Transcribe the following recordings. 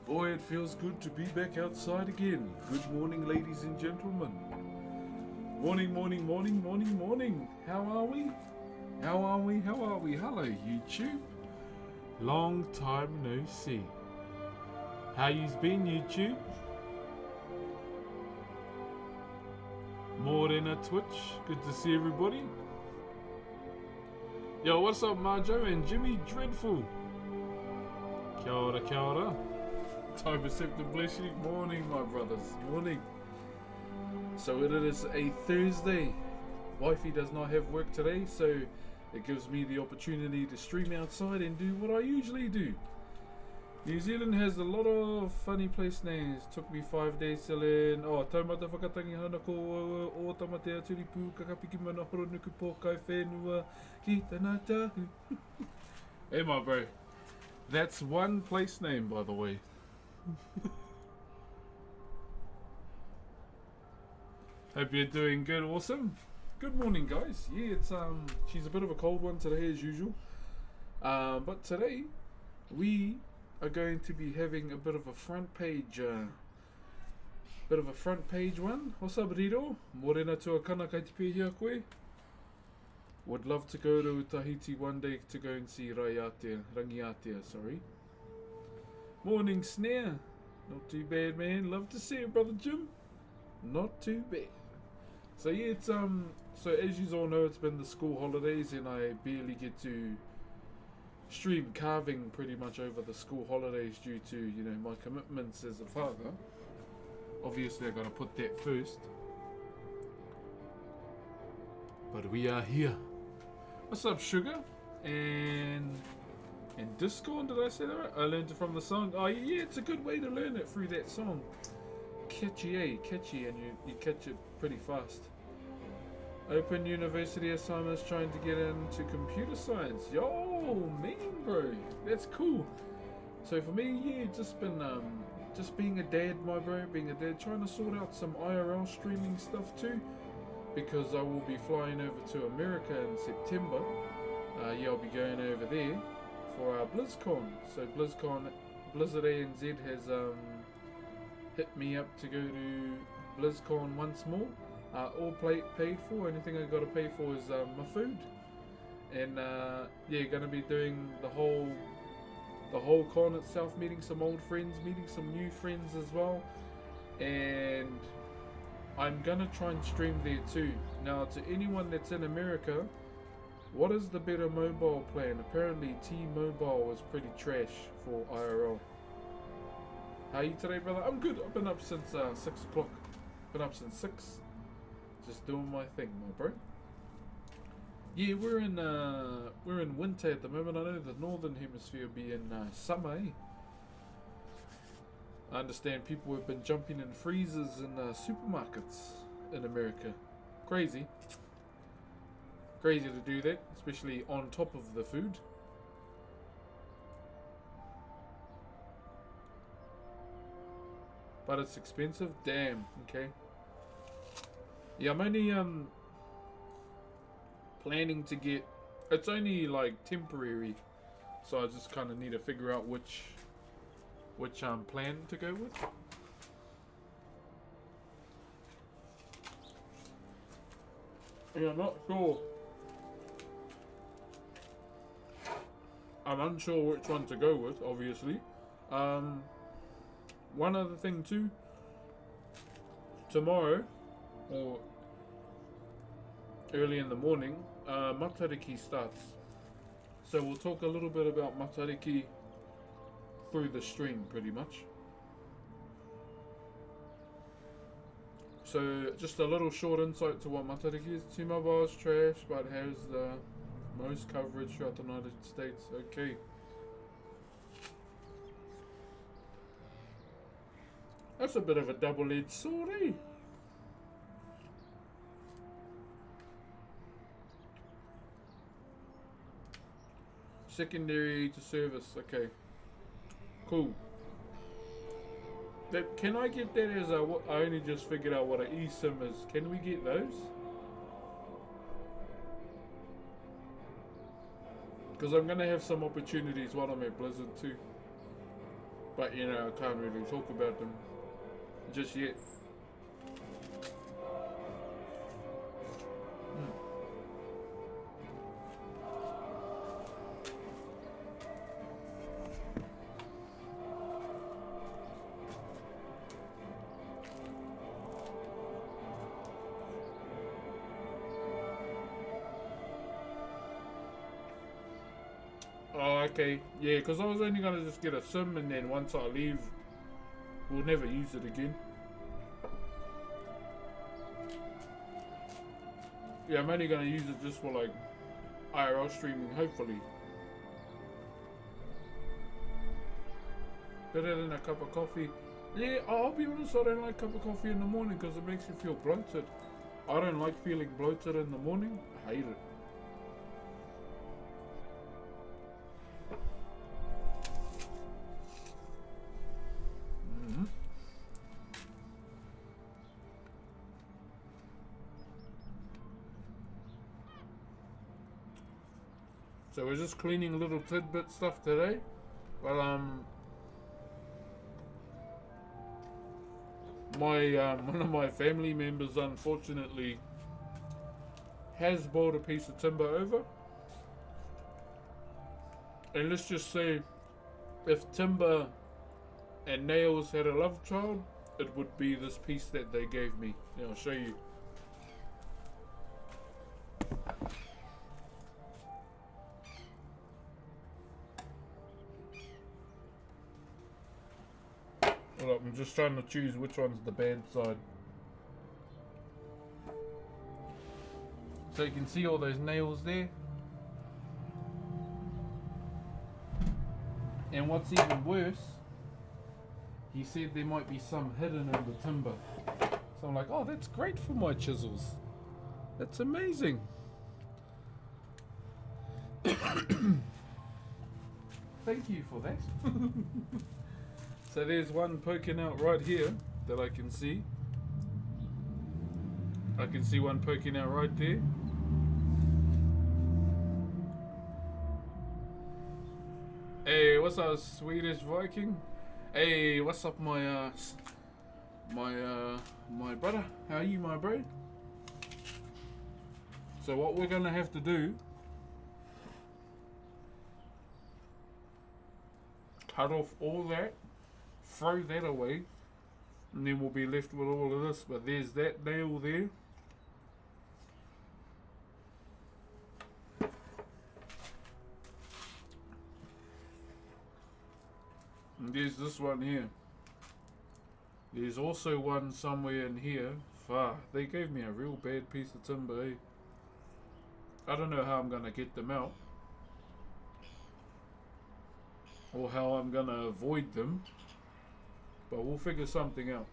Boy, it feels good to be back outside again. Good morning, ladies and gentlemen. Morning, morning, morning, morning, morning. How are we? How are we? How are we? Hello, YouTube. Long time no see. How you's been, YouTube? More than a Twitch. Good to see everybody. Yo, what's up, Marjo and Jimmy Dreadful? Kia ora, kia ora. Time perceptive blessing. Morning, my brothers. Morning. So it is a Thursday. Wifey does not have work today, so it gives me the opportunity to stream outside and do what I usually do. New Zealand has a lot of funny place names. Took me 5 days to learn. Oh, taumata whakatangi hana ko o tamatea turipu kakapiki mana horo nuku po kai whenua ki tana tahu. Hey, my bro. That's one place name, by the way. Hope you're doing good. Awesome. Good morning, guys. Yeah, it's she's a bit of a cold one today as usual. But today we are going to be having a bit of a front page one. What's up, Riro? Morena tuakana kai te pēhia koe. Would love to go to Tahiti one day to go and see Rangiatea, sorry. Morning, Snare. Not too bad, man. Love to see you, brother Jim. Not too bad. So yeah, it's so as you all know, it's been the school holidays and I barely get to stream carving pretty much over the school holidays due to, you know, my commitments as a father. Obviously I gotta put that first. But we are here. What's up, Sugar? And Discord, did I say that right? I learned it from the song. Oh yeah, it's a good way to learn it through that song. Catchy, and you catch it pretty fast. Open University assignments trying to get into computer science. Yo, man, bro, that's cool. So for me, yeah, just being a dad, my bro, trying to sort out some IRL streaming stuff too, because I will be flying over to America in September. Yeah, I'll be going over there for our BlizzCon. So Blizzard ANZ has hit me up to go to BlizzCon once more. All paid for. Anything I got to pay for is my food, and yeah, gonna be doing the whole con itself, meeting some old friends, meeting some new friends as well, and I'm gonna try and stream there too. Now, to anyone that's in America, what is the better mobile plan? Apparently T-Mobile is pretty trash for IRL. How are you today, brother? I'm good. I've been up since 6 o'clock. Been up since 6. Just doing my thing, my bro. Yeah, we're in winter at the moment. I know the northern hemisphere will be in summer, eh? I understand people have been jumping in freezers in supermarkets in America. Crazy. Crazy to do that, especially on top of the food. But it's expensive. Damn. Okay. Yeah, I'm only planning to get. It's only like temporary, so I just kind of need to figure out which plan to go with. Yeah, I'm not sure. I'm unsure which one to go with, obviously. One other thing too. Tomorrow, or early in the morning, Matariki starts. So we'll talk a little bit about Matariki through the stream, pretty much. So just a little short insight to what Matariki is. T-Mobile is trash, but has the most coverage throughout the United States. Okay. That's a bit of a double-edged sword, eh? Secondary to service, okay. Cool. Can I get that as a... I only just figured out what an eSIM is. Can we get those? Because I'm going to have some opportunities while I'm at Blizzard too. But you know, I can't really talk about them just yet. Oh, okay. Yeah, because I was only going to just get a sim and then once I leave, we'll never use it again. Yeah, I'm only going to use it just for like IRL streaming, hopefully. Better than a cup of coffee. Yeah, I'll be honest, I don't like a cup of coffee in the morning because it makes you feel bloated. I don't like feeling bloated in the morning. I hate it. So we're just cleaning little tidbit stuff today. But my one of my family members unfortunately has bought a piece of timber over. And let's just say if timber and nails had a love child, it would be this piece that they gave me. Now I'll show you. Hold up, I'm just trying to choose which one's the bad side. So you can see all those nails there. And what's even worse, he said there might be some hidden in the timber. So I'm like, oh, that's great for my chisels. That's amazing. Thank you for that. So there's one poking out right here that I can see. I can see one poking out right there. Hey, what's up, Swedish Viking? Hey, what's up, my brother? How are you, my bro? So what we're gonna have to do, cut off all that, throw that away, and then we'll be left with all of this. But there's that nail there. And there's this one here. There's also one somewhere in here. They gave me a real bad piece of timber, eh? I don't know how I'm gonna get them out. Or how I'm gonna avoid them. But we'll figure something out.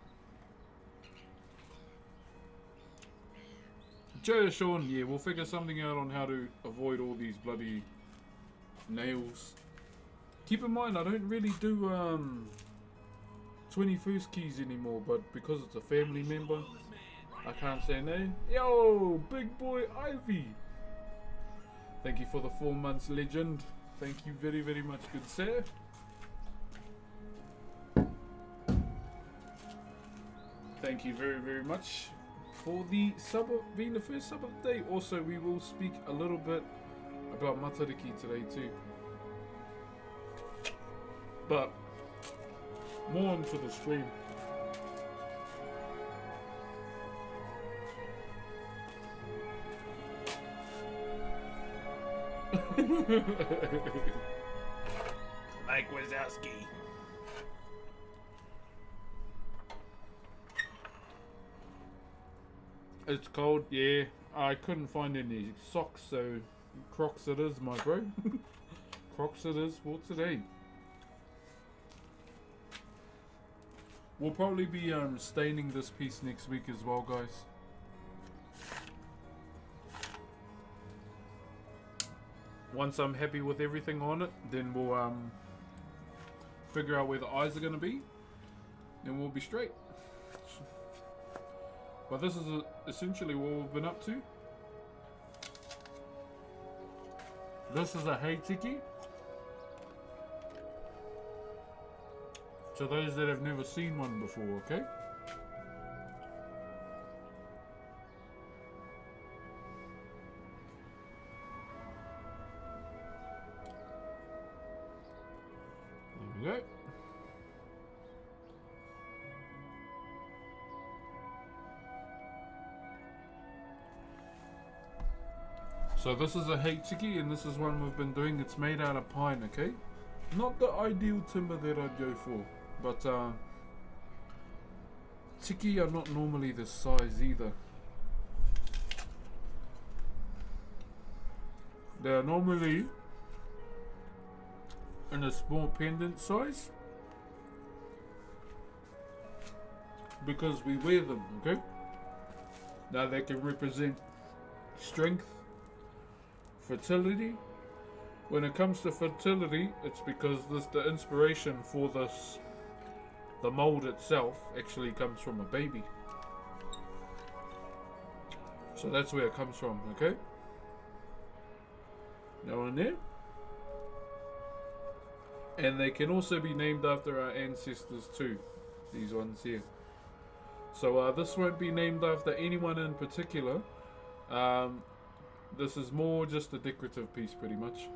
Joe Sean, yeah, we'll figure something out on how to avoid all these bloody nails. Keep in mind, I don't really do 21st keys anymore, but because it's a family member, I can't say no. Yo, big boy Ivy. Thank you for the 4 months, legend. Thank you very, very much, good sir. Thank you very, very much for the sub, being the first sub of the day. Also, we will speak a little bit about Matariki today too. But more onto the stream. Mike Wazowski. It's cold, yeah. I couldn't find any socks, so Crocs it is, my bro. Crocs it is for today. We'll probably be staining this piece next week as well, guys. Once I'm happy with everything on it, then we'll figure out where the eyes are going to be, and we'll be straight. But this is essentially what we've been up to. This is a Heitiki. to those that have never seen one before, okay? There we go. So this is a hake tiki, and this is one we've been doing. It's made out of pine, okay? Not the ideal timber that I'd go for, but tiki are not normally this size either. They're normally in a small pendant size because we wear them, okay? Now they can represent strength, fertility. When it comes to fertility, it's because the inspiration for this, the mold itself, actually comes from a baby. So that's where it comes from, okay? Now in there. And they can also be named after our ancestors too, these ones here. So this won't be named after anyone in particular. This is more just a decorative piece pretty much.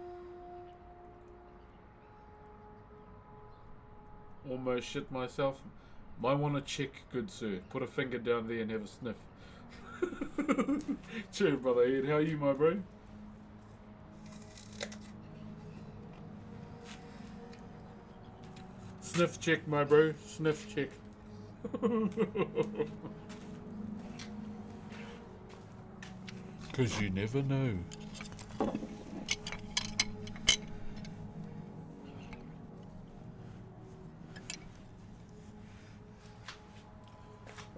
Almost shit myself. Might want to check, good sir. Put a finger down there and have a sniff. Cheers, brother Ed. How are you, my bro? Sniff check, my bro. Sniff check. Because you never know.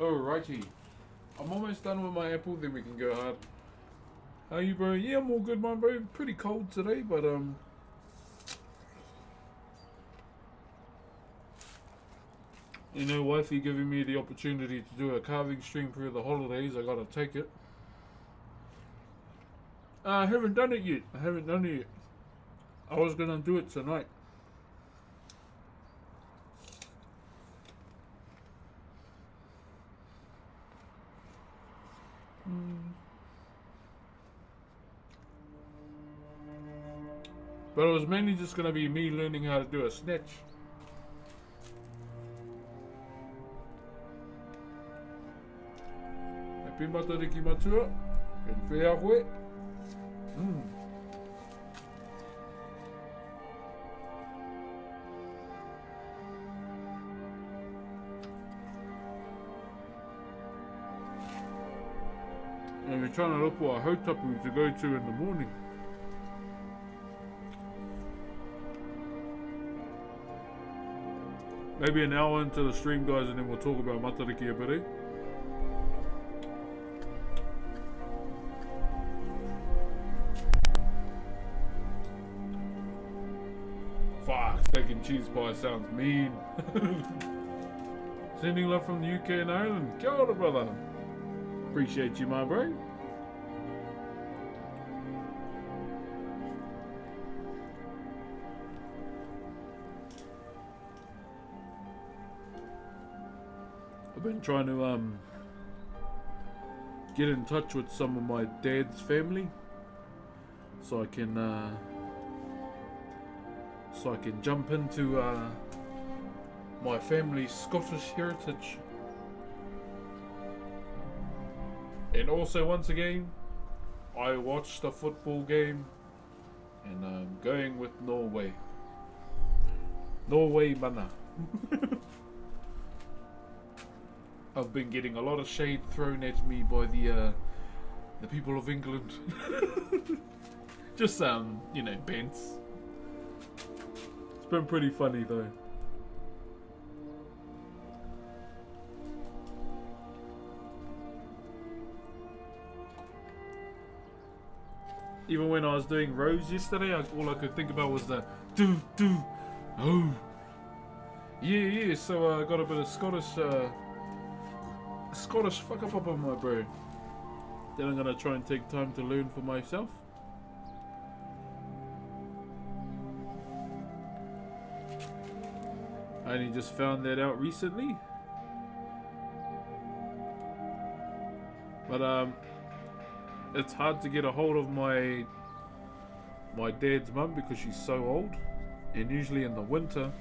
Alrighty. I'm almost done with my apple, then we can go hard. How are you, bro? Yeah, I'm all good, my bro. Pretty cold today, but you know, wifey giving me the opportunity to do a carving stream through the holidays, I gotta take it. I haven't done it yet. I was gonna do it tonight. But it was mainly just gonna be me learning how to do a snatch. Happy matariki matua. And whea hoe. And we're trying to look for a hautapu to go to in the morning. Maybe an hour into the stream, guys, and then we'll talk about matariki a bit, eh? Fuck, steak and cheese pie sounds mean. Sending love from the UK and Ireland. Kia ora, brother. Appreciate you, my bro. I've been trying to get in touch with some of my dad's family so I can jump into my family's Scottish heritage. And also, once again, I watched a football game and I'm going with Norway. Norway mana. I've been getting a lot of shade thrown at me by the people of England. Just you know, bents. It's been pretty funny though. Even when I was doing rows yesterday, all I could think about was the do, oh. Yeah, so I got a bit of Scottish whakapapa, my bro. Then I'm gonna try and take time to learn for myself. I only just found that out recently. But it's hard to get a hold of my dad's mum because she's so old, and usually in the winter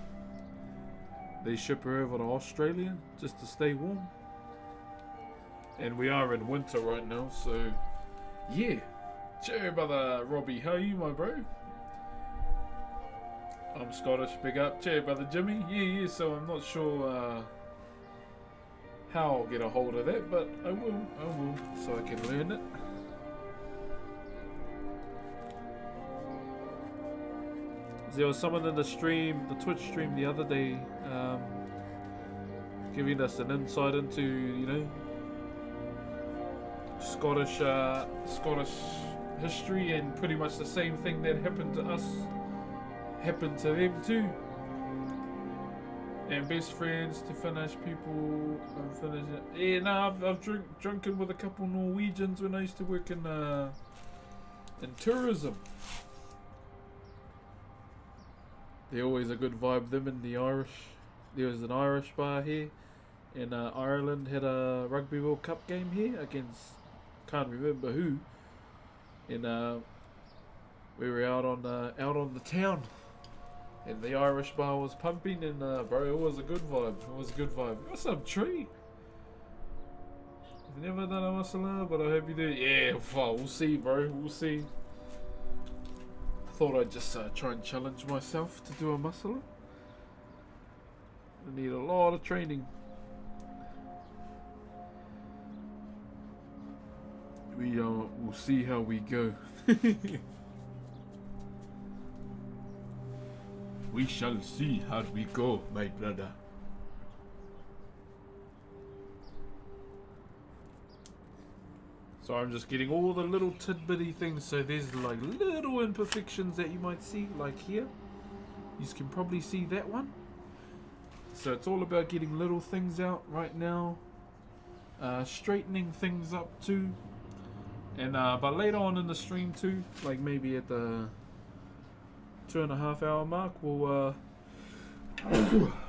they ship her over to Australia just to stay warm. And we are in winter right now, so yeah. Cheer, brother Robbie. How are you, my bro? I'm Scottish. Big up. Cheer, brother Jimmy. Yeah. So I'm not sure how I'll get a hold of that, but I will, so I can learn it. There was someone in the stream, the Twitch stream the other day, giving us an insight into, you know, Scottish history, and pretty much the same thing that happened to us happened to them too. And best friends to finish people. Yeah, no, I've drunken with a couple Norwegians when I used to work in tourism. They're always a good vibe. Them and the Irish. There was an Irish bar here, and Ireland had a Rugby World Cup game here against, can't remember who. And we were out on the town, and the Irish bar was pumping, and bro, it was a good vibe. What's up, Tree? I've never done a masala, but I hope you do. Yeah, we'll see, bro. We'll see. Thought I'd just try and challenge myself to do a masala. I need a lot of training. We'll see how we go. We shall see how we go, my brother. So I'm just getting all the little tidbitty things. So there's like little imperfections that you might see, like here. You can probably see that one. So it's all about getting little things out right now. Straightening things up too. And but later on in the stream too, like maybe at the 2.5 hour mark, we'll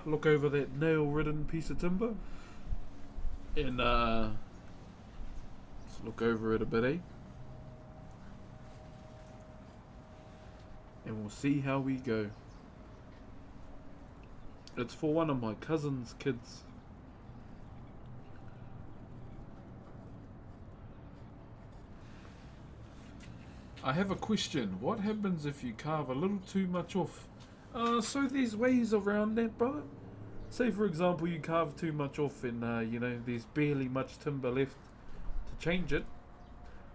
look over that nail-ridden piece of timber and let's look over it a bit, eh? And we'll see how we go. It's for one of my cousin's kids. I have a question. What happens if you carve a little too much off? So there's ways around that, brother. Say for example you carve too much off and you know, there's barely much timber left to change it.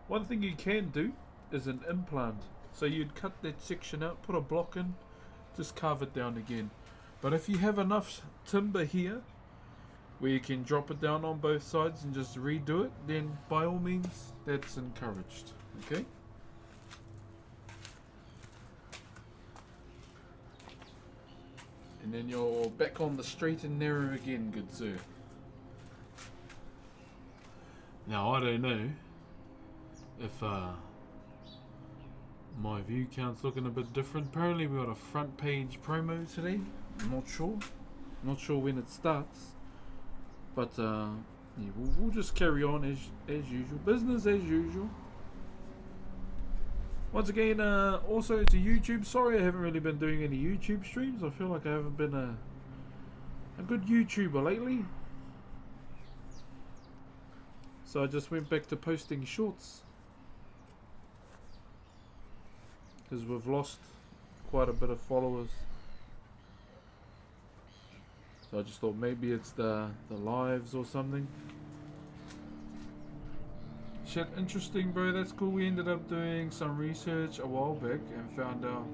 One thing you can do is an implant. So you'd cut that section out, put a block in, just carve it down again. But if you have enough timber here where you can drop it down on both sides and just redo it, then by all means that's encouraged. Okay? And then you're back on the straight and narrow again, good sir. Now I don't know if my view count's looking a bit different. Apparently we got a front page promo today. I'm not sure. Not sure when it starts. But yeah, we'll just carry on as usual. Business as usual. Once again, also to YouTube. Sorry I haven't really been doing any YouTube streams. I feel like I haven't been a good YouTuber lately. So I just went back to posting shorts. Because we've lost quite a bit of followers. So I just thought maybe it's the lives or something. Shit, interesting, bro. That's cool. We ended up doing some research a while back and found out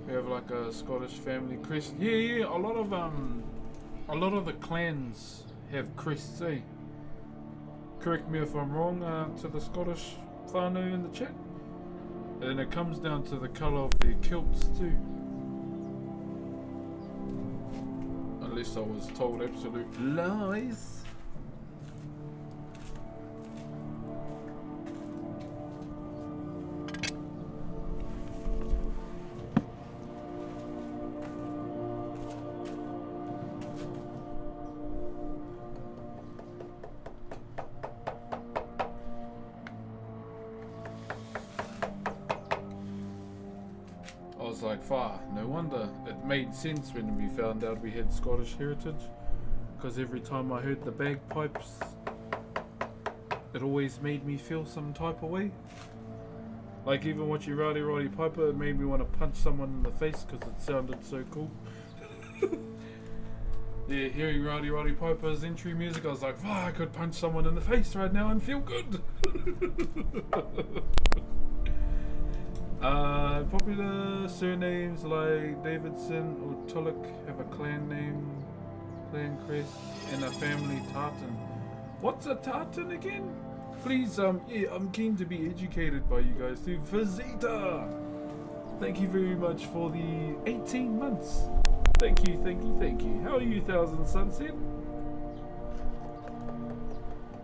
we have like a Scottish family crest. Yeah. A lot of the clans have crests, eh? Correct me if I'm wrong, to the Scottish whānau in the chat. And it comes down to the colour of their kilts too. Unless I was told absolute lies. was like, "Far, no wonder." It made sense when we found out we had Scottish heritage, because every time I heard the bagpipes, it always made me feel some type of way. Like even watching Rowdy Roddy Piper, it made me want to punch someone in the face because it sounded so cool. Yeah, hearing Rowdy Roddy Piper's entry music, I was like, "Wow, I could punch someone in the face right now and feel good." Popular surnames like Davidson or Tulloch have a clan name, clan crest, and a family tartan. What's a tartan again? Please, yeah, I'm keen to be educated by you guys too. Vizita! Thank you very much for the 18 months. Thank you, thank you, thank you. How are you, Thousand Sunset?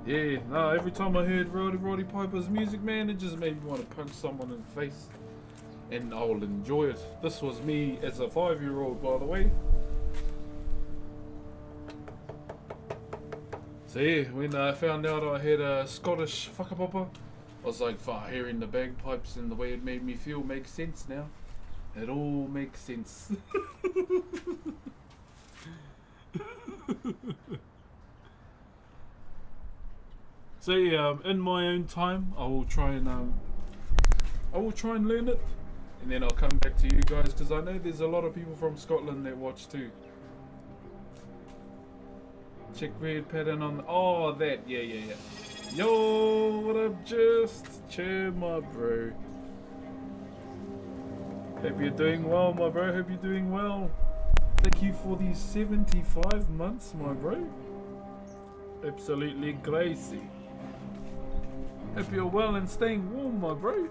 Yeah, nah, every time I heard Roddy Piper's music, man, it just made me want to punch someone in the face. And I'll enjoy it. This was me as a 5-year-old, by the way. So yeah, when I found out I had a Scottish whakapapa, I was like, hearing the bagpipes and the way it made me feel makes sense now. It all makes sense. So yeah, in my own time, I will try and learn it, and then I'll come back to you guys because I know there's a lot of people from Scotland that watch too. Check weird pattern on the, oh that, yeah. Yo, what up, just chill, my bro. Hope you're doing well, my bro. Hope you're doing well. Thank you for these 75 months, my bro. Absolutely crazy. Hope you're well and staying warm, my bro.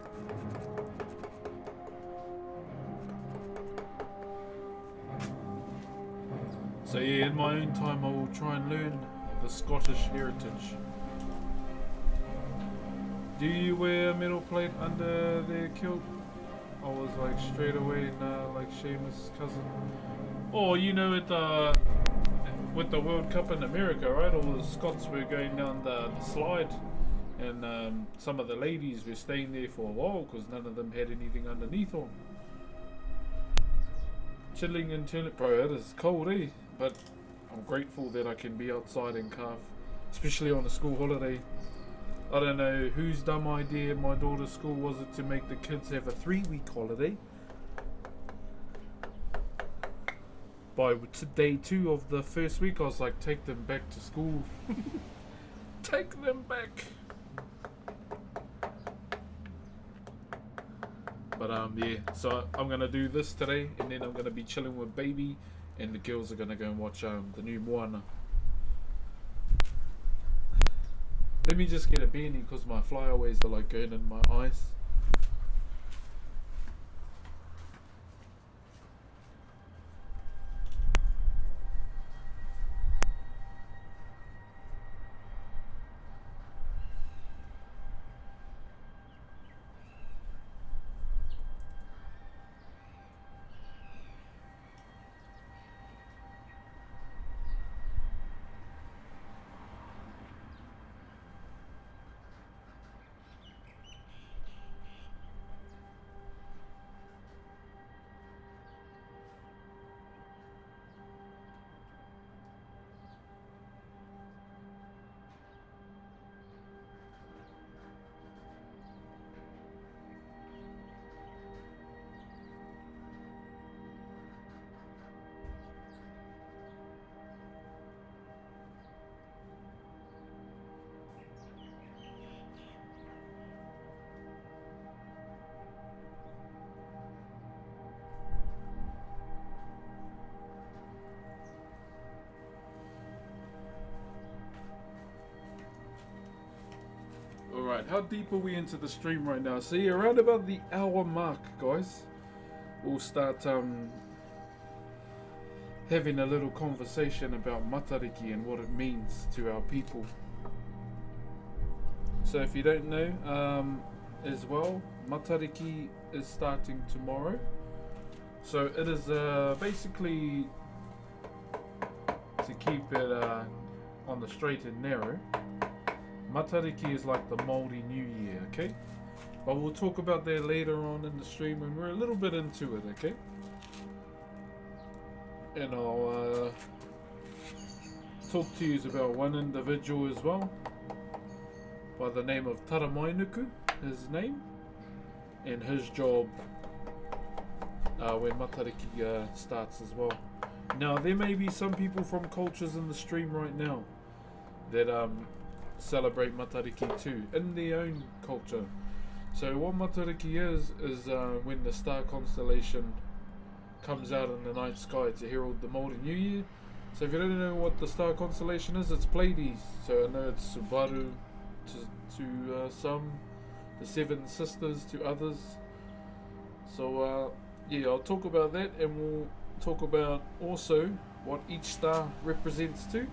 So yeah, in my own time I will try and learn the Scottish heritage. Do you wear a metal plate under their kilt? I was like straight away like Seamus' cousin. Oh, you know with the World Cup in America, right? All the Scots were going down the slide, and some of the ladies were staying there for a while because none of them had anything underneath on. Chilling until it, bro, it is cold, eh? But I'm grateful that I can be outside and carve, especially on a school holiday. I don't know whose dumb idea my daughter's school was it to make the kids have a 3-week holiday. By day 2 of the first week, I was like, take them back to school. Take them back. But yeah, so I'm gonna do this today, and then I'm gonna be chilling with baby, and the girls are gonna go and watch the new Moana. Let me just get a beanie because my flyaways are like going in my eyes. Alright, how deep are we into the stream right now? See, around about the hour mark, guys, we'll start having a little conversation about matariki and what it means to our people. So if you don't know, as well, matariki is starting tomorrow. So it is basically to keep it on the straight and narrow. Matariki is like the Maori New Year, okay? But we'll talk about that later on in the stream when we're a little bit into it, okay? And I'll talk to you about one individual as well, by the name of Taramainuku, his name, and his job when Matariki starts as well. Now, there may be some people from cultures in the stream right now that celebrate Matariki too, in their own culture. So what Matariki is when the star constellation comes out in the night sky to herald the Maori New Year. So if you don't know what the star constellation is, it's Pleiades. So I know it's Subaru to some, the Seven Sisters to others. So yeah, I'll talk about that, and we'll talk about also what each star represents too.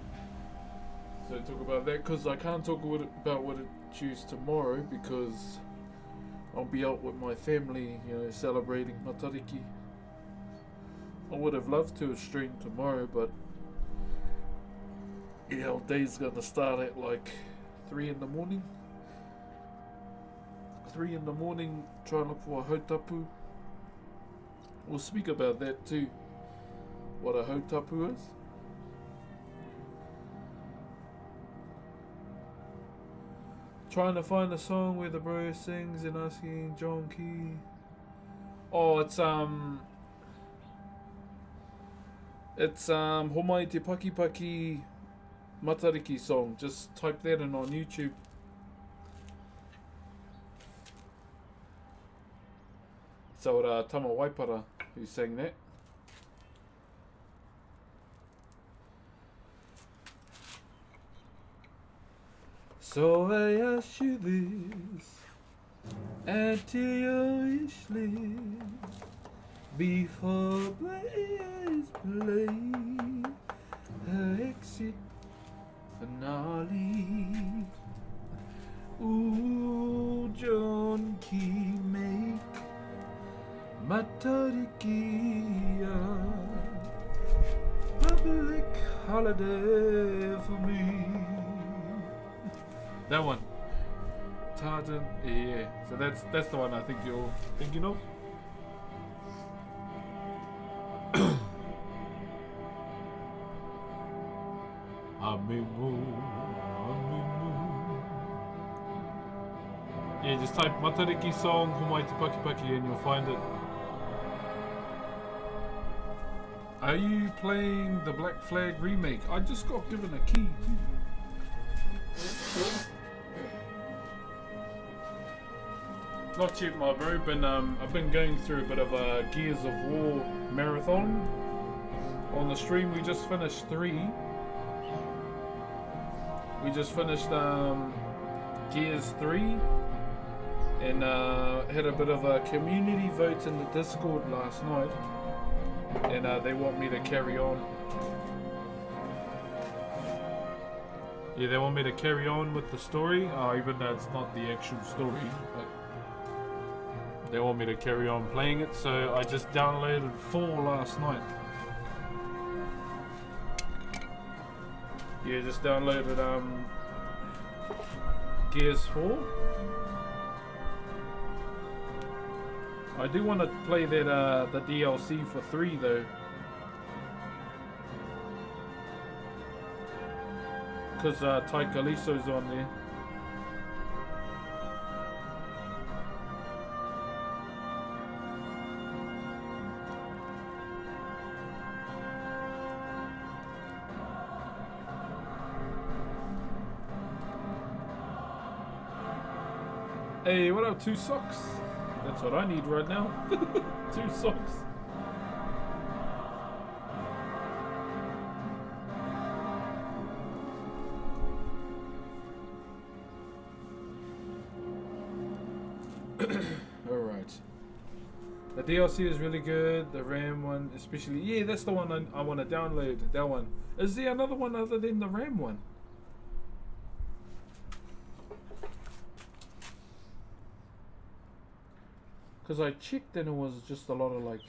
So talk about that, because I can't talk about what it chooses tomorrow, because I'll be out with my family, you know, celebrating Matariki. I would have loved to have streamed tomorrow, but yeah, our day's gonna start at like 3 in the morning. 3 in the morning, try and look for a hautapu. We'll speak about that too, what a hautapu is. Trying to find a song where the bro sings and asking John Key. Oh, it's Homai Te Paki Paki Matariki song. Just type that in on YouTube. So Tama Waipara who sang that. So I ask you this, until you sleep, before players play her exit finale. Ooh, John Key make Matariki a public holiday for me. That one. Tartan, yeah. So that's the one I think you're thinking of. Yeah, just type Matariki song Homai Te Paki Paki and you'll find it. Are you playing the Black Flag remake? I just got given a key too. Not yet, my bro, but I've been going through a bit of a Gears of War marathon. On the stream, we just finished 3. We just finished Gears 3 and had a bit of a community vote in the Discord last night, and they want me to carry on. Yeah, they want me to carry on with the story, even though it's not the actual story, but they want me to carry on playing it, so I just downloaded 4 last night. Yeah, just downloaded Gears 4. I do want to play that the DLC for 3 though, because Ty Kaliso's on there. Hey, what up, 2 socks? That's what I need right now. 2 socks. Alright. The DLC is really good. The RAM one especially. Yeah, that's the one I want to download. That one. Is there another one other than the RAM one? Because I checked and it was just a lot of like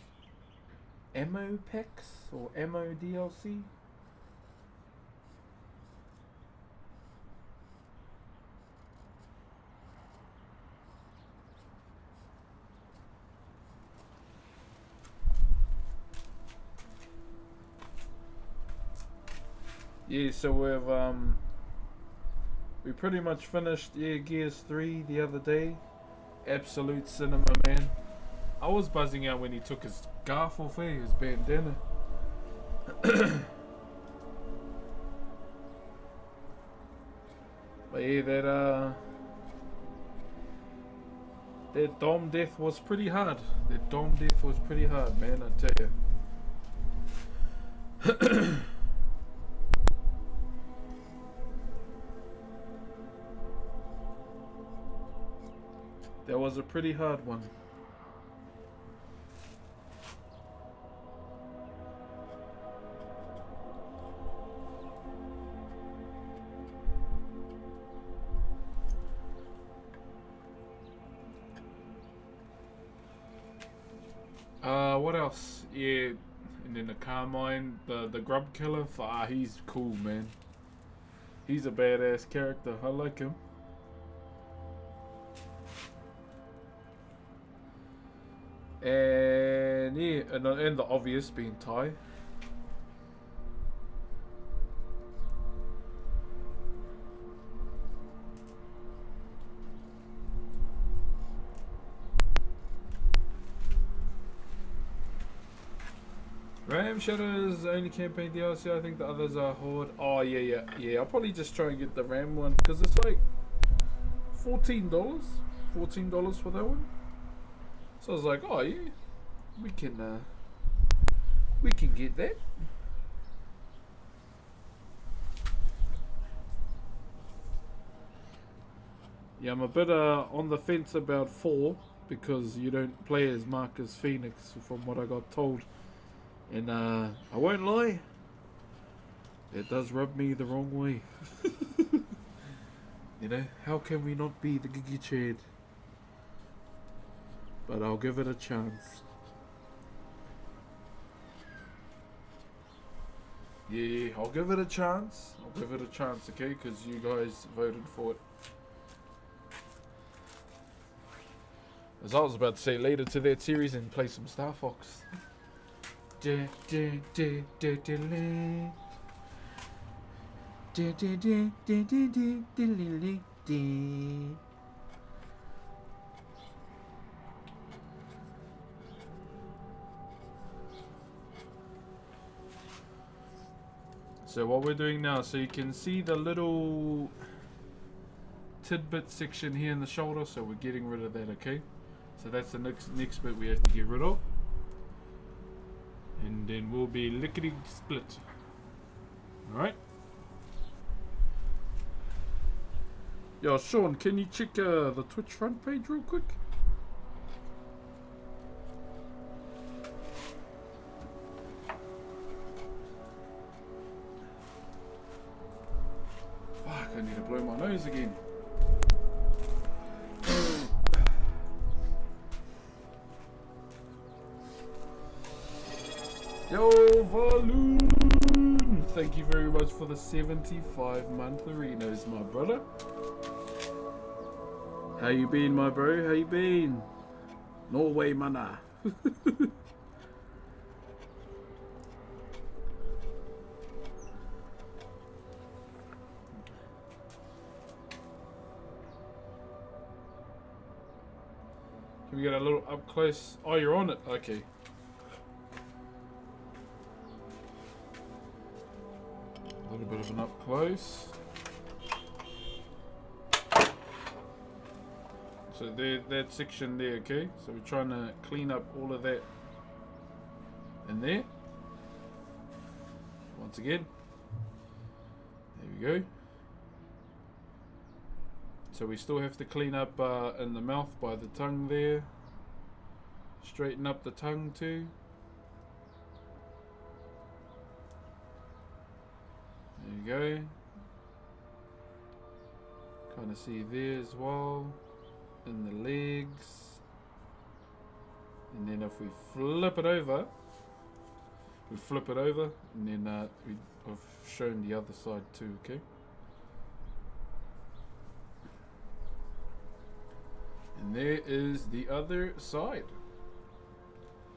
ammo packs or ammo DLC. Yeah, so we pretty much finished Gears 3 the other day. Absolute cinema, man. I was buzzing out when he took his scarf off, his bandana. But yeah, that dome death was pretty hard. That dome death was pretty hard, man, I tell you. That was a pretty hard one. What else? Yeah, and then the Carmine, the Grub Killer. He's cool, man. He's a badass character. I like him. And yeah, and the obvious being Ty. Ram Shadow's only campaign DLC. I think the others are Horde. Oh yeah. I'll probably just try and get the Ram one because it's like $14 for that one. So I was like, oh yeah, we can get that. Yeah, I'm a bit on the fence about 4 because you don't play as Marcus Phoenix from what I got told. And I won't lie, it does rub me the wrong way. You know, how can we not be the Gigi Chad? But I'll give it a chance. Yeah, I'll give it a chance. Okay? Because you guys voted for it. As I was about to say, later to that series and play some Star Fox. So what we're doing now, so you can see the little tidbit section here in the shoulder, so we're getting rid of that, okay? So that's the next bit we have to get rid of. And then we'll be lickety split. Alright? Yo, Sean, can you check the Twitch front page real quick? Fuck, I need to blow my nose again. Yo, Valoon! Thank you very much for the 75-month arenas, my brother. How you been, my bro? How you been? Norway, mana. Can we get a little up close? Oh, you're on it. Okay. A little bit of an up close. So there, that section there, okay? So we're trying to clean up all of that in there. Once again. There we go. So we still have to clean up in the mouth by the tongue there. Straighten up the tongue too. There you go. Kind of see there as well. In the legs. And then if we flip it over, and then I've shown the other side too, okay? And there is the other side.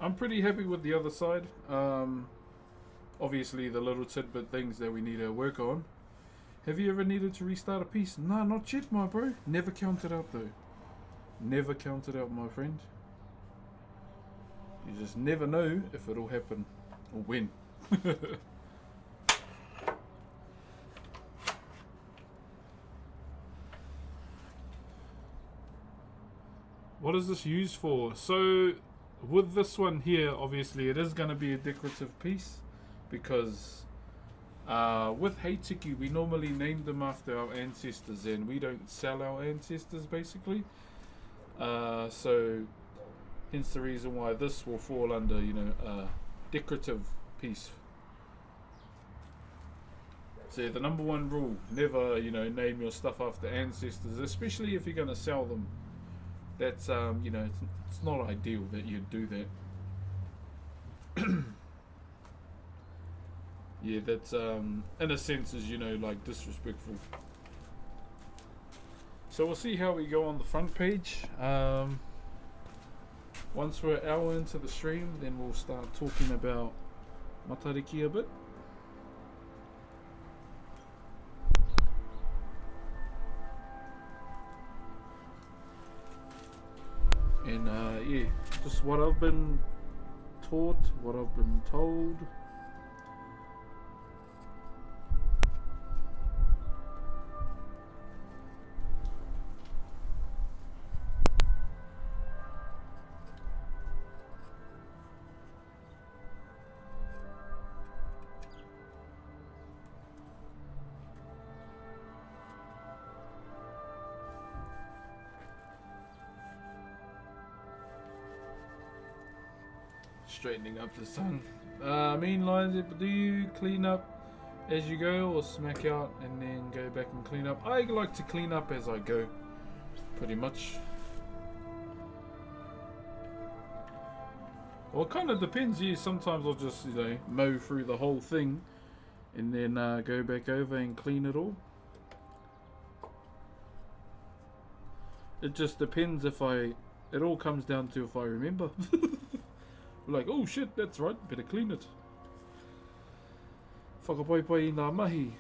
I'm pretty happy with the other side. obviously the little tidbit things that we need to work on. Have you ever needed to restart a piece? Nah, not yet, my bro. Never counted out though. Never counted out, my friend. You just never know if it'll happen or when. What is this used for? So with this one here, obviously it is going to be a decorative piece because with Heitiki we normally name them after our ancestors and we don't sell our ancestors basically. So hence the reason why this will fall under, you know, a decorative piece. So the number one rule, never, you know, name your stuff after ancestors, especially if you're going to sell them. That's, you know, it's not ideal that you do that. Yeah, that's, in a sense, is, you know, like disrespectful. So we'll see how we go on the front page. Once we're an hour into the stream, then we'll start talking about Matariki a bit. And yeah, just what I've been taught, what I've been told. Straightening up the sun. Mean lines, do you clean up as you go or smack out and then go back and clean up? I like to clean up as I go, pretty much. Well, it kind of depends. Yeah, sometimes I'll just, you know, mow through the whole thing and then go back over and clean it all. It just depends if I... It all comes down to if I remember. Like, oh shit, that's right, better clean it. Whakapai nā mahi.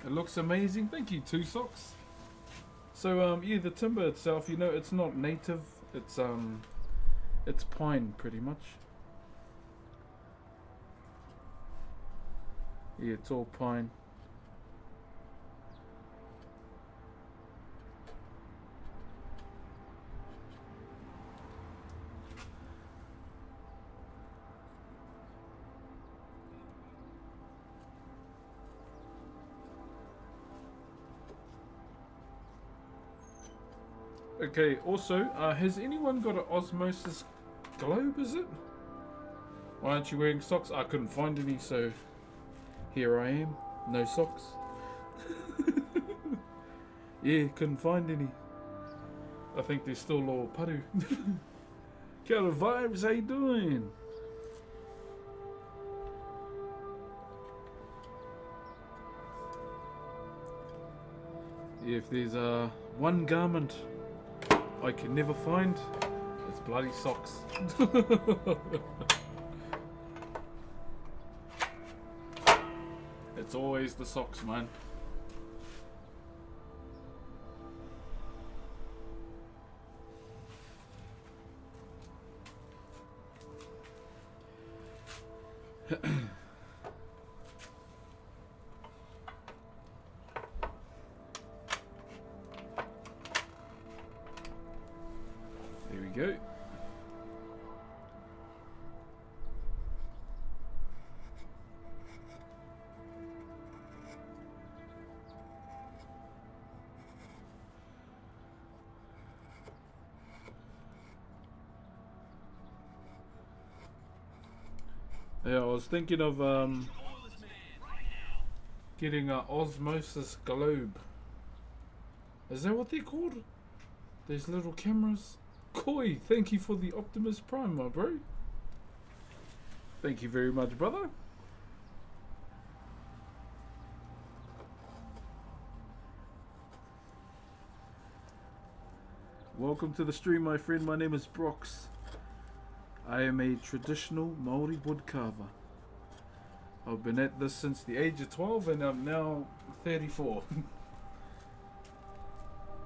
It looks amazing. Thank you, Two Socks. So yeah, the timber itself, you know, it's not native. It's pine pretty much. Yeah, it's all pine. Okay, also, has anyone got an osmosis globe, is it? Why aren't you wearing socks? I couldn't find any, so here I am. No socks. Yeah, couldn't find any. I think there's still all paru. Kia ora vibes, how you doing? Yeah, if there's one garment I can never find, it's bloody socks. It's always the socks, man. There we go. Yeah, I was thinking of getting an osmosis globe. Is that what they're called? These little cameras? Koi, thank you for the Optimus Prime, my bro. Thank you very much, brother. Welcome to the stream, my friend. My name is Brox. I am a traditional Maori woodcarver. I've been at this since the age of 12 and I'm now 34.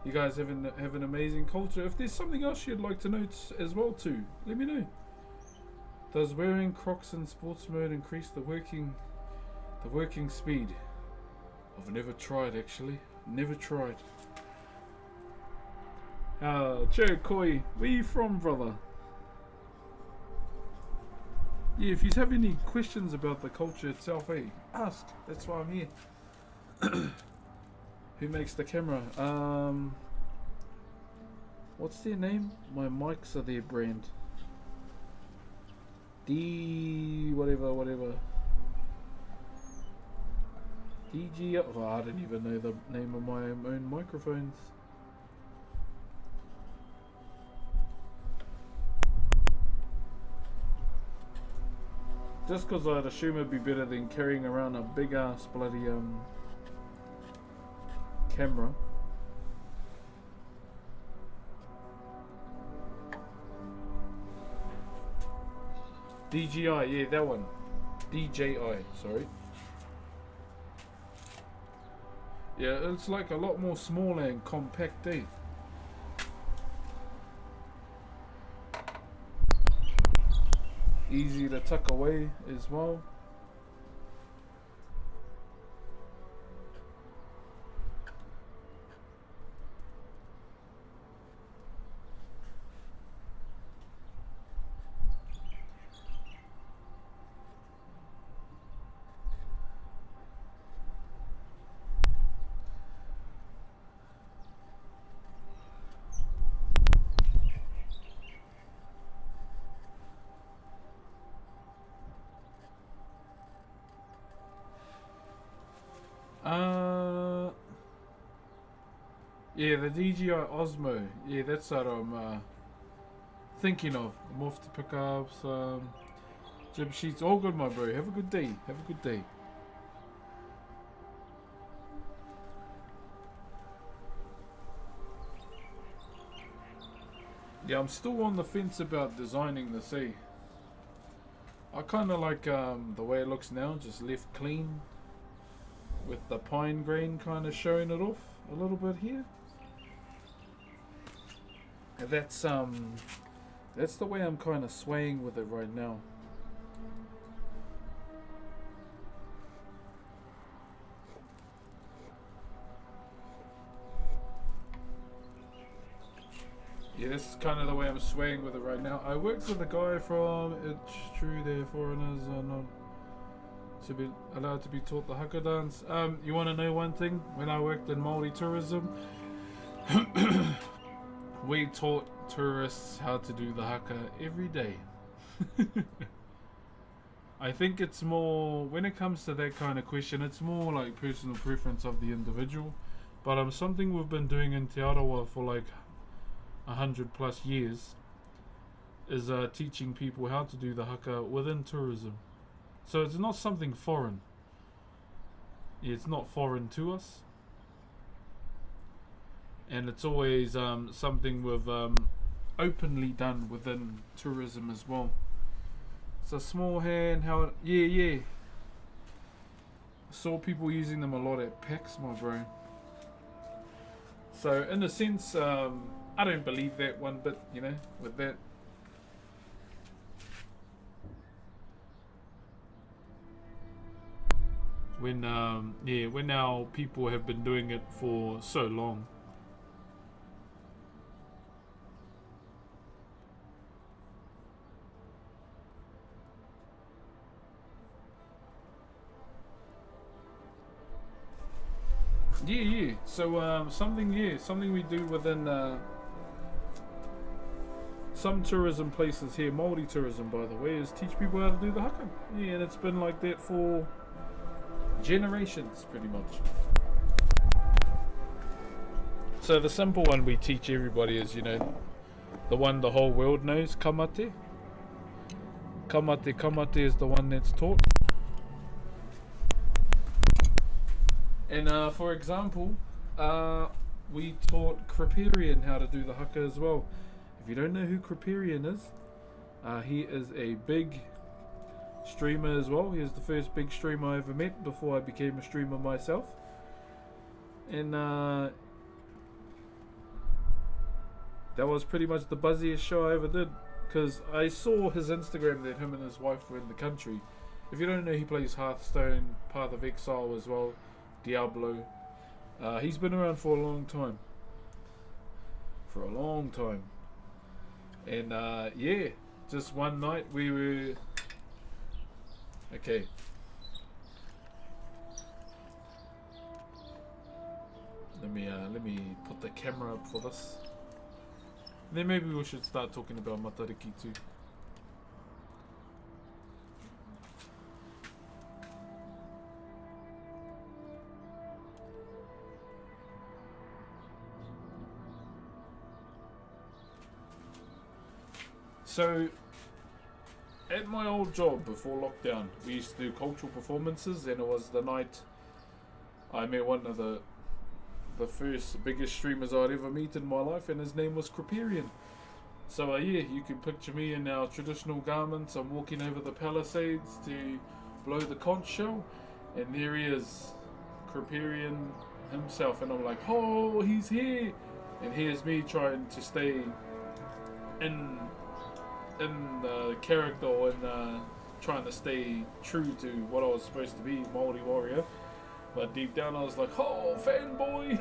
You guys have an amazing culture. If there's something else you'd like to know as well too, let me know. Does wearing Crocs in sports mode increase the working speed? I've never tried actually. Never tried. Joe Koi, where you from, brother? Yeah, if you have any questions about the culture itself, hey, ask. That's why I'm here. Who makes the camera? What's their name? My mics are their brand. Whatever. DG. Oh, I don't even know the name of my own microphones. Just because I'd assume it'd be better than carrying around a big ass bloody camera. DJI, yeah, that one. DJI, sorry. Yeah, it's like a lot more smaller and compact, eh? Easy to tuck away as well. Yeah, the DJI Osmo. Yeah, that's what I'm thinking of. I'm off to pick up some jib sheets. All good, my bro. Have a good day. Have a good day. Yeah, I'm still on the fence about designing the sea. I kind of like the way it looks now, just left clean, with the pine grain kind of showing it off a little bit here. And that's the way I'm kind of swaying with it right now. Yeah, that's kind of the way I'm swaying with it right now. I worked with a guy from It's True There Foreigners Are Not to be allowed to be taught the haka dance. You want to know one thing? When I worked in Maori tourism, we taught tourists how to do the haka every day. I think it's more, when it comes to that kind of question, it's more like personal preference of the individual. But something we've been doing in Te Arawa for like 100+ years is teaching people how to do the haka within tourism. So it's not something foreign. It's not foreign to us. And it's always something we've openly done within tourism as well. It's a small hand, yeah. I saw people using them a lot at PAX, my bro. So in a sense, I don't believe that one bit, you know, with that. When our people have been doing it for so long. Yeah. So something we do within some tourism places here, Maori tourism by the way, is teach people how to do the haka. Yeah, and it's been like that for generations pretty much. So the simple one we teach everybody is, you know, the one the whole world knows, kamate. Kamate is the one that's taught. And for example, we taught Kriperian how to do the haka as well. If you don't know who Kriperian is, he is a big streamer as well. He is the first big streamer I ever met before I became a streamer myself. And that was pretty much the buzziest show I ever did, because I saw his Instagram that him and his wife were in the country. If you don't know, he plays Hearthstone, Path of Exile as well, Diablo. He's been around for a long time. And yeah, just one night we were... Okay. Let me put the camera up for this. Then maybe we should start talking about Matariki too. So, at my old job before lockdown, we used to do cultural performances, and it was the night I met one of the first biggest streamers I'd ever meet in my life, and his name was Kriperian. So yeah, you can picture me in our traditional garments. I'm walking over the palisades to blow the conch shell, and there he is, Kriperian himself, and I'm like, oh, he's here. And here's me trying to stay in the character and trying to stay true to what I was supposed to be, Maori warrior. But deep down I was like, oh, fanboy.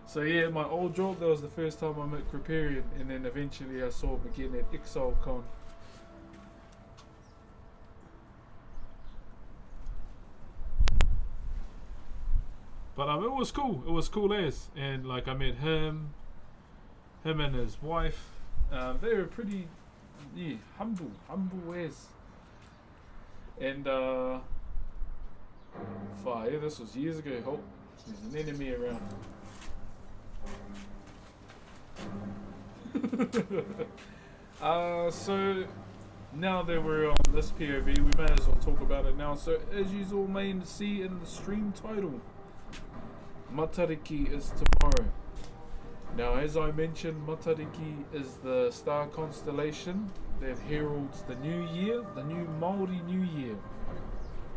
So yeah, my old job, that was the first time I met Kriperian, and then eventually I saw him again at ExileCon. But it was cool as, and like I met him and his wife. They were pretty, humble as. And yeah, this was years ago. Oh, there's an enemy around. So now that we're on this POV, we may as well talk about it now. So as you all may see in the stream title, Matariki is tomorrow. Now, as I mentioned, Matariki is the star constellation that heralds the new year, the new Maori New Year.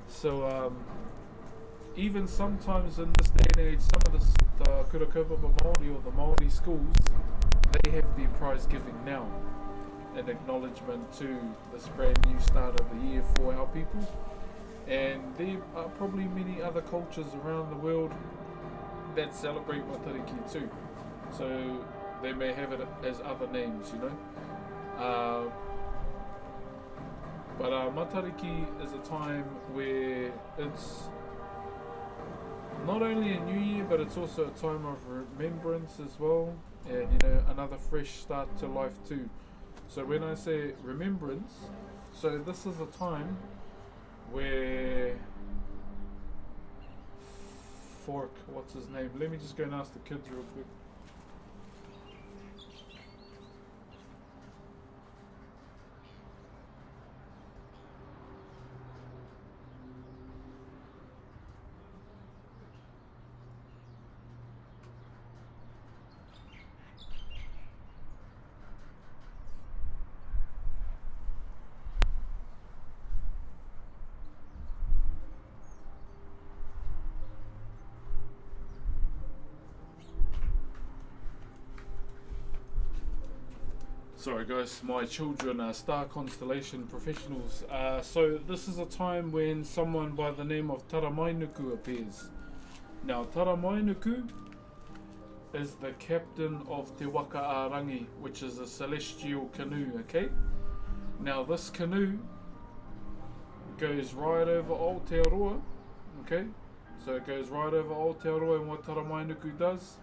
So, even sometimes in this day and age, some of the Kurakawa Maori or the Maori schools, they have their prize giving now, in acknowledgement to this brand new start of the year for our people. And there are probably many other cultures around the world that celebrate Matariki too. So they may have it as other names, you know. But Matariki is a time where it's not only a new year, but it's also a time of remembrance as well, and you know, another fresh start to life too. So when I say remembrance, so this is a time where what's his name? Let me just go and ask the kids real quick. Sorry guys, my children are star constellation professionals. So this is a time when someone by the name of Taramainuku appears. Now Taramainuku is the captain of Te Waka Arangi, which is a celestial canoe, okay? Now this canoe goes right over Aotearoa, okay? So it goes right over Aotearoa, and what Taramainuku does,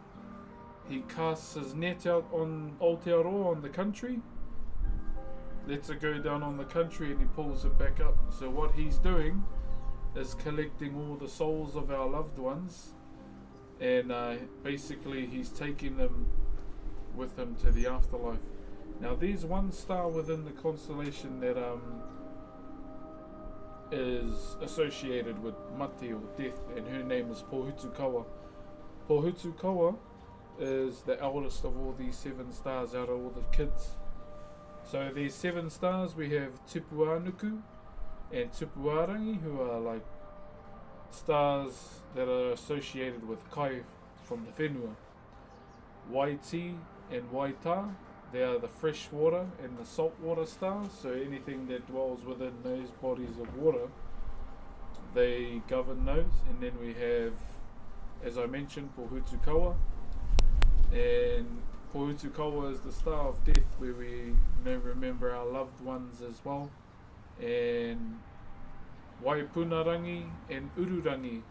he casts his net out on Aotearoa on the country, lets it go down on the country, and he pulls it back up. So what he's doing is collecting all the souls of our loved ones, and basically he's taking them with him to the afterlife. Now there's one star within the constellation that is associated with mate or death, and her name is Pohutukawa. Pohutukawa is the eldest of all these 7 stars out of all the kids. So there's 7 stars. We have Tipuanuku and Tipuarangi, who are like stars that are associated with kai from the whenua. Waiti and Waita, they are the freshwater and the saltwater stars, so anything that dwells within those bodies of water, they govern those. And then we have, as I mentioned, Pohutukawa, and Pohutukawa is the star of death, where we remember our loved ones as well. And Waipunarangi and Ururangi.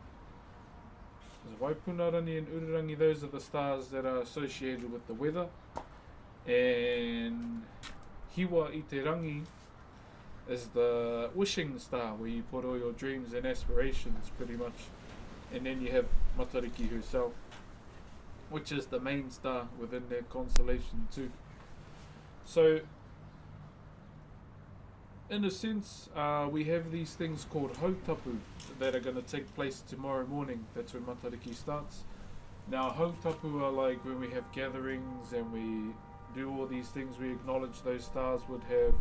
Waipunarangi and Ururangi, those are the stars that are associated with the weather. And Hiwa Iterangi is the wishing star, where you put all your dreams and aspirations pretty much. And then you have Matariki herself, which is the main star within their constellation too. So in a sense, we have these things called hautapu that are going to take place tomorrow morning. That's when Matariki starts. Now hautapu are like when we have gatherings and we do all these things, we acknowledge those stars would have,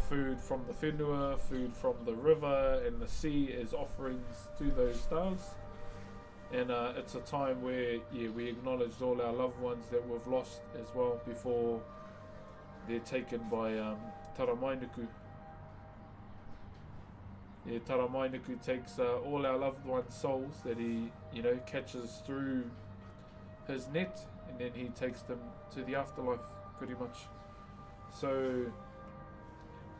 food from the whenua, food from the river and the sea as offerings to those stars. And it's a time where we acknowledge all our loved ones that we've lost as well before they're taken by Taramainuku. Taramainuku takes all our loved ones' souls that he catches through his net, and then he takes them to the afterlife pretty much. So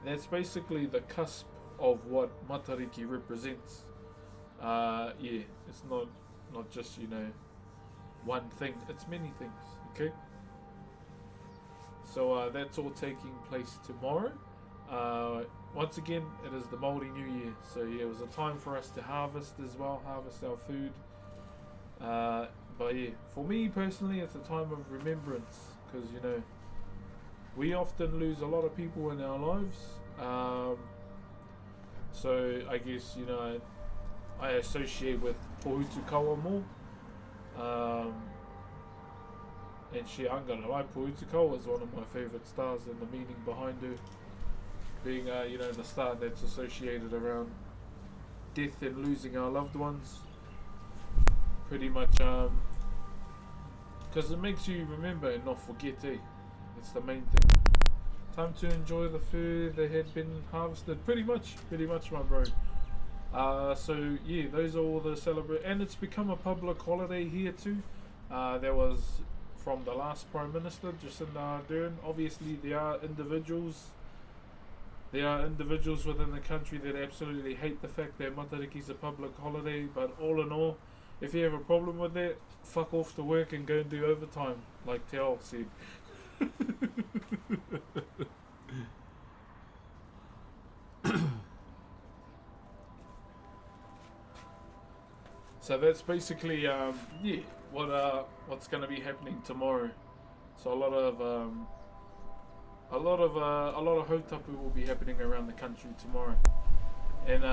that's basically the cusp of what Matariki represents. It's not just one thing, it's many things. Okay, so that's all taking place tomorrow. Once again, it is the Maori New Year, so it was a time for us to harvest as well, harvest our food. But for me personally, it's a time of remembrance, because we often lose a lot of people in our lives. So I guess I associate with Pohutukawa more. And I'm gonna lie, Pohutukawa is one of my favourite stars, and the meaning behind her being the star that's associated around death and losing our loved ones. Pretty much because it makes you remember and not forget. It's the main thing. Time to enjoy the food that had been harvested. Pretty much my bro. So those are all the celebrate, and it's become a public holiday here too. There was from the last Prime Minister, Jacinda Ardern. Obviously there are individuals within the country that absolutely hate the fact that Matariki's a public holiday, but all in all, if you have a problem with that, fuck off to work and go and do overtime, like Te Ao said. So that's basically what's going to be happening tomorrow. So a lot of hautapu will be happening around the country tomorrow. And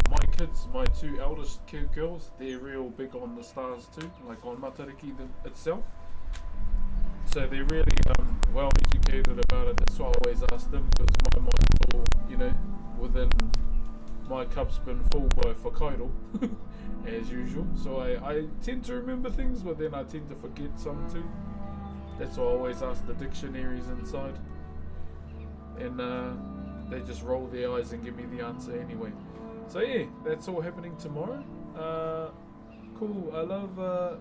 my kids, my 2 eldest girls, they're real big on the stars too, like on Matariki itself. So they're really well educated about it. That's why I always ask them, because my mind's all, within my cup's been full by Whakairo, as usual. So I tend to remember things, but then I tend to forget some too. That's why I always ask the dictionaries inside. And they just roll their eyes and give me the answer anyway. So that's all happening tomorrow. Cool. I love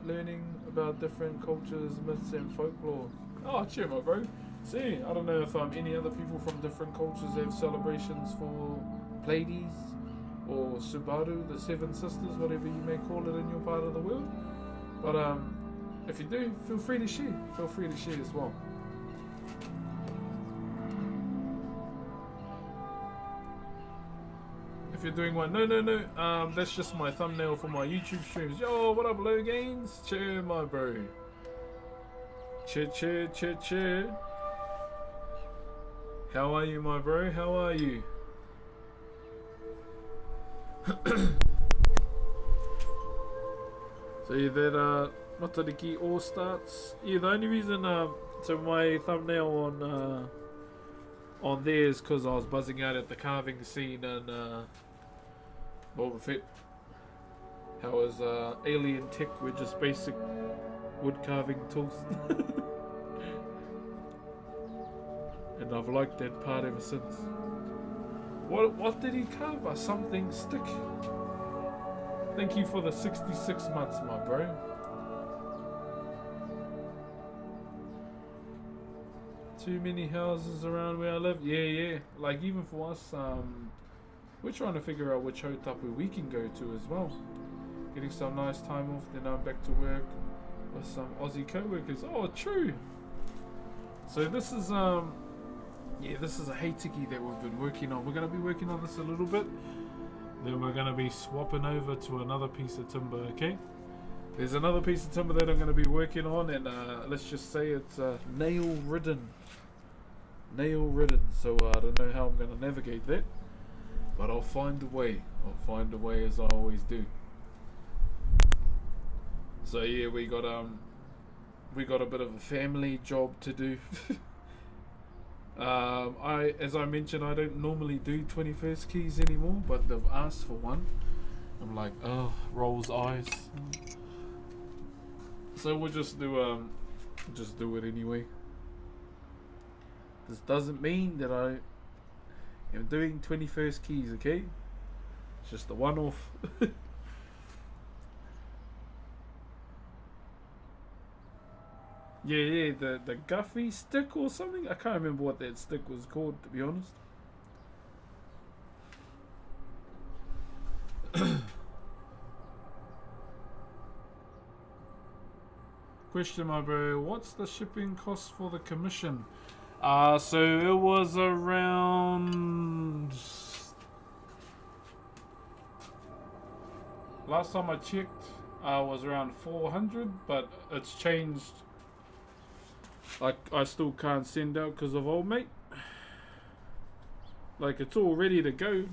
learning about different cultures, myths and folklore. Oh, cheer my bro. See, I don't know if any other people from different cultures have celebrations for Pleiades or Subaru, the 7 sisters, whatever you may call it in your part of the world. But if you do, feel free to share. Feel free to share as well. If you're doing one, no, that's just my thumbnail for my YouTube streams. Yo, what up, Low Gains? Cheer, my bro. Cheer. How are you, my bro? How are you? So yeah, that Matariki all starts. Yeah, the only reason so my thumbnail on there is because I was buzzing out at the carving scene and Boba Fett. How is alien tech with just basic wood carving tools. And I've liked that part ever since. What did he carve? Something stick. Thank you for the 66 months, my bro. Too many houses around where I live. Yeah. Like even for us, we're trying to figure out which hotapu we can go to as well. Getting some nice time off, then I'm back to work with some Aussie co-workers. Oh, true. So this is this is a heitiki that we've been working on. We're going to be working on this a little bit. Then we're going to be swapping over to another piece of timber, okay? There's another piece of timber that I'm going to be working on, and let's just say it's nail ridden. Nail ridden. So I don't know how I'm going to navigate that, but I'll find a way. I'll find a way as I always do. So yeah, we got a bit of a family job to do. As I mentioned, I don't normally do 21st keys anymore, but they've asked for one. I'm like, oh, rolls eyes. So we'll just do it anyway. This doesn't mean that I am doing 21st keys, okay? It's just a one-off. Yeah, the Guffy stick or something. I can't remember what that stick was called, to be honest. Question, my bro. What's the shipping cost for the commission? So it was around. Last time I checked, was around 400, but it's changed. Like, I still can't send out because of old mate. Like, it's all ready to go.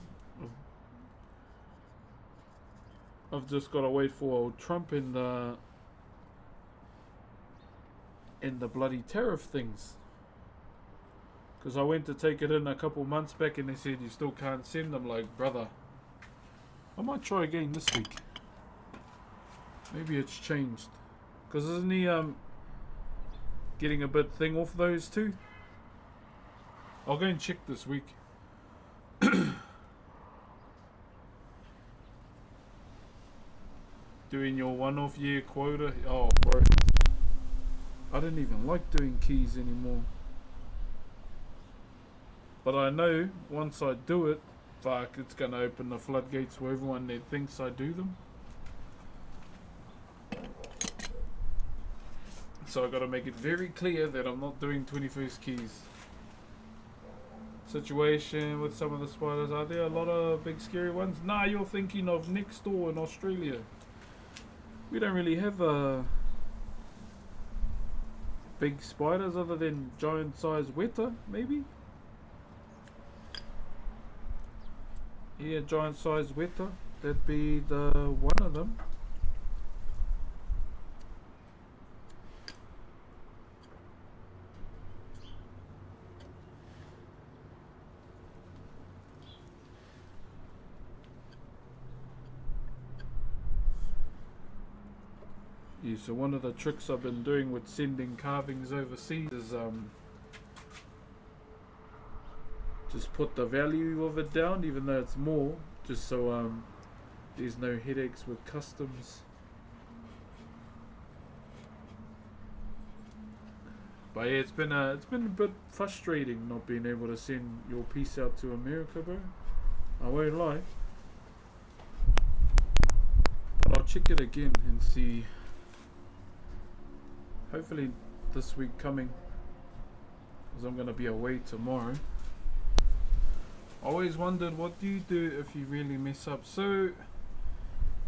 I've just got to wait for old Trump and the bloody tariff things. Because I went to take it in a couple months back and they said you still can't send. I'm like, brother, I might try again this week. Maybe it's changed. Because isn't he getting a bit thing off those two? I'll go and check this week. Doing your one-off year quota. Oh, bro. I don't even like doing keys anymore. But I know once I do it, fuck, it's going to open the floodgates for everyone that thinks I do them. So I got to make it very clear that I'm not doing 21st keys. Situation with some of the spiders. Are there a lot of big scary ones? Nah, you're thinking of next door in Australia. We don't really have big spiders other than giant sized weta, maybe? Yeah, giant sized weta. That'd be the one of them. Yeah, so one of the tricks I've been doing with sending carvings overseas is just put the value of it down, even though it's more, just so there's no headaches with customs. But yeah, it's been a bit frustrating not being able to send your piece out to America, bro. I won't lie. But I'll check it again and see. Hopefully this week coming, because I'm going to be away tomorrow. I always wondered, what do you do if you really mess up? So,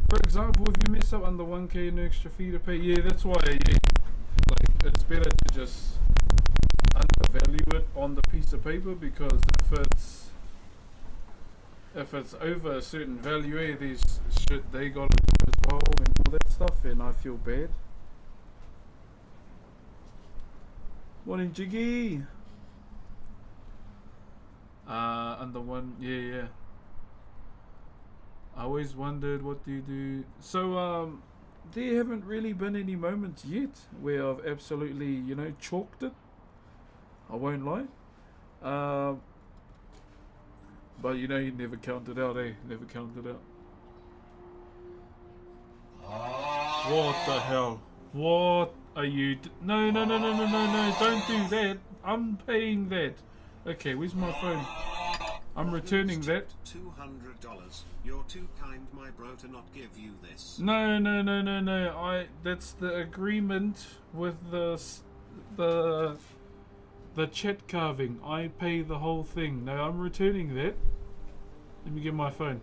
for example, if you mess up under 1k and extra fee to pay, yeah, that's why like, it's better to just undervalue it on the piece of paper, because if it's if it's over a certain value, there's shit they got to do as well and all that stuff, and I feel bad. Morning, Jiggy. And the one, yeah. I always wondered, what do you do? So, there haven't really been any moments yet where I've absolutely, chalked it. I won't lie. But you never count it out, eh? Never count it out. What the hell? What are you? No, don't do that. I'm paying that. Okay, where's my phone? I'm returning that. $200. You're too kind, my bro, to not give you this. No. That's the agreement with the chat carving. I pay the whole thing. No, I'm returning that. Let me get my phone.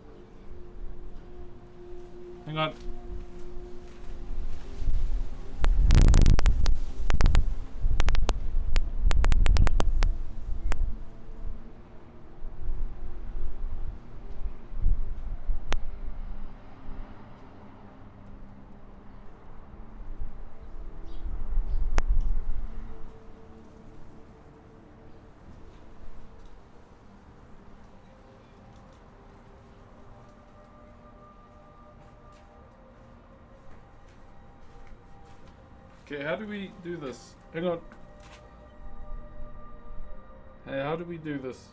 Hang on. Okay, how do we do this? Hang on. Hey, how do we do this?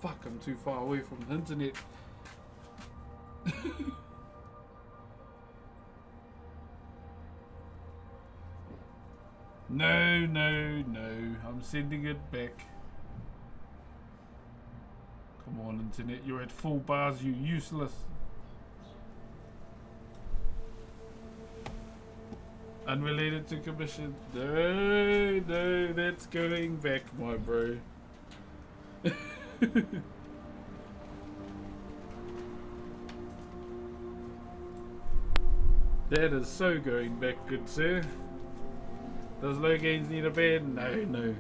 Fuck, I'm too far away from the internet. No. I'm sending it back. Come on, internet. You're at full bars, you useless. Unrelated to commission. No, that's going back, my bro. That is so going back, good sir. Does low gains need a bed? No.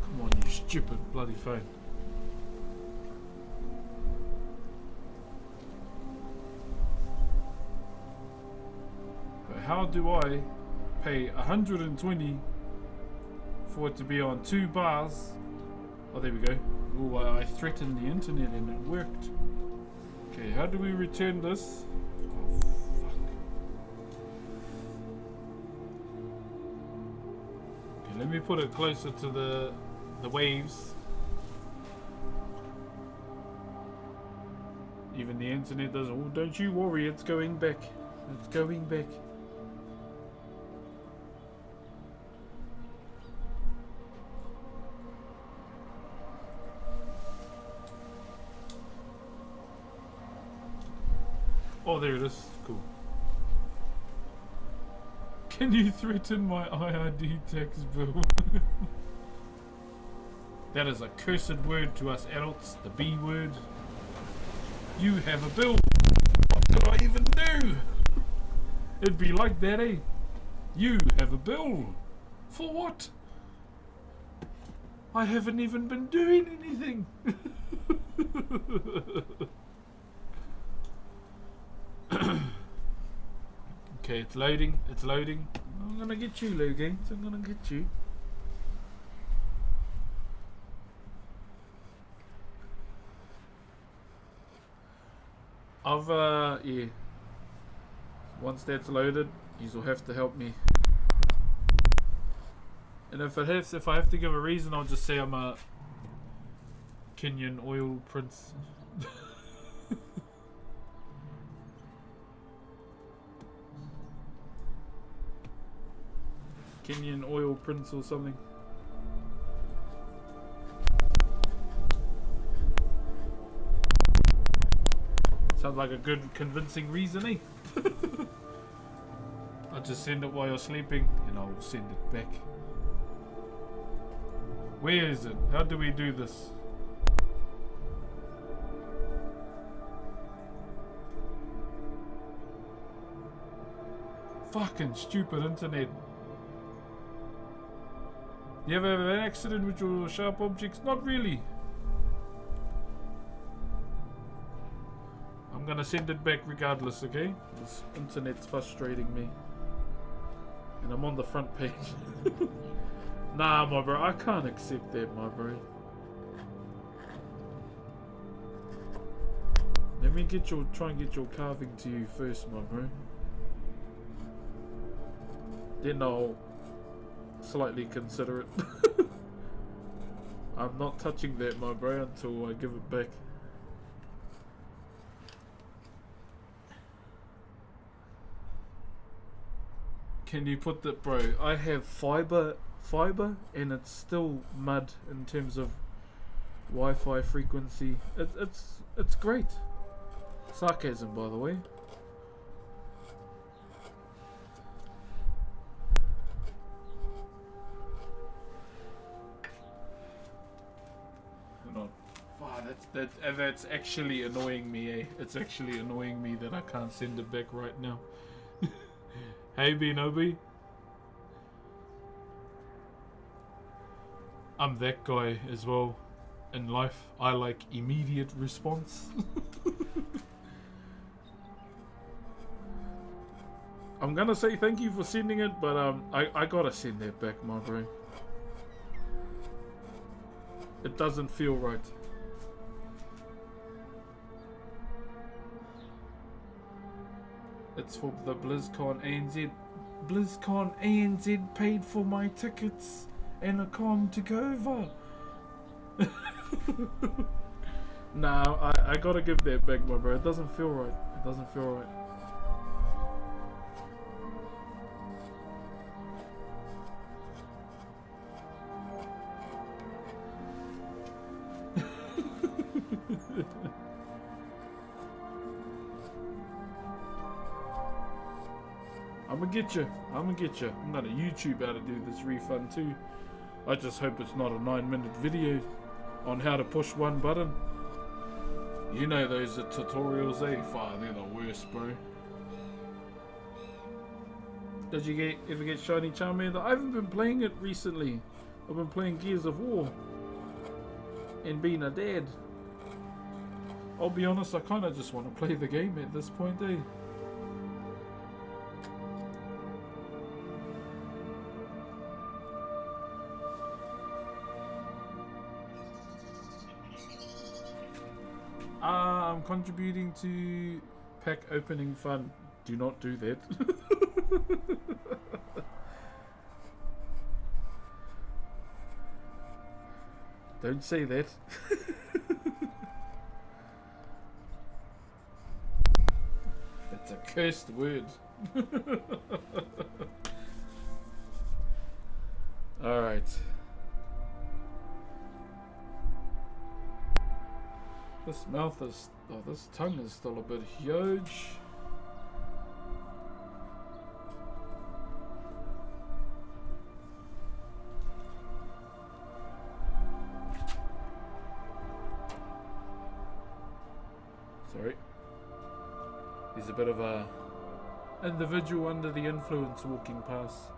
Come on, you stupid bloody phone. How do I pay 120 for it to be on 2 bars? Oh, there we go. Oh, I threatened the internet and it worked. Okay, how do we return this? Oh, fuck. Okay, let me put it closer to the waves. Even the internet doesn't. Oh, don't you worry, it's going back. It's going back. Oh, there it is. Cool. Can you threaten my IRD tax bill? That is a cursed word to us adults, the B word. You have a bill. What did I even do? It'd be like that, eh? You have a bill. For what? I haven't even been doing anything. Okay, it's loading. I'm gonna get you, Logan. I'm gonna get you. Yeah. Once that's loaded, you'll have to help me. And if I have to give a reason, I'll just say I'm a Kenyan oil prince. Kenyan oil prince or something. Sounds like a good convincing reason, eh? I'll just send it while you're sleeping and I'll send it back. Where is it? How do we do this? Fucking stupid internet. You ever have an accident with your sharp objects? Not really. I'm gonna send it back regardless, okay? This internet's frustrating me. And I'm on the front page. Nah, my bro, I can't accept that, my bro. Let me try and get your carving to you first, my bro. Then I'll slightly consider it. I'm not touching that, my bro, until I give it back. Can you put that, bro? I have fiber, and it's still mud in terms of Wi-Fi frequency. It's great. Sarcasm, by the way. Hang on. Wow, that's actually annoying me, eh? It's actually annoying me that I can't send it back right now. Hey, Binobi. I'm that guy as well in life. I like immediate response. I'm gonna say thank you for sending it, but I gotta send that back, my bro. It doesn't feel right. It's for the BlizzCon ANZ. BlizzCon ANZ paid for my tickets and a com to go over. Nah, I gotta give that back, my bro. It doesn't feel right. It doesn't feel right. I'm gonna get you. I'm gonna YouTube how to do this refund too. I just hope it's not a 9-minute video on how to push one button. You know those tutorials, eh? They're the worst, bro. Did you ever get Shiny Charmander? I haven't been playing it recently. I've been playing Gears of War and being a dad. I'll be honest, I kind of just want to play the game at this point, eh? I'm contributing to pack opening fun. Do not do that. Don't say that. That's a cursed word. Alright. This mouth is... oh, this tongue is still a bit huge. Sorry. There's a bit of a individual under the influence walking past.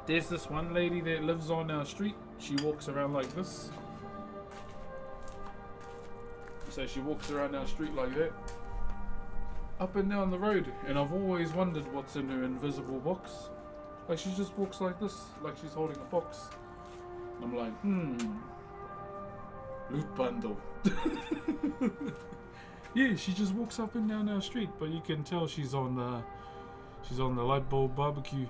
There's this one lady that lives on our street. She walks around like this. So she walks around our street like that. Up and down the road. And I've always wondered what's in her invisible box. Like she just walks like this. Like she's holding a box. And I'm like, loot bundle. Yeah, she just walks up and down our street. But you can tell she's on the light bulb barbecue.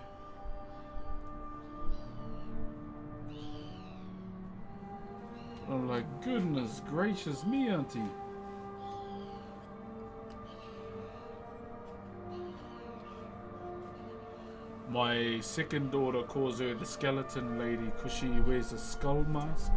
I'm like, goodness gracious me, auntie. My second daughter calls her the skeleton lady because she wears a skull mask.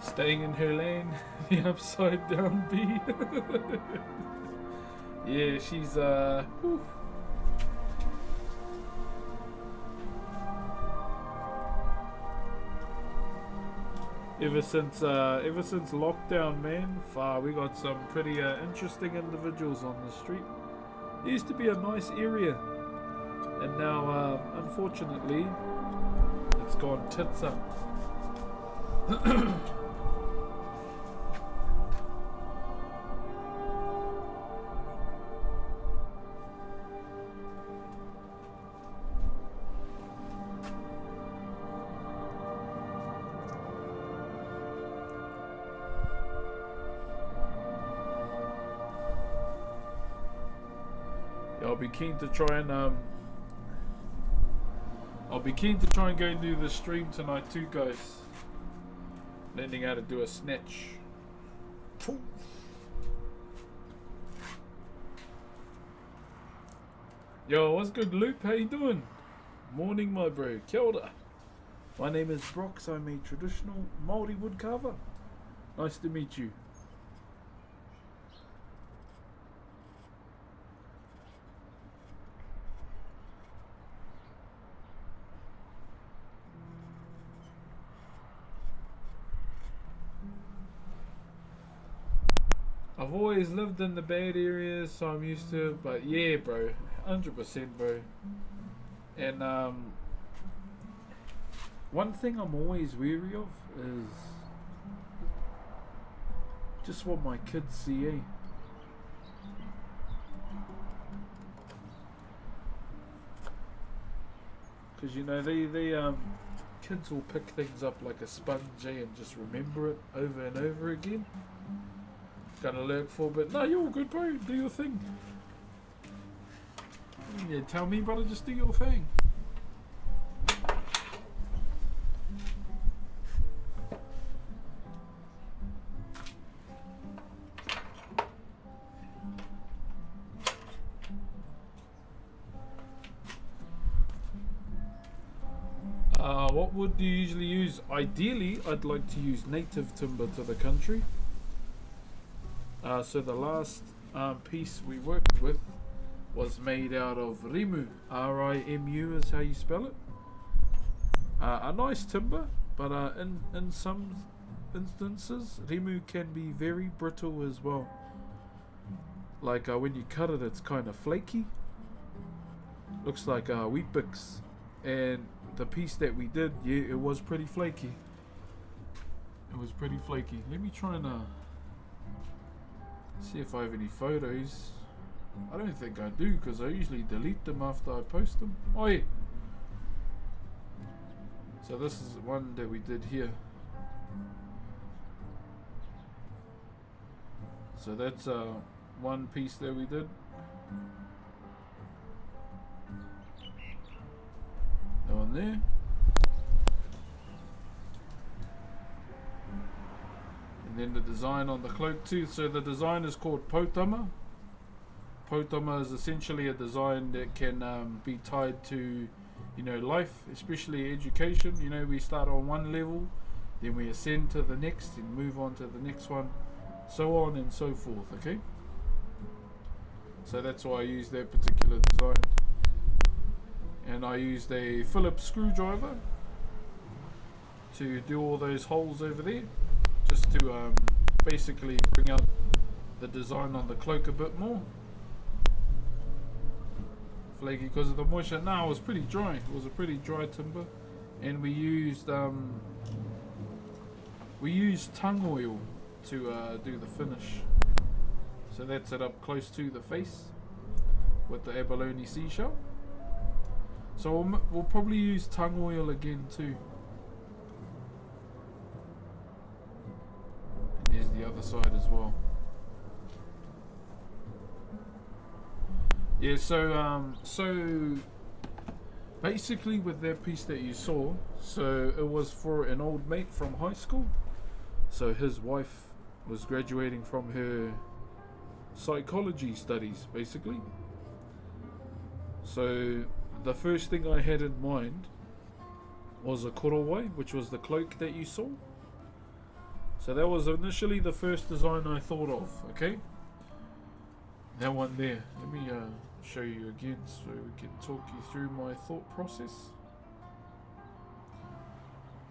Staying in her lane, the upside down bee. Yeah, she's whew. Ever since lockdown, man, we got some pretty interesting individuals on the street. It used to be a nice area, and now, unfortunately, it's gone tits up. I'll be keen to try and go and do the stream tonight too, guys. Learning how to do a snatch. Yo, what's good, Luke? How you doing? Morning, my bro. Kia ora. My name is Brox. I'm a traditional Maori woodcarver. Nice to meet you. I've always lived in the bad areas, so I'm used to it. But yeah, bro, 100%, bro. And one thing I'm always wary of is just what my kids see, eh? Because you know they kids will pick things up like a sponge, eh, and just remember it over and over again. Gonna lurk for, but no, you're all good, bro. Do your thing. Yeah, tell me, brother, just do your thing. What wood do you usually use? Ideally, I'd like to use native timber to the country. So the last piece we worked with was made out of rimu. R-I-M-U is how you spell it. A nice timber, but in some instances, rimu can be very brittle as well. Like when you cut it, it's kind of flaky. Looks like wheat bix. And the piece that we did, yeah, it was pretty flaky. It was pretty flaky. Let me try and see if I have any photos. I don't think I do, because I usually delete them after I post them. Oh yeah. So this is one that we did here. So that's one piece that we did. That one there. And then the design on the cloak too. So the design is called potama. Potama is essentially a design that can be tied to, you know, life, especially education. You know, we start on one level, then we ascend to the next and move on to the next one, so on and so forth, okay? So that's why I use that particular design. And I used a Phillips screwdriver to do all those holes over there, just to basically bring out the design on the cloak a bit more. Flaky because of the moisture. No, it was pretty dry. It was a pretty dry timber, and we used tongue oil to do the finish. So that's it up close to the face with the abalone seashell. So we'll probably use tongue oil again too. And there's the other side as well. Yeah, so basically with that piece that you saw, so it was for an old mate from high school. So his wife was graduating from her psychology studies, basically. So the first thing I had in mind was a korowai, which was the cloak that you saw. So that was initially the first design I thought of, okay? that one there. Let me show you again so we can talk you through my thought process.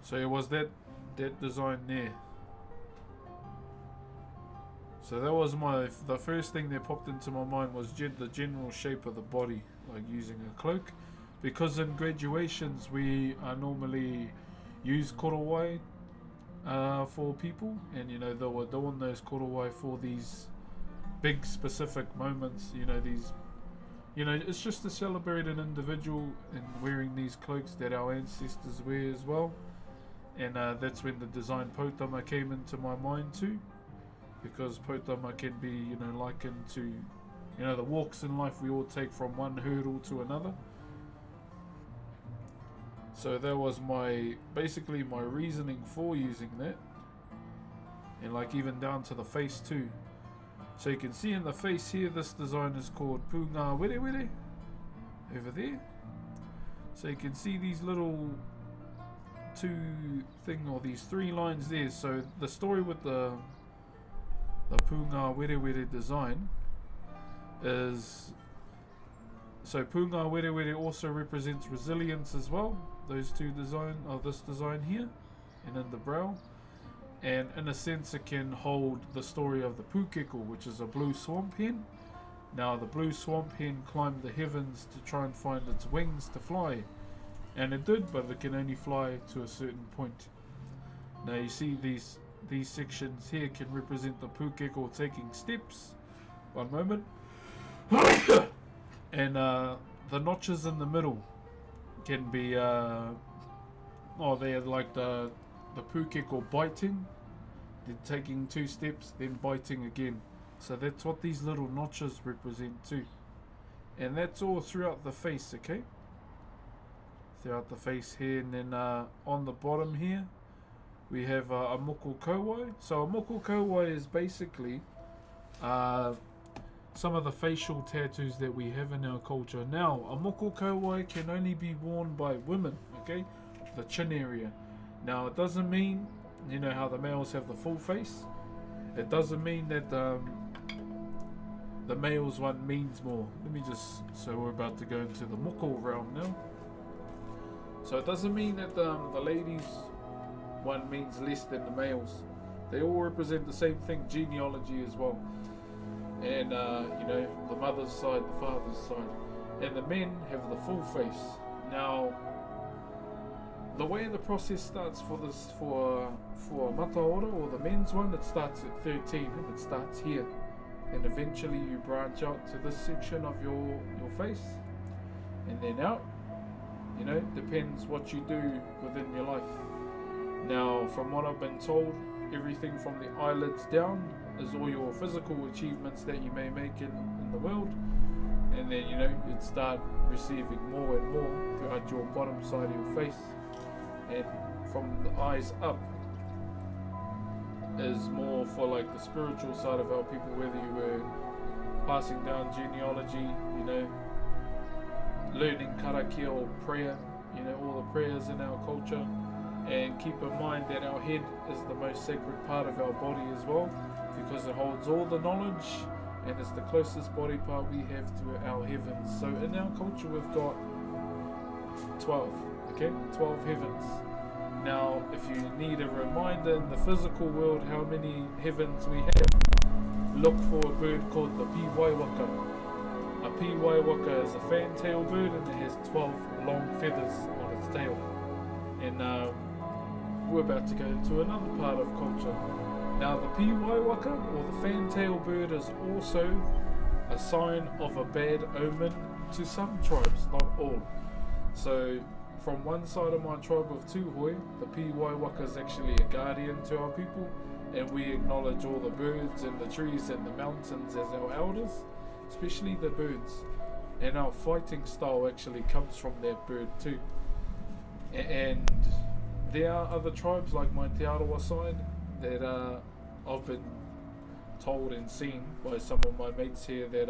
So it was that design there. So that was the first thing that popped into my mind was the general shape of the body, like using a cloak, because in graduations we normally use korowai for people, and you know they were doing those korowai for these big specific moments. It's just to celebrate an individual and wearing these cloaks that our ancestors wear as well. And that's when the design potama came into my mind too, because potama can be, likened to, the walks in life we all take from one hurdle to another. So that was basically my reasoning for using that, and like even down to the face too. So you can see in the face here, this design is called Punga Were Were over there. So you can see these little these 3 lines there. So the story with the Punga Were Were design is, so Punga Were Were also represents resilience as well. Those two this design here, and in the brow. And in a sense it can hold the story of the pukeko, which is a blue swamp hen. Now the blue swamp hen climbed the heavens to try and find its wings to fly, and it did, but it can only fly to a certain point. Now you see these sections here can represent the pukeko taking steps. One moment. And the notches in the middle can be they're like the pukeko biting, then taking 2 steps, then biting again. So that's what these little notches represent too. And that's all throughout the face, okay? Throughout the face here, and then on the bottom here we have a moko kauai. So a moko kauai is basically some of the facial tattoos that we have in our culture. Now a moko kauai can only be worn by women, okay? The chin area. Now it doesn't mean, how the males have the full face. It doesn't mean that the males one means more. So we're about to go into the moko realm now. So it doesn't mean that the ladies one means less than the males. They all represent the same thing, genealogy as well. And the mother's side, the father's side. And the men have the full face. Now the way the process starts for mataora, or the men's one, it starts at 13, and it starts here, and eventually you branch out to this section of your face, and then out. Depends what you do within your life. Now from what I've been told, everything from the eyelids down is all your physical achievements that you may make in the world, and then you'd start receiving more and more throughout your bottom side of your face. And from the eyes up is more for like the spiritual side of our people, whether you were passing down genealogy, learning karakia or prayer, all the prayers in our culture. And keep in mind that our head is the most sacred part of our body as well, because it holds all the knowledge and it's the closest body part we have to our heavens. So in our culture we've got 12, okay? 12 heavens. Now if you need a reminder in the physical world how many heavens we have, look for a bird called the piwaiwaka. A piwaiwaka is a fantail bird, and it has 12 long feathers on its tail. And we're about to go into another part of culture. Now the piwaiwaka, or the fantail bird, is also a sign of a bad omen to some tribes, not all. So from one side of my tribe of Tuhoi, the piwaiwaka is actually a guardian to our people, and we acknowledge all the birds and the trees and the mountains as our elders, especially the birds. And our fighting style actually comes from that bird too. And there are other tribes like my Te Arawa side that I've been told and seen by some of my mates here that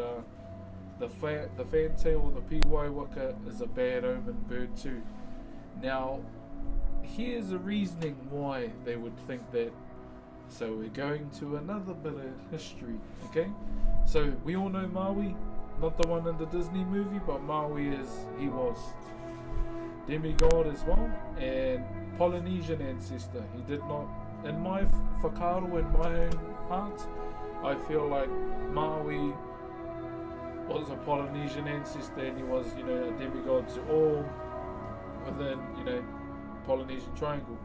the fantail or the piwaiwaka is a bad omen bird too. Now here's a reasoning why they would think that So we're going to another bit of history, okay? So we all know Maui, not the one in the Disney movie, but Maui he was demigod as well, and Polynesian ancestor. He did not, in my Whakairo, in my own heart, I feel like Maui was a Polynesian ancestor, and he was, a demigod to all within, Polynesian Triangle.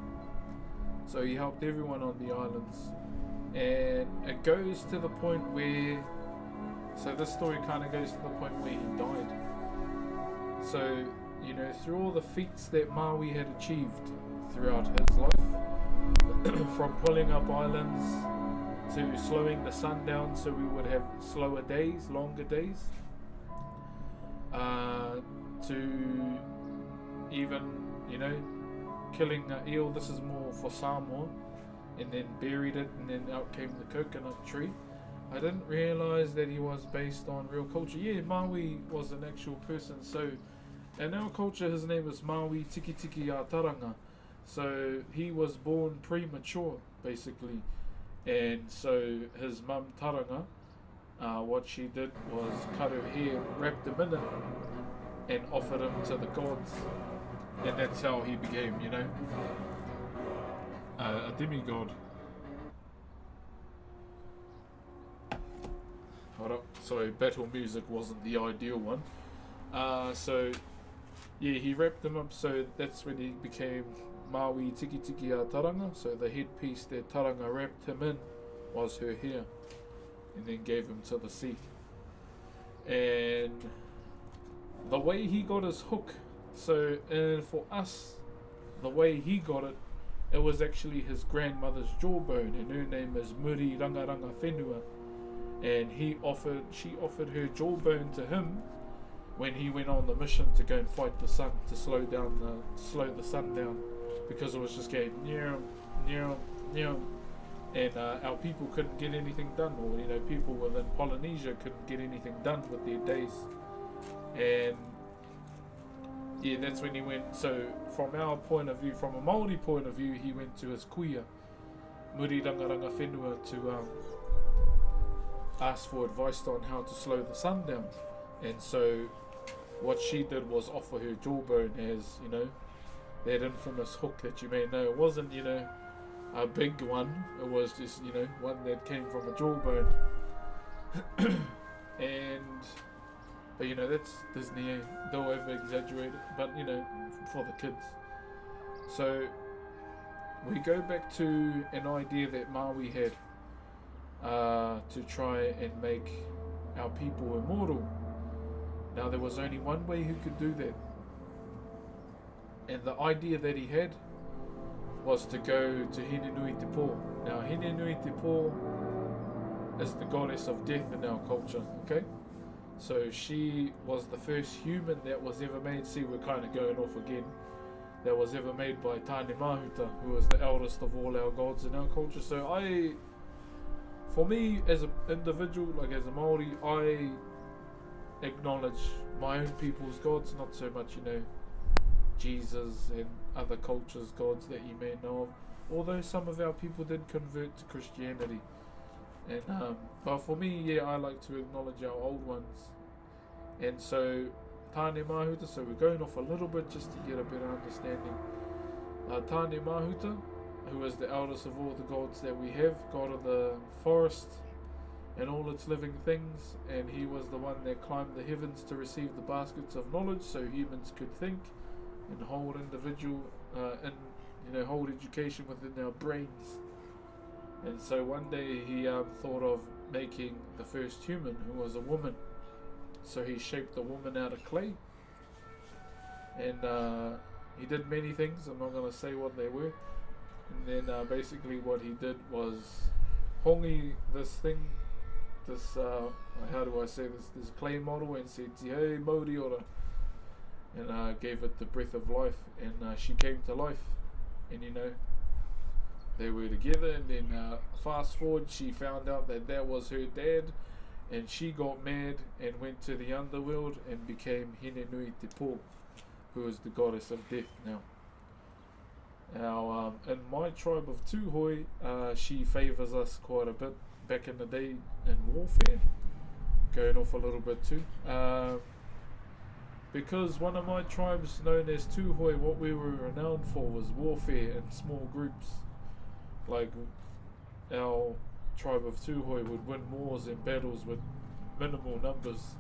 So he helped everyone on the islands, and it goes to the point where, so this story kind of goes to the point where he died. So, through all the feats that Maui had achieved throughout his life, from pulling up islands to slowing the sun down so we would have slower days, longer days, to even, killing an eel. This is more for Samoa, and then buried it, and then out came the coconut tree. I didn't realise that he was based on real culture. Yeah, Maui was an actual person. So in our culture, his name is Maui Tiki Tiki Ataranga. So he was born premature, basically. And so his mum Taranga, what she did was cut her hair, wrapped him in it, and offered him to the gods. And that's how he became, a demigod. Hold up, sorry, battle music wasn't the ideal one. So, yeah, he wrapped him up, so that's when he became Maui Tiki Tiki a Taranga. So the headpiece that Taranga wrapped him in was her hair, and then gave him to the sea. And the way he got his hook, so for us, the way he got it, it was actually his grandmother's jawbone, and her name is Muri Rangaranga Whenua. And she offered her jawbone to him when he went on the mission to go and fight the sun, to slow the sun down, because it was just going near, and our people couldn't get anything done, or people within Polynesia couldn't get anything done with their days. And yeah, that's when he went. So from our point of view, from a Maori point of view, he went to his kuia, Muri Rangaranga Whenua, to ask for advice on how to slow the sun down. And so what she did was offer her jawbone as, that infamous hook that you may know. It wasn't, a big one. It was just, one that came from a jawbone. But that's Disney, they'll ever exaggerate it, but for the kids. So we go back to an idea that Maui had, to try and make our people immortal. Now there was only one way who could do that, and the idea that he had was to go to Hinenui Te Po. Now Hinenui Te Po is the goddess of death in our culture, okay? So she was the first human that was ever made. See, we're kind of going off again. That was ever made by Tane Mahuta, who was the eldest of all our gods in our culture. So for me, as an individual, like as a Maori, I acknowledge my own people's gods, not so much, Jesus and other cultures' gods that you may know of. Although some of our people did convert to Christianity. And but for me, yeah, I like to acknowledge our old ones. And so Tane Mahuta, so we're going off a little bit just to get a better understanding. Tane Mahuta, who is the eldest of all the gods that we have, god of the forest and all its living things, and he was the one that climbed the heavens to receive the baskets of knowledge so humans could think and hold hold education within our brains. And so one day he thought of making the first human, who was a woman. So he shaped the woman out of clay. And he did many things. I'm not going to say what they were. And then basically what he did was hongi this thing, this, how do I say this clay model, and said, "Hey, Maori ora," and gave it the breath of life. And she came to life. And they were together, and then fast forward, she found out that was her dad, and she got mad and went to the underworld and became Hinenui Te Po, who is the goddess of death now. Now, in my tribe of Tuhoi, she favours us quite a bit back in the day in warfare. Going off a little bit too. Because one of my tribes known as Tuhoi, what we were renowned for was warfare in small groups. Like, our tribe of Tuhoi would win wars and battles with minimal numbers.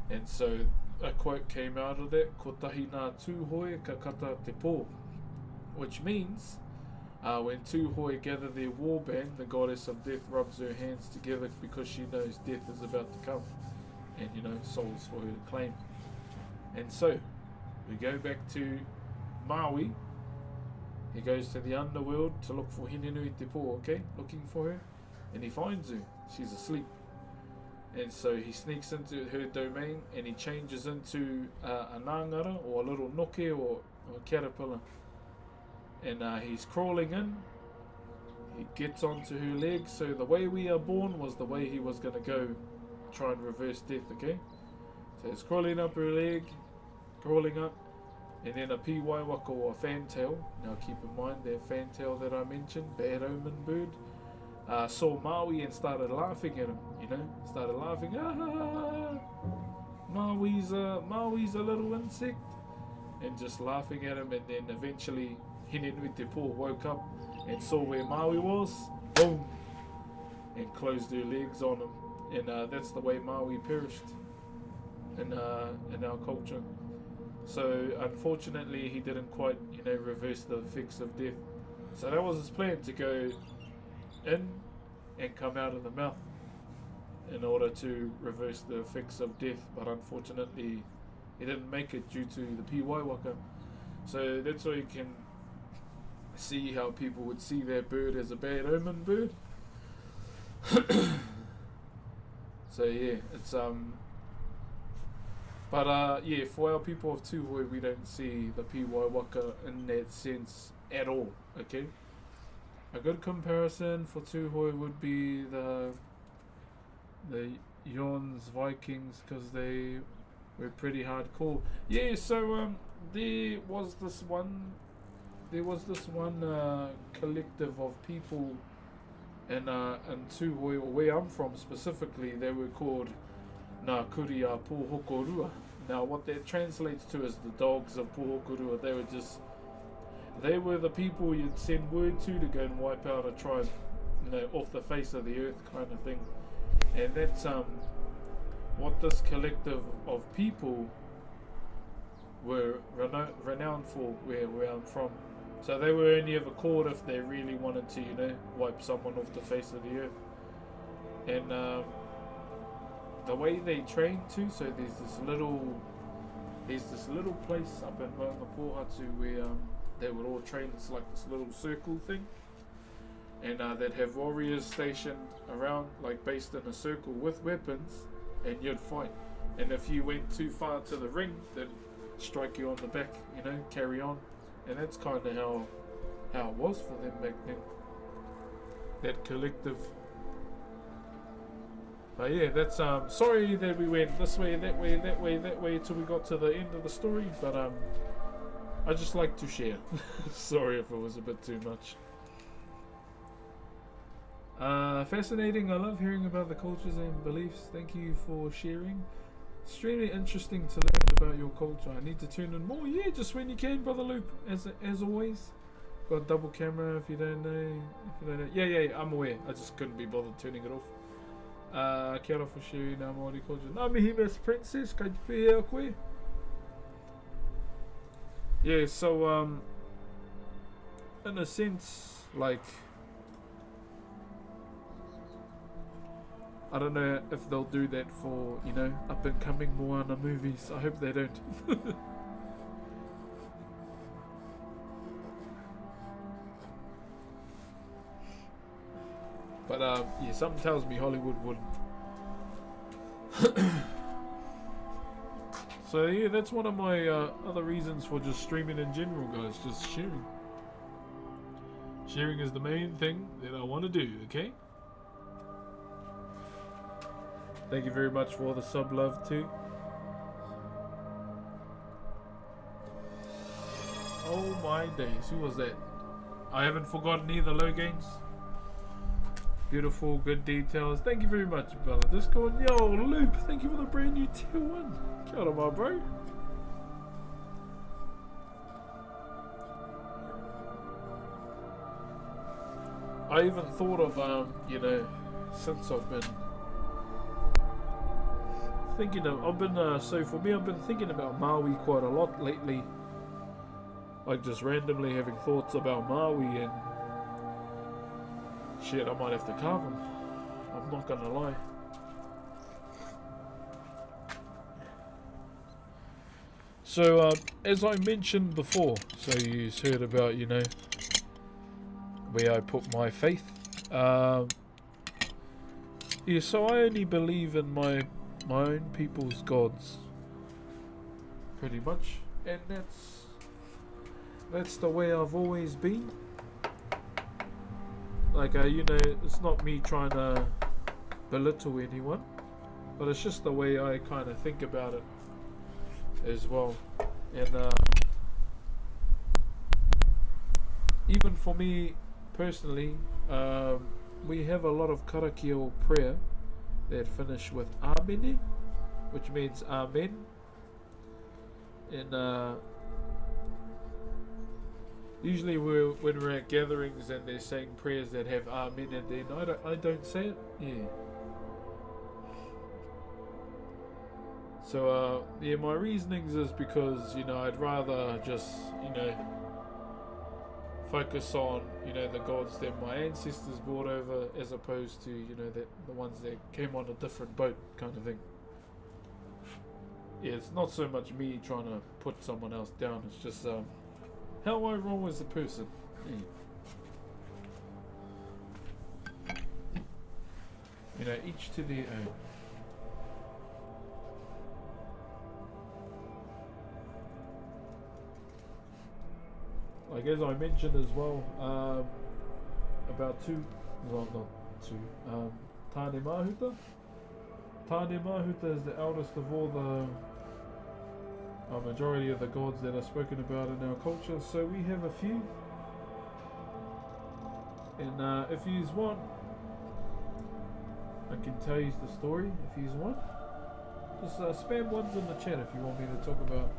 And so a quote came out of that, Ko tahi nā Tuhoi ka kata te pō, which means when Tuhoi gather their war band, the goddess of death rubs her hands together because she knows death is about to come, and souls for her to claim. And so we go back to Maui. He goes to the underworld to look for Hinenui Te Pō, okay? Looking for her. And he finds her. She's asleep. And so he sneaks into her domain and he changes into a nangara or a little noke or a caterpillar. And he's crawling in. He gets onto her leg. So the way we are born was the way he was going to go try and reverse death, okay? So he's crawling up her leg, crawling up. And then a piwaiwaka or a fantail, now keep in mind that fantail that I mentioned, bad omen bird, saw Maui and started laughing at him, started laughing, Maui's a little insect, and just laughing at him, and then eventually Hinenui Te Pō woke up and saw where Maui was, boom, and closed her legs on him, and that's the way Maui perished in our culture. So unfortunately he didn't quite, reverse the effects of death. So that was his plan, to go in and come out of the mouth in order to reverse the effects of death. But unfortunately he didn't make it due to the piwaiwaka. So that's why you can see how people would see that bird as a bad omen bird. So yeah, it's But for our people of Tuhoi, we don't see the piwaiwaka in that sense at all, okay? A good comparison for Tuhoi would be the Yons Vikings, because they were pretty hardcore. Yeah, so there was this one collective of people in Tuhoi, or where I'm from specifically. They were called Ngā Kuri a Pōhokorua. Now what that translates to is the dogs of Pōhokorua. They were the people you'd send word to go and wipe out a tribe, off the face of the earth, kind of thing. And that's what this collective of people were renowned for where I'm from. So they were only ever called if they really wanted to, wipe someone off the face of the earth. And the way they train too, so there's this little place up in Maungapohatu where they would all train. It's like this little circle thing, and they'd have warriors stationed around, like based in a circle with weapons, and you'd fight. And if you went too far to the ring, they'd strike you on the back, carry on. And that's kind of how it was for them back then, that collective. But yeah, that's sorry that we went this way, that way, that way, that way till we got to the end of the story, but I just like to share. Sorry if it was a bit too much. Fascinating. I love hearing about the cultures and beliefs. Thank you for sharing. Extremely interesting to learn about your culture. I need to tune in more. Yeah, just when you can, Brother Loop. As always. Got double camera if you don't know. Yeah, I'm aware. I just couldn't be bothered turning it off. Kia ora for sharing our Maori culture. Nā mihi Miss Princess, kai te pēhea koe. Yeah, so in a sense, like, I don't know if they'll do that for, up and coming Moana movies. I hope they don't. But yeah, something tells me Hollywood wouldn't. So yeah, that's one of my other reasons for just streaming in general, guys. Just sharing. Sharing is the main thing that I want to do, okay? Thank you very much for all the sub love too. Oh my days, who was that? I haven't forgotten either, low gains. Beautiful, good details. Thank you very much, brother. Discord. Yo, Loop, thank you for the brand new tier 1. Kia ora, my bro. I even thought of, you know, since I've been thinking of, so for me, I've been thinking about Maui quite a lot lately. Like just randomly having thoughts about Maui and shit, I might have to carve them. I'm not gonna lie. So, as I mentioned before, so you heard about, you know, where I put my faith. Yeah, so I only believe in my own people's gods, pretty much, and that's the way I've always been. Like, you know, it's not me trying to belittle anyone, but it's just the way I kind of think about it as well. And even for me personally, we have a lot of karakia prayer that finish with amene, which means amen. And usually when we're at gatherings and they're saying prayers that have amen and then I don't say it. Yeah. So yeah, my reasonings is because, you know, I'd rather just, you know, focus on, you know, the gods that my ancestors brought over as opposed to, you know, that the ones that came on a different boat kind of thing. Yeah, it's not so much me trying to put someone else down, it's just how I roll as a person. Yeah. You know, each to their own. Like as I mentioned as well, about Tane Mahuta. Tane Mahuta is the eldest of all the majority of the gods that are spoken about in our culture. So we have a few, and if you want, I can tell you the story. If you want, just spam ones in the chat if you want me to talk about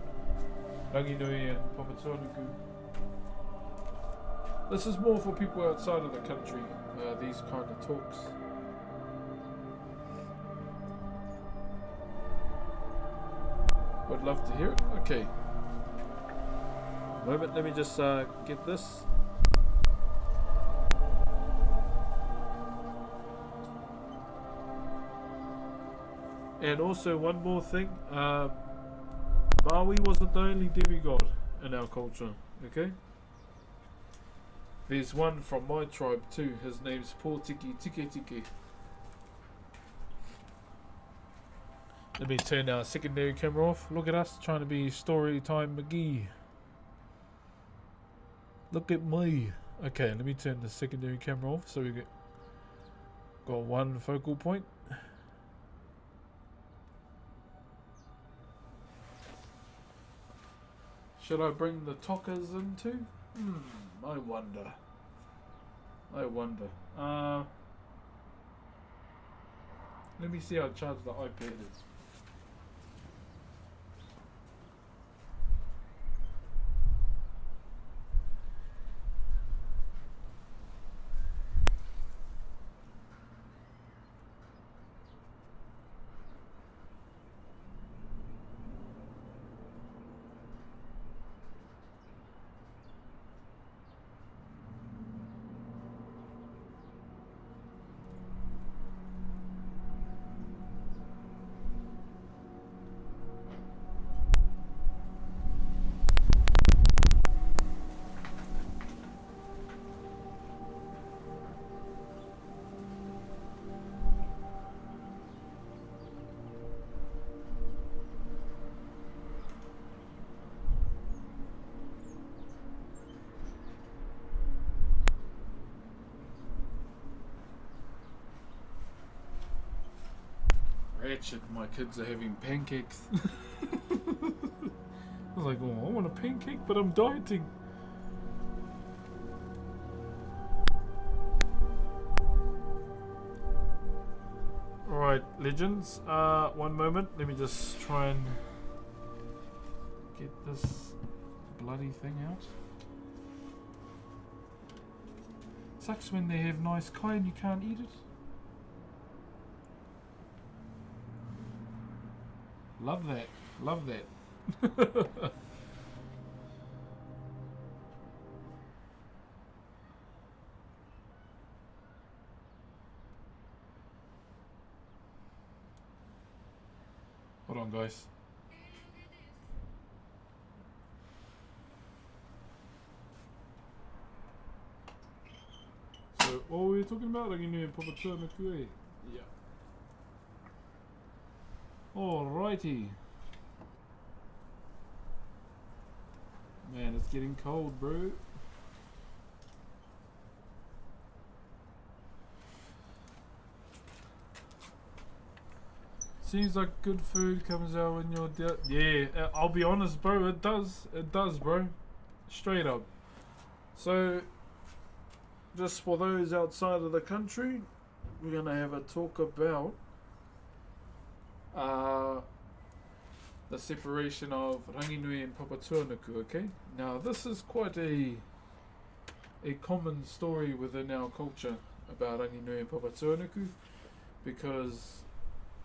Ranginui and Papatūānuku. This is more for people outside of the country, these kind of talks. Would love to hear it. Okay. Moment, let me just get this. And also one more thing. Maui wasn't the only demigod in our culture, okay? There's one from my tribe too. His name's Pōtiki Tike Tike. Let me turn our secondary camera off. Look at us trying to be story time McGee. Look at me. Okay, let me turn the secondary camera off so we got one focal point. Should I bring the talkers in too? I wonder. Let me see how charged the iPad is. Ratchet, my kids are having pancakes. I was like, oh, I want a pancake, but I'm dieting. Alright, legends. One moment. Let me just try and get this bloody thing out. Sucks when they have nice kai and you can't eat it. Love that. Love that. Hold on, guys. So, what were we talking about? Like, you knew Papatua Nakue? Yeah. Alrighty. Man, it's getting cold, bro. Seems like good food comes out when you're dead. Yeah, I'll be honest, bro. It does. It does, bro. Straight up. So, just for those outside of the country, we're gonna have a talk about the separation of Ranginui and Papatuanuku. Okay. Now, this is quite a common story within our culture about Ranginui and Papatuanuku, because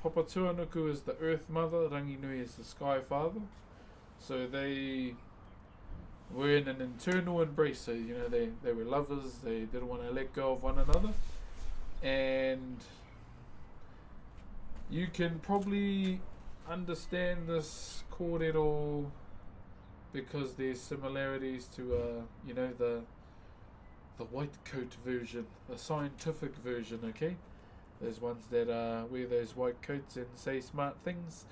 Papatuanuku is the Earth Mother, Ranginui is the Sky Father. So they were in an internal embrace. So, you know, they were lovers, they didn't want to let go of one another. And you can probably understand this kōrero because there's similarities to, you know, the white coat version, the scientific version, okay? There's ones that wear those white coats and say smart things.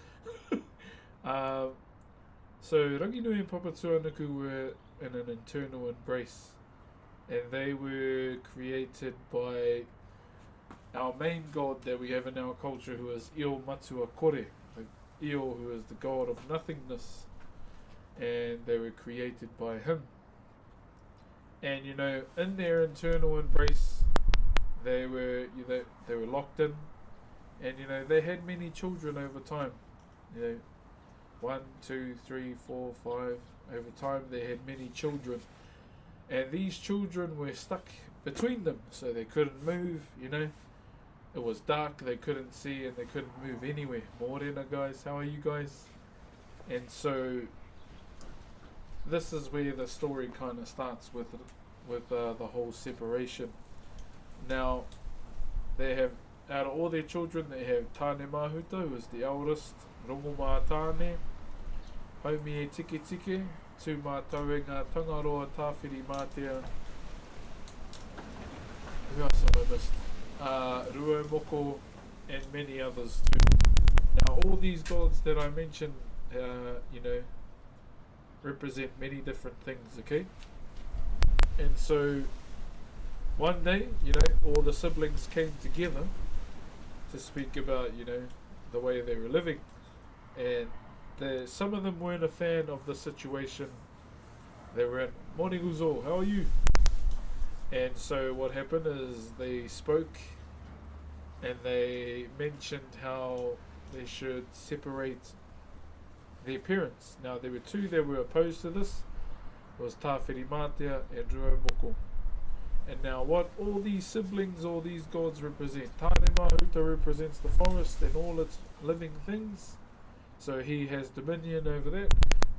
So Ranginui and Papatuanuku were in an internal embrace, and they were created by our main god that we have in our culture, who is Io Matua Kore, the Io, who is the god of nothingness, and they were created by him. And, you know, in their internal embrace, they were locked in, and, you know, they had many children over time. You know, 1, 2, 3, 4, 5. Over time, they had many children, and these children were stuck between them, so they couldn't move. You know, it was dark, they couldn't see, and they couldn't move anywhere. Morena, guys, how are you guys? And so this is where the story kind of starts with the whole separation. Now, they have, out of all their children, they have Tāne Mahuta, who is the eldest, Rongo Mā Tāne, Haumi e Tike Tike, tū mātou e ngā tangaroa tāwhiri mātea, who else have I missed? Rua Moko, and many others too. Now, all these gods that I mentioned, you know, represent many different things, okay? And so, one day, you know, all the siblings came together to speak about, you know, the way they were living. And some of them weren't a fan of the situation they were in. Morning Uzo, how are you? And so what happened is they spoke and they mentioned how they should separate their parents. Now, there were two that were opposed to this. It was Tāwhiri Mātea and Rua Moko. And now what all these siblings, all these gods represent. Tāne Mahuta represents the forest and all its living things. So he has dominion over that.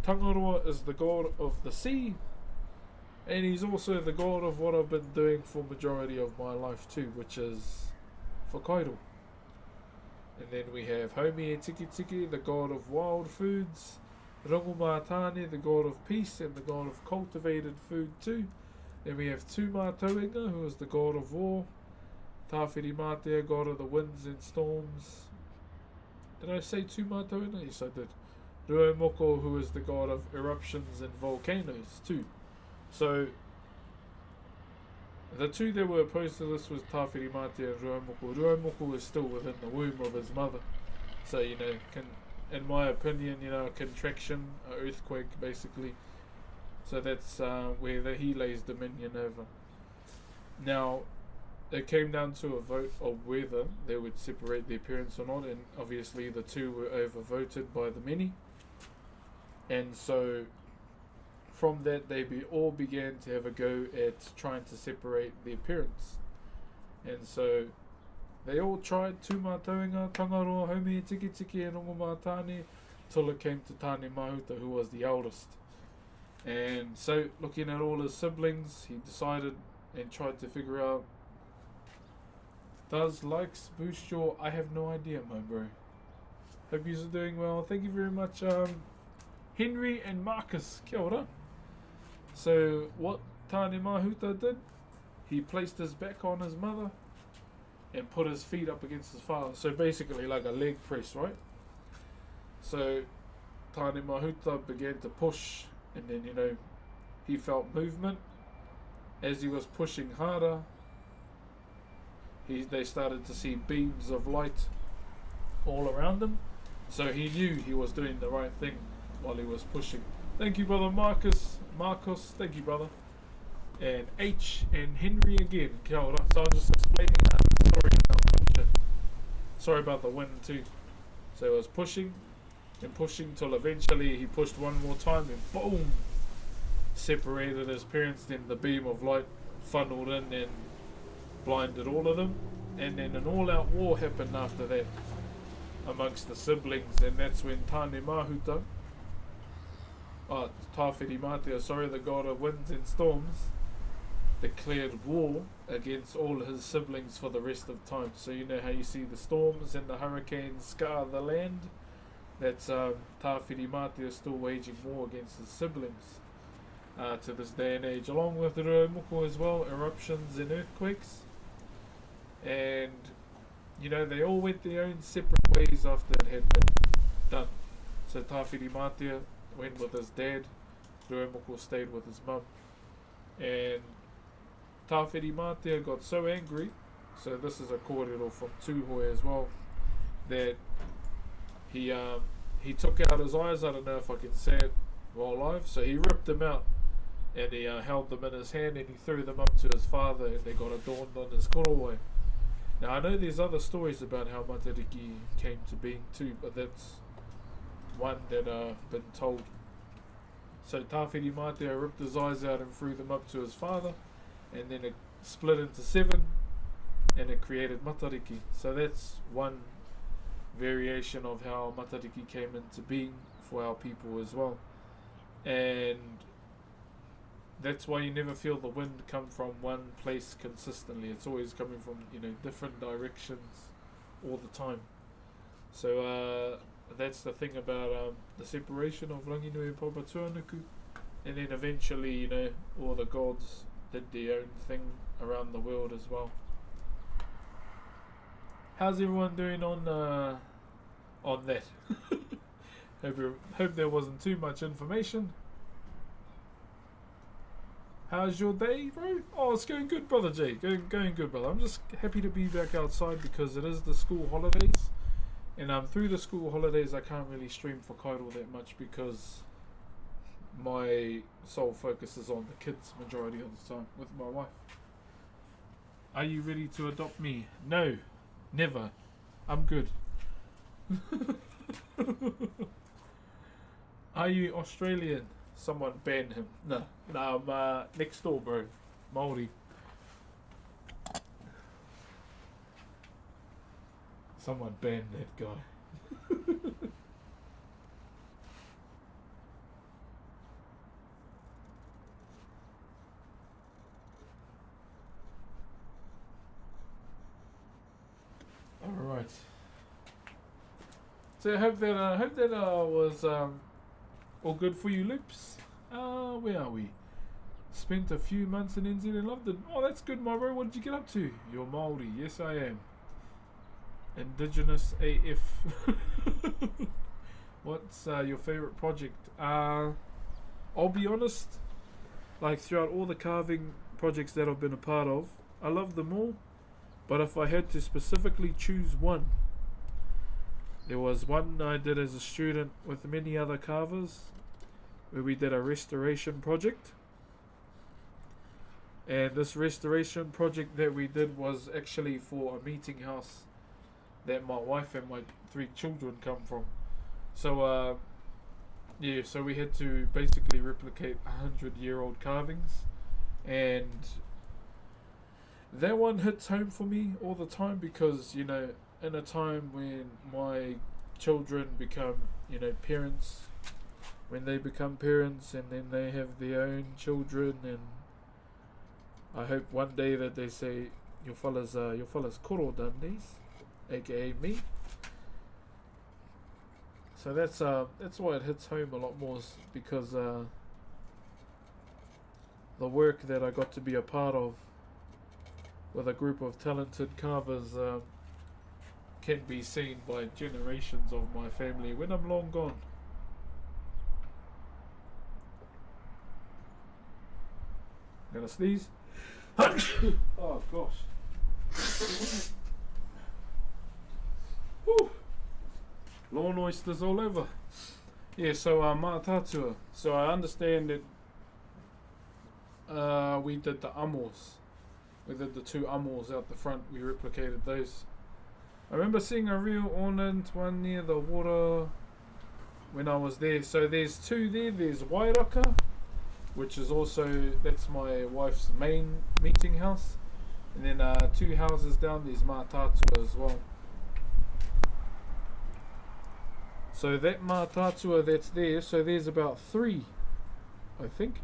Tangaroa is the god of the sea. And he's also the god of what I've been doing for majority of my life too, which is Whakairo. And then we have Haumi e Tiki Tiki, the god of wild foods. Rongo Mā Tāne, the god of peace and the god of cultivated food too. Then we have Tū Mātauenga, who is the god of war. Tāwhiri Mātea, god of the winds and storms. Did I say Tū Mātauenga? Yes, I did. Rua Moko, who is the god of eruptions and volcanoes too. So, the two that were opposed to this was Tāwhiri Mātea and Rua Moko. Rua Moko is still within the womb of his mother. So, you know, in my opinion, a contraction, an earthquake, basically. So that's where he lays dominion over. Now, it came down to a vote of whether they would separate the appearance or not, and obviously the two were overvoted by the many. And so, from that, they all began to have a go at trying to separate the appearance. And so, they all tried tū mātaunga, tangaroa, haumi, tiki tiki and rongo mātāne, till it came to Tāne Mahuta, who was the eldest. And so, looking at all his siblings, he decided and tried to figure out, does likes boost your... I have no idea, my bro. Hope you're doing well. Thank you very much, Henry and Marcus. Kia ora. So, what Tāne Mahuta did, he placed his back on his mother and put his feet up against his father. So basically like a leg press, right? So Tāne Mahuta began to push, and then, he felt movement. As he was pushing harder, they started to see beams of light all around him. So he knew he was doing the right thing while he was pushing. Thank you, brother Marcus. Thank you, brother. And H and Henry again. Kia ora. So I was just explaining the story in our culture. Sorry about the wind too. So he was pushing and pushing till eventually he pushed one more time and boom! Separated his parents. Then the beam of light funneled in and blinded all of them. And then an all-out war happened after that amongst the siblings, and that's when Tāne Mahuta, Tawhiri Mātea, sorry, the god of winds and storms, declared war against all his siblings for the rest of time. So you know how you see the storms and the hurricanes scar the land? That's Tawhiri Mātea still waging war against his siblings to this day and age, along with the Raumoku as well, eruptions and earthquakes. And they all went their own separate ways after it had been done. So Tawhiri Mātea went with his dad, Raumoku stayed with his mum. And Tawhiri Mātea got so angry, so this is a kōrero from Tūhoe as well, that he took out his eyes. I don't know if I can say it while live. So he ripped them out and he held them in his hand and he threw them up to his father, and they got adorned on his korowai. Now I know there's other stories about how Matariki came to being too, but that's one that I've been told. So Tawhiri Mātea ripped his eyes out and threw them up to his father, and then it split into 7 and it created Matariki. So that's one variation of how Matariki came into being for our people as well. And that's why you never feel the wind come from one place consistently. It's always coming from different directions all the time. So that's the thing about the separation of Ranginui and Papatuanuku. And then eventually, all the gods did their own thing around the world as well. How's everyone doing on that? Hope there wasn't too much information. How's your day, bro? Oh, it's going good, brother Jay. Going good, brother. I'm just happy to be back outside because it is the school holidays. And through the school holidays, I can't really stream for Whakairo that much because my sole focus is on the kids majority of the time with my wife. Are you ready to adopt me? No, never. I'm good. Are you Australian? Someone ban him. No, I'm next door, bro. Maori. Someone ban that guy. All right. So I hope that was all good for you, Loops. Where are we? Spent a few months in NZ and loved it. Oh, that's good, my bro. What did you get up to? You're Maori. Yes, I am. Indigenous AF. What's your favorite project? I'll be honest. Like throughout all the carving projects that I've been a part of, I love them all. But if I had to specifically choose one, There was one I did as a student with many other carvers, where we did a restoration project. And this restoration project that we did was actually for a meeting house that my wife and my 3 children come from. So yeah, so we had to basically replicate 100-year-old carvings, and that one hits home for me all the time because, you know, in a time when my children become, you know, parents, when they become parents and then they have their own children, and I hope one day that they say, your fellas koro done these, aka me. So that's why it hits home a lot more, because the work that I got to be a part of with a group of talented carvers can be seen by generations of my family when I'm long gone. Gonna sneeze. Oh gosh. Whew. Lawn oysters all over. Yeah, so Mātātua. So I understand that we did the amos. We did the 2 amos out the front. We replicated those. I remember seeing a real ornament one near the water when I was there. So there's 2 there. There's Wairaka, which is also, that's my wife's main meeting house. And then 2 houses down, there's Mātātua as well. So that Mātātua that's there, so there's about 3, I think.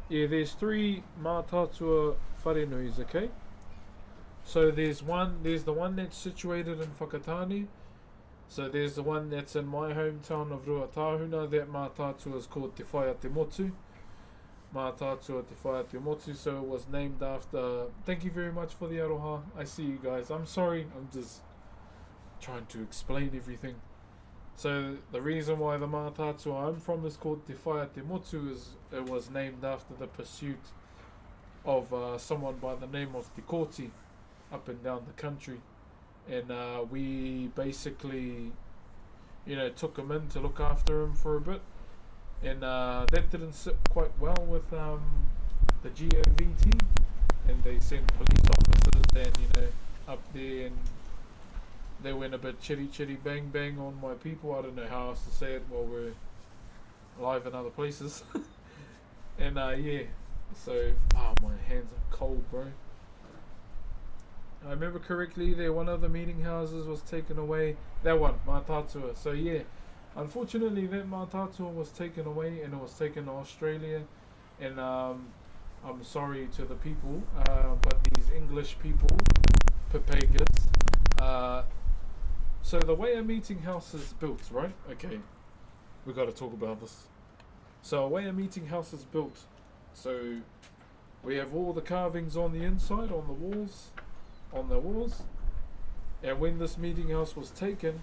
Yeah, there's 3 Mātātua wharenuis, okay? So there's the one that's situated in Whakatane. So there's the one that's in my hometown of Ruatahuna. That Mātātua is called Te Whaia Te Motu. Mātātua Te Whaia Te Motu. So it was named after... Thank you very much for the aroha. I see you guys. I'm sorry. I'm just trying to explain everything. So the reason why the Mātātua I'm from is called Te Whaia Te Motu is it was named after the pursuit of someone by the name of Te Koti up and down the country. And we basically, you know, took him in to look after him for a bit. And that didn't sit quite well with the GOVT. And they sent police officers and, you know, up there, and they went a bit chitty bang bang on my people. I don't know how else to say it while we're live in other places. And yeah, so my hands are cold, bro. I remember correctly there, one of the meeting houses was taken away. That one, Mātātua. So yeah, unfortunately that Mātātua was taken away, and it was taken to Australia. And I'm sorry to the people, but these English people, Papagas, so the way a meeting house is built, right? Okay, we got to talk about this. So the way a meeting house is built, so we have all the carvings on the inside, on the walls, and when this meeting house was taken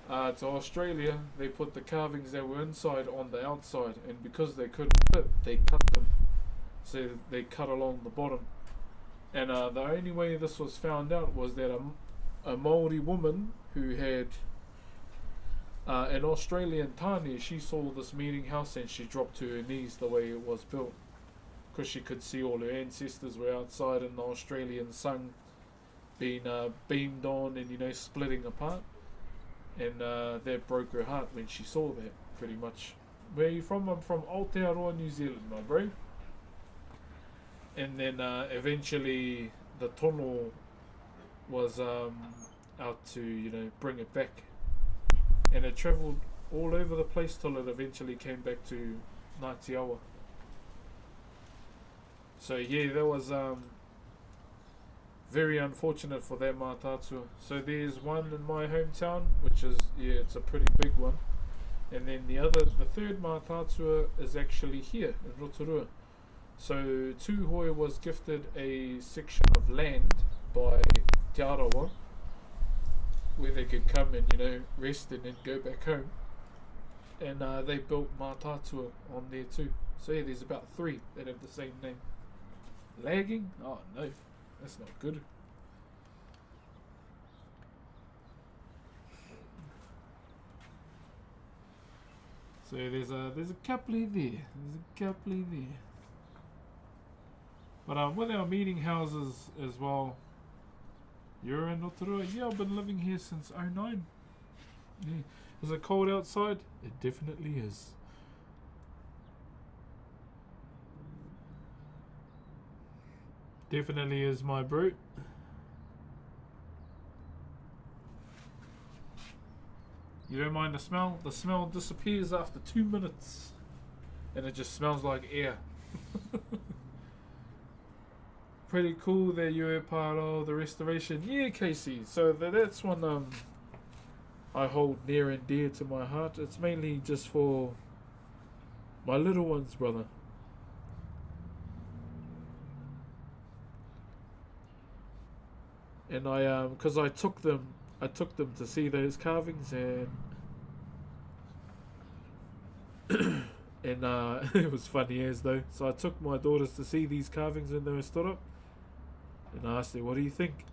to Australia, they put the carvings that were inside on the outside, and because they couldn't fit, they cut them. So they cut along the bottom, and the only way this was found out was that a Maori woman who had an Australian tani, she saw this meeting house and she dropped to her knees the way it was built, because she could see all her ancestors were outside in the Australian sun being beamed on and, you know, splitting apart, and that broke her heart when she saw that, pretty much. Where are you from? I'm from Aotearoa, New Zealand, my bro. And then eventually the tono was out to, you know, bring it back, and it travelled all over the place till it eventually came back to Ngāti Awa. So yeah, that was very unfortunate for that Mātātua. So there's one in my hometown, which is, yeah, it's a pretty big one, and then the 3rd Mātātua is actually here in Rotorua. So Tūhoe was gifted a section of land by Te Arawa, where they could come and, you know, rest and then go back home. And they built Mātātua on there too. So yeah, there's about 3 that have the same name. Lagging? Oh no, that's not good. So there's a couple there. There's a couple there. But with our meeting houses as well, you're in Rotorua. Yeah, I've been living here since '09. Yeah. Is it cold outside? It definitely is. Definitely is, my bro. You don't mind the smell? The smell disappears after 2 minutes. And it just smells like air. Pretty cool that you're part of the restoration. Yeah, Casey. So that's one I hold near and dear to my heart. It's mainly just for my little ones, brother. And because I took them to see those carvings, and and it was funny as though. So I took my daughters to see these carvings when they were stood up, and I asked her, "What do you think?"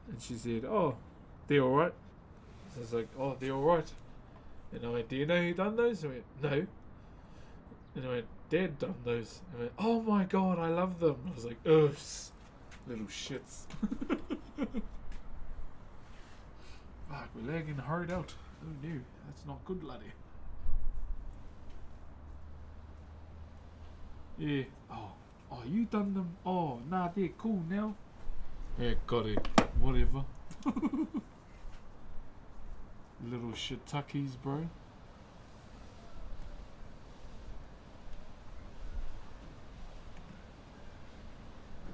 And she said, "Oh, they're all right." So I was like, "Oh, they're all right." And I went, "Do you know who done those?" I went, "No." And I went, "Dad done those." I went, "Oh my God, I love them." I was like, "Oops, little shits." Fuck, we're lagging hard out. Oh no, that's not good, laddie. Yeah. Oh, you done them? Oh, nah, they're cool now. Yeah, got it. Whatever. Little shit-tuckies, bro.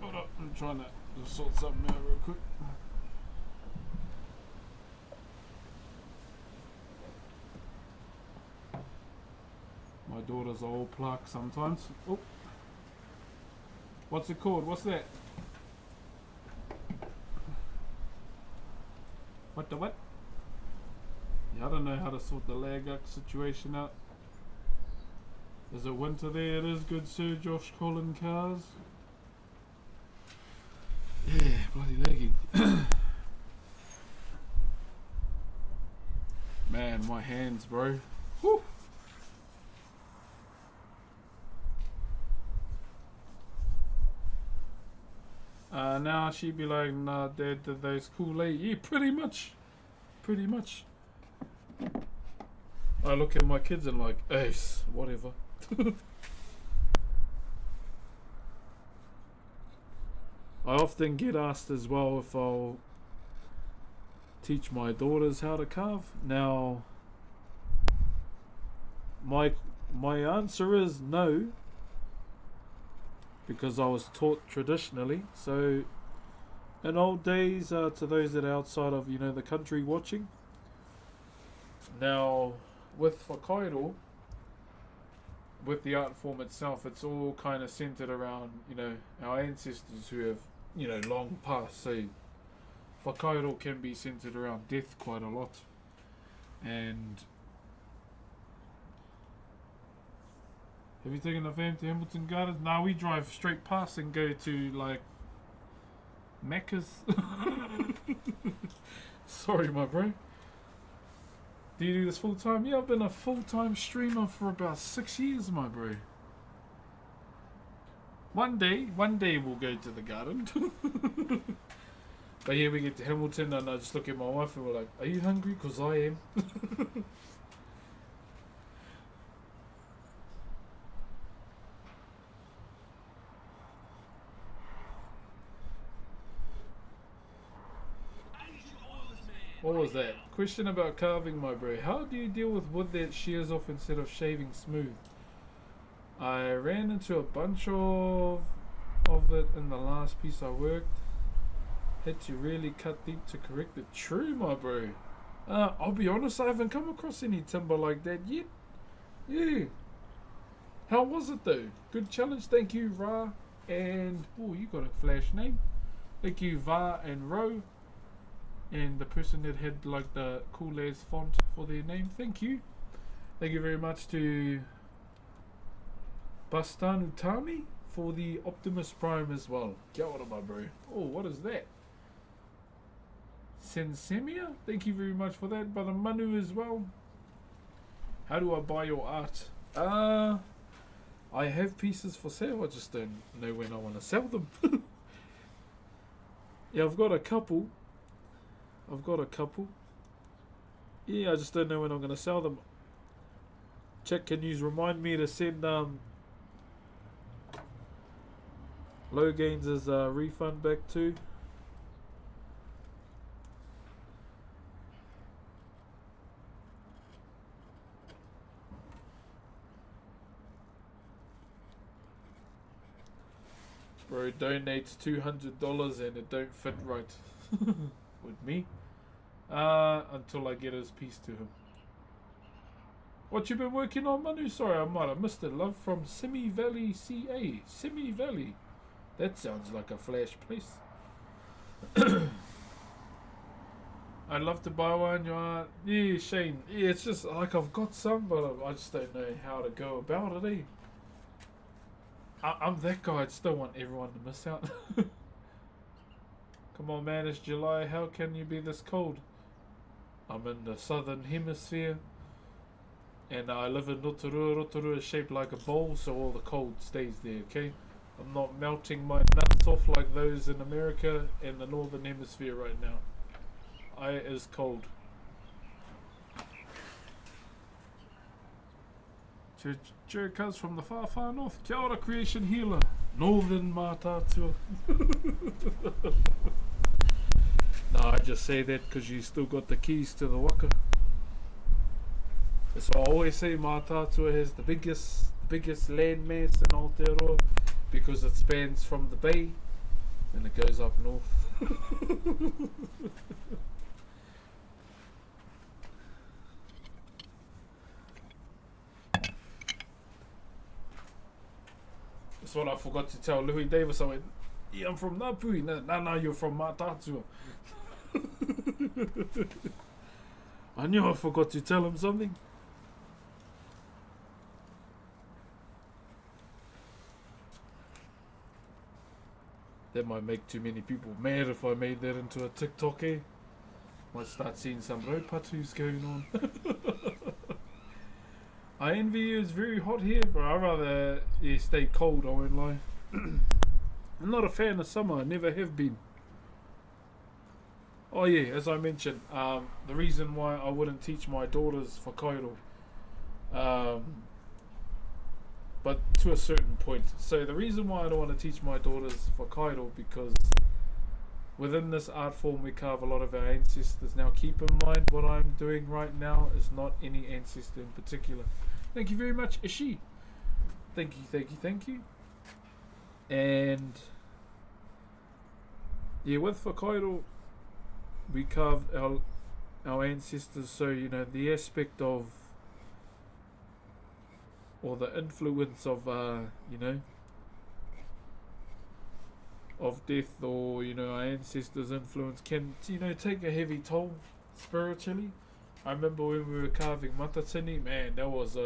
Hold up, I'm trying to just sort something out real quick. My daughters are all plaque sometimes. Oh. What's it called? What's that? What the what? Yeah, I don't know how to sort the lag up situation out. Is it winter there? It is, good sir. Josh calling cars. Yeah, bloody lagging. Man, my hands, bro. Whew. Now she'd be like, "Nah, Dad did those Kool-Aid." Yeah, pretty much. Pretty much. I look at my kids and like, ace, whatever. I often get asked as well if I'll teach my daughters how to carve. Now, my answer is no, because I was taught traditionally. So, in old days, to those that are outside of the country watching. Now, with Whakairo, with the art form itself, it's all kind of centered around our ancestors who have long past. So Whakairo can be centered around death quite a lot. And have you taken the fam to Hamilton Gardens? Nah, we drive straight past and go to like Macca's. Sorry, my bro. Do you do this full time? Yeah, I've been a full-time streamer for about 6 years, my bro. One day we'll go to the garden. But yeah, we get to Hamilton and I just look at my wife and we're like, "Are you hungry? 'Cause I am." What was that? Question about carving, my bro. How do you deal with wood that shears off instead of shaving smooth? I ran into a bunch of it in the last piece I worked. Had to really cut deep to correct it. True, my bro. I'll be honest, I haven't come across any timber like that yet. Yeah. How was it though? Good challenge. Thank you, Ra. And oh, you got a flash name. Thank you, Va and Ro. And the person that had like the cool as font for their name. Thank you. Thank you very much to Bastan Utami for the Optimus Prime as well. Kia ora, my bro. Oh, what is that? Sensemia? Thank you very much for that. Brother Manu as well. How do I buy your art? I have pieces for sale. I just don't know when I want to sell them. Yeah, I've got a couple. Yeah, I just don't know when I'm going to sell them. Check, can you remind me to send Low Gains' refund back too? Bro donates $200 and it don't fit right with me. Until I get his piece to him. What you been working on, Manu? Sorry, I might have missed it. Love from Simi Valley, CA. Simi Valley. That sounds like a flash place. I'd love to buy one. You are, yeah, Shane. Yeah, it's just like I've got some, but I just don't know how to go about it. I'm that guy. I just don't want everyone to miss out. Come on, man. It's July. How can you be this cold? I'm in the southern hemisphere. And I live in Rotorua. Rotorua is shaped like a bowl, so all the cold stays there, okay? I'm not melting my nuts off like those in America and the northern hemisphere right now. I is cold. Chirikas from the far, far north. Kia ora, creation healer. Northern Mātātua. No, I just say that because you still got the keys to the waka. So I always say Mātātua has the biggest landmass in Aotearoa because it spans from the bay and it goes up north. That's what I forgot to tell Louis Davis. I went, yeah, I'm from Napui. No, you're from Mātātua. I knew I forgot to tell him something. That might make too many people mad if I made that into a TikTok, eh? Might start seeing some raupatus going on. I envy you, it's very hot here, but I'd rather stay cold, I won't lie. I'm not a fan of summer, I never have been. Oh yeah, as I mentioned, the reason why I wouldn't teach my daughters Whakairo, but to a certain point. So the reason why I don't want to teach my daughters Whakairo, because within this art form we carve a lot of our ancestors. Now keep in mind what I'm doing right now is not any ancestor in particular. Thank you very much, Ishi. Thank you. And yeah, with Whakairo we carve our ancestors, so you know the aspect of, or the influence of you know, of death, or you know our ancestors' influence can, you know, take a heavy toll spiritually. I remember when we were carving matatini, man, that was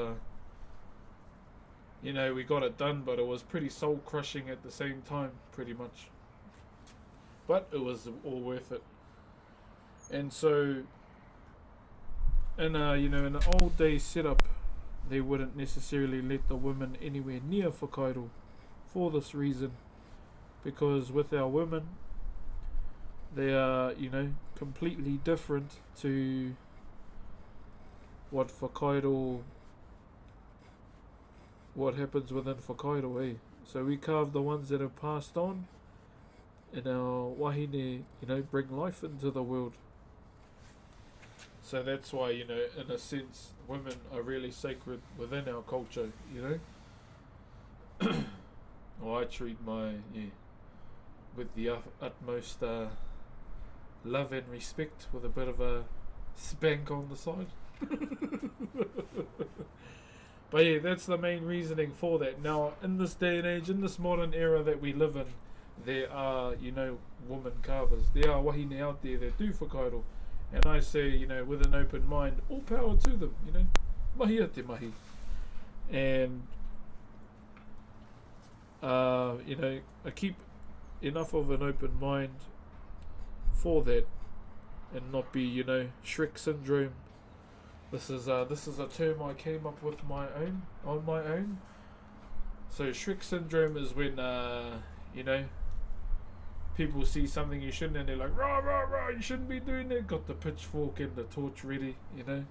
you know, we got it done, but it was pretty soul crushing at the same time, pretty much. But it was all worth it. And so, in you know, in the old days setup, they wouldn't necessarily let the women anywhere near Whakairo for this reason, because with our women, they are, you know, completely different to what Whakairo, what happens within Whakairo, eh? So we carve the ones that have passed on, and our wahine, you know, bring life into the world. So that's why, you know, in a sense, women are really sacred within our culture, you know. Well, I treat my, with the utmost love and respect, with a bit of a spank on the side. But yeah, that's the main reasoning for that. Now, in this day and age, in this modern era that we live in, there are, you know, woman carvers. There are wahine out there that do Whakairo. And I say, you know, with an open mind, all power to them, you know. Mahi a te mahi. And, you know, I keep enough of an open mind for that, and not be, you know, Shrek syndrome This is a term I came up with on my own. So Shrek syndrome is when you know, people see something you shouldn't and they're like, rah rah rah, you shouldn't be doing that. Got the pitchfork and the torch ready, you know.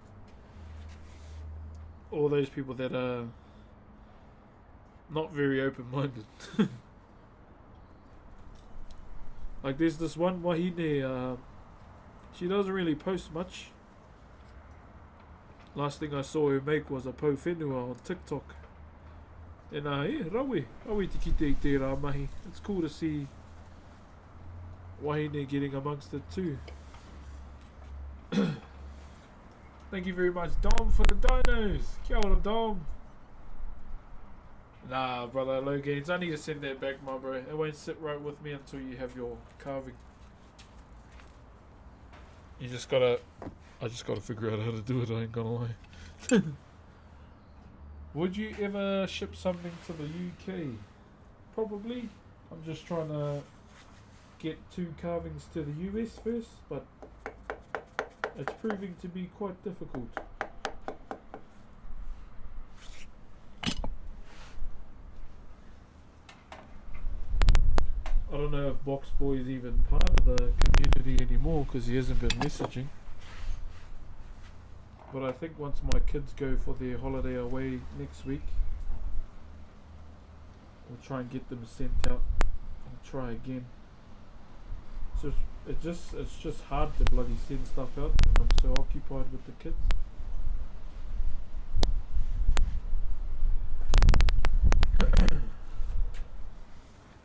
All those people that are not very open-minded. Like there's this one wahine, she doesn't really post much. Last thing I saw her make was a po whenua on TikTok. And rawe te kite I te rā mahi. It's cool to see wahine getting amongst it too. Thank you very much, Dom, for the dinos. Kia ora, Dom. Nah, brother, low gains. I need to send that back, my bro. It won't sit right with me until you have your carving. You just gotta... I just gotta figure out how to do it, I ain't gonna lie. Would you ever ship something to the UK? Probably. I'm just trying to get 2 carvings to the US first, but it's proving to be quite difficult. I don't know if Box Boy is even part of the community anymore because he hasn't been messaging. But I think once my kids go for their holiday away next week, we'll try and get them sent out and try again. So it's just hard to bloody send stuff out when I'm so occupied with the kids.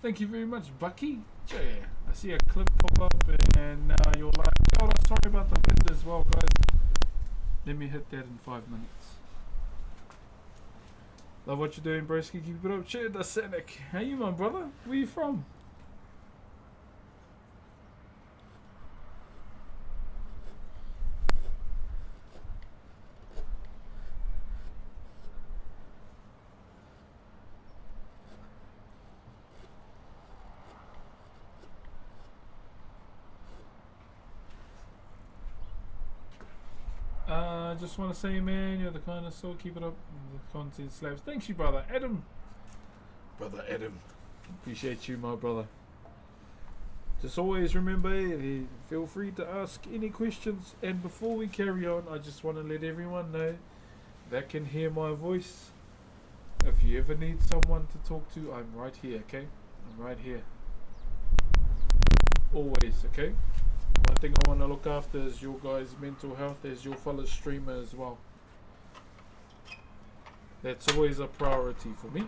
Thank you very much, Bucky. Yeah, I see a clip pop up and you're like, oh, sorry about the wind as well, guys. Let me hit that in 5 minutes. Love what you're doing, broski. Keep it up. Cheers, Dasenic. How you, my brother? Where you from? I just want to say, man, you're the kind of soul. Keep it up. The content slaps. Thanks you, brother Adam. Brother Adam. Appreciate you, my brother. Just always remember, feel free to ask any questions. And before we carry on, I just want to let everyone know that can hear my voice. If you ever need someone to talk to, I'm right here, okay? I'm right here. Always, okay? One thing I want to look after is your guys' mental health as your fellow streamer as well. That's always a priority for me.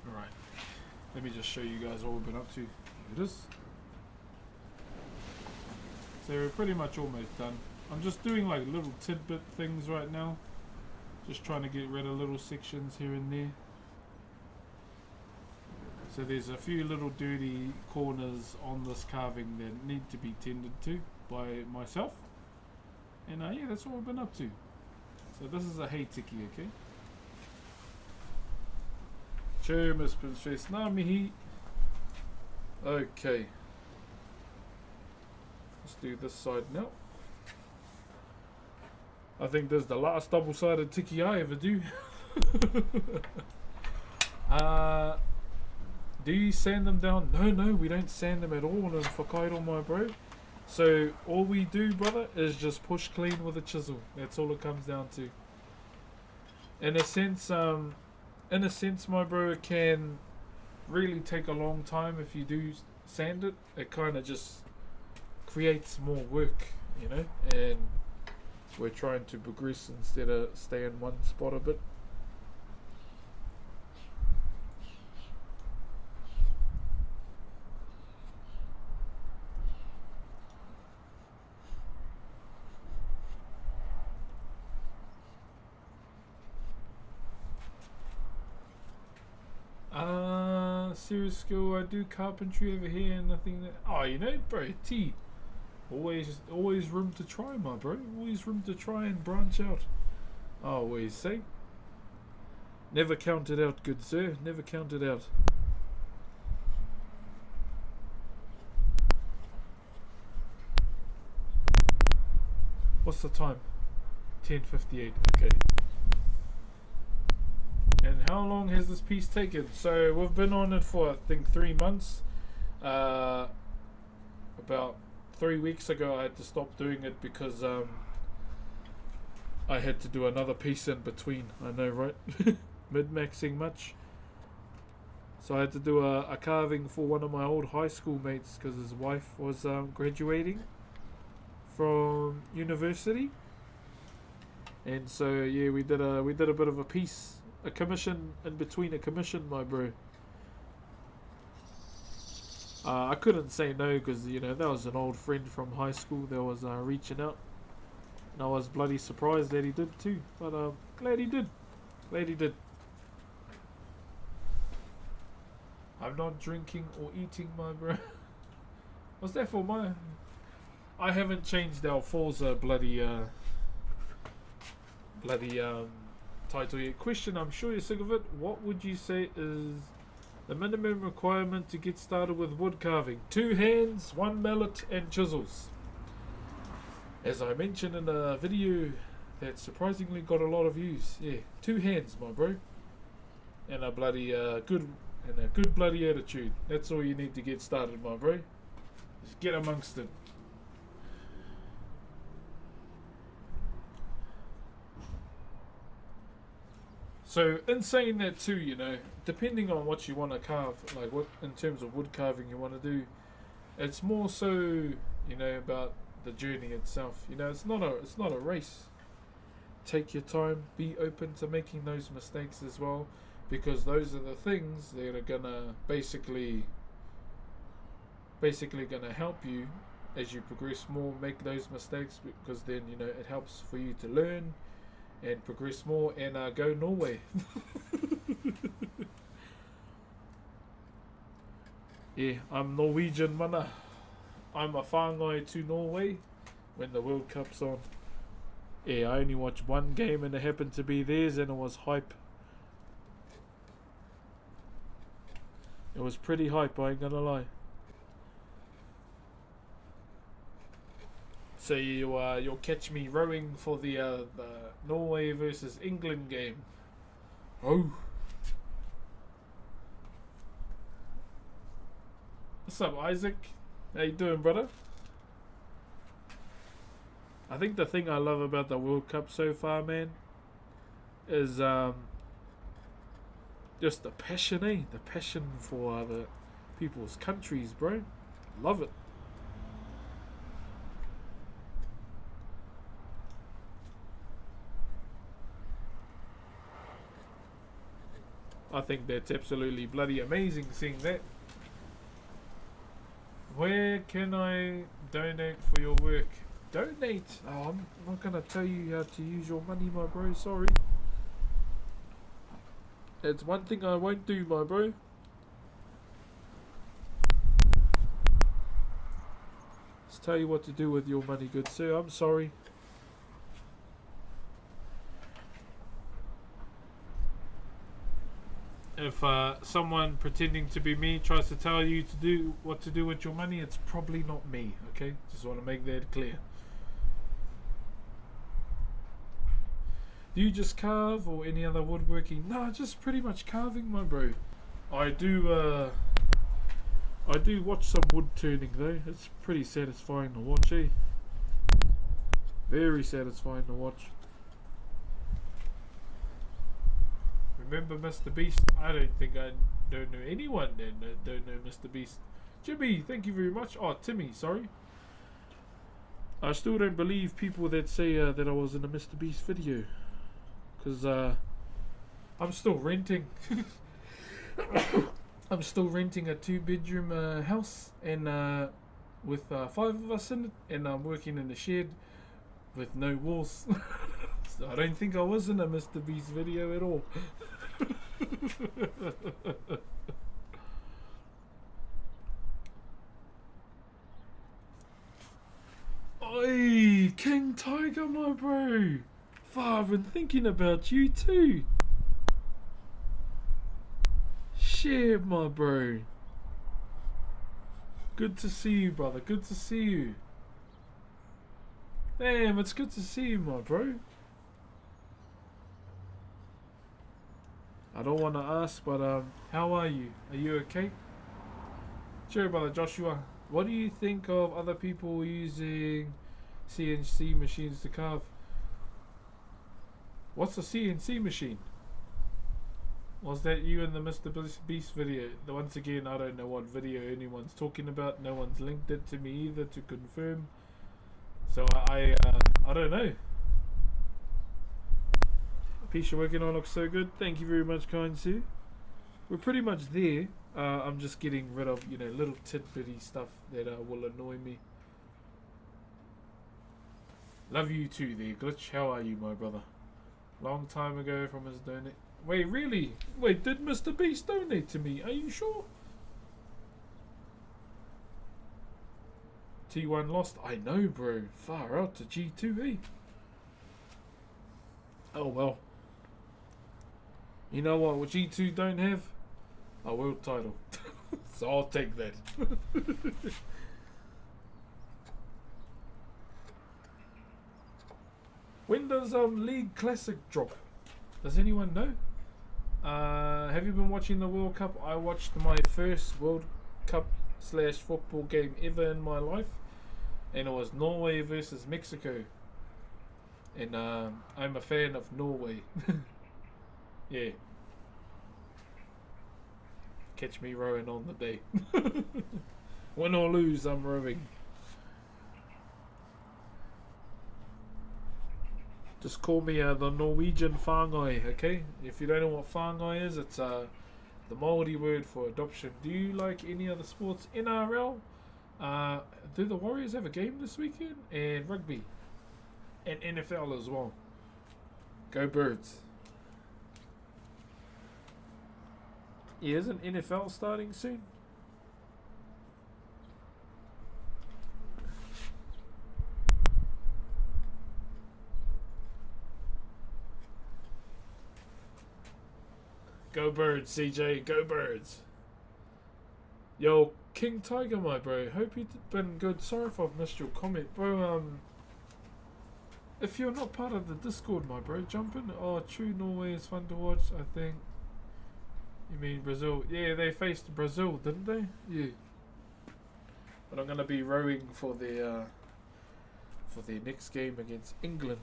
Alright, let me just show you guys what we've been up to. Here it is. So we're pretty much almost done. I'm just doing like little tidbit things right now. Just trying to get rid of little sections here and there. So there's a few little dirty corners on this carving that need to be tended to by myself. And yeah, that's what we've been up to. So this is a hey tiki, okay? Cheer, Miss Princess Namihi. Okay. Let's do this side now. I think this is the last double-sided tiki I ever do. Do you sand them down? No, we don't sand them at all in Whakairo, my bro. So all we do, brother, is just push clean with a chisel. That's all it comes down to. In a sense, my bro, it can really take a long time if you do sand it. It kind of just creates more work, you know, and we're trying to progress instead of stay in one spot a bit. Serious skill, I do carpentry over here and nothing that, oh, you know, bro, T. Always room to try, my bro. Always room to try and branch out. I always say. Never count it out, good sir. Never count it out. What's the time? 10:58. Okay. And how long has this piece taken? So we've been on it for I think 3 months. About 3 weeks ago I had to stop doing it because I had to do another piece in between. I know, right? Mid-maxing much. So I had to do a carving for one of my old high school mates because his wife was graduating from university. And so yeah, we did a bit of a piece, a commission in between a commission, my bro. I couldn't say no because that was an old friend from high school that was reaching out, and I was bloody surprised that he did too. But glad he did. Glad he did. I'm not drinking or eating, my bro. What's that for, my? I haven't changed our Forza bloody title yet. Question, I'm sure you're sick of it. What would you say is the minimum requirement to get started with wood carving? 2 hands, 1 mallet and chisels. As I mentioned in a video that surprisingly got a lot of views. Yeah, 2 hands, my bro. And a bloody good bloody attitude. That's all you need to get started, my bro. Just get amongst it. So in saying that too, depending on what you want to carve, like what in terms of wood carving you want to do, it's more so, about the journey itself. It's not a race. Take your time, be open to making those mistakes as well, because those are the things that are gonna basically gonna help you as you progress more, make those mistakes, because then it helps for you to learn and progress more and go Norway. Yeah, I'm Norwegian, mana. I'm a whāngai to Norway when the World Cup's on. Yeah, I only watched one game and it happened to be theirs and it was hype. It was pretty hype, I ain't gonna lie. So you'll catch me rowing for the Norway versus England game. Oh. What's up, Isaac? How you doing, brother? I think the thing I love about the World Cup so far, man, is just the passion, eh? The passion for other people's countries, bro. Love it. I think that's absolutely bloody amazing seeing that. Where can I donate for your work? Donate? Oh, I'm not gonna tell you how to use your money, my bro, sorry. That's one thing I won't do, my bro. Let's tell you what to do with your money, good sir. I'm sorry. If someone pretending to be me tries to tell you to do what to do with your money, it's probably not me, okay? Just want to make that clear. Do you just carve or any other woodworking? No, just pretty much carving, my bro. I do watch some wood turning though. It's pretty satisfying to watch, eh? Very satisfying to watch. Remember Mr. Beast? I don't think I don't know anyone that don't know Mr. Beast. Jimmy, thank you very much. Oh, Timmy, sorry. I still don't believe people that say that I was in a Mr. Beast video. Because I'm still renting. I'm still renting a 2-bedroom house and with 5 of us in it. And I'm working in a shed with no walls. So I don't think I was in a Mr. Beast video at all. Oi, King Tiger, my bro. I've been thinking about you too. Shit, my bro. Good to see you, brother. Good to see you. Damn, it's good to see you, my bro. I don't want to ask, but how are you? Are you okay? Sure, brother Joshua. What do you think of other people using CNC machines to carve? What's a CNC machine? Was that you in the Mr. Beast video? Once again, I don't know what video anyone's talking about. No one's linked it to me either to confirm. So I don't know. Piece you're working on looks so good. Thank you very much, kind Sue. We're pretty much there. I'm just getting rid of, little tidbitty stuff that will annoy me. Love you too there, Glitch. How are you, my brother? Long time ago from his donate. Wait, really? Wait, did Mr. Beast donate to me? Are you sure? T1 lost? I know, bro. Far out to G2, eh? Oh, well. You know what G2 don't have? A world title. So I'll take that. When does League Classic drop? Does anyone know? Have you been watching the World Cup? I watched my first World Cup / football game ever in my life, and it was Norway versus Mexico. And I'm a fan of Norway. Yeah. Catch me rowing on the day. Win or lose, I'm rowing. Just call me the Norwegian whāngai, okay? If you don't know what whāngai is, it's the Maori word for adoption. Do you like any other sports? NRL? Do the Warriors have a game this weekend? And rugby. And NFL as well. Go Birds. Yeah, isn't NFL starting soon? Go Birds, CJ. Go Birds. Yo, King Tiger, my bro. Hope you've been good. Sorry if I've missed your comment, bro. If you're not part of the Discord, my bro, jump in. Oh, true, Norway is fun to watch, I think. You mean Brazil? Yeah, they faced Brazil, didn't they? Yeah. But I'm gonna be rowing for their next game against England.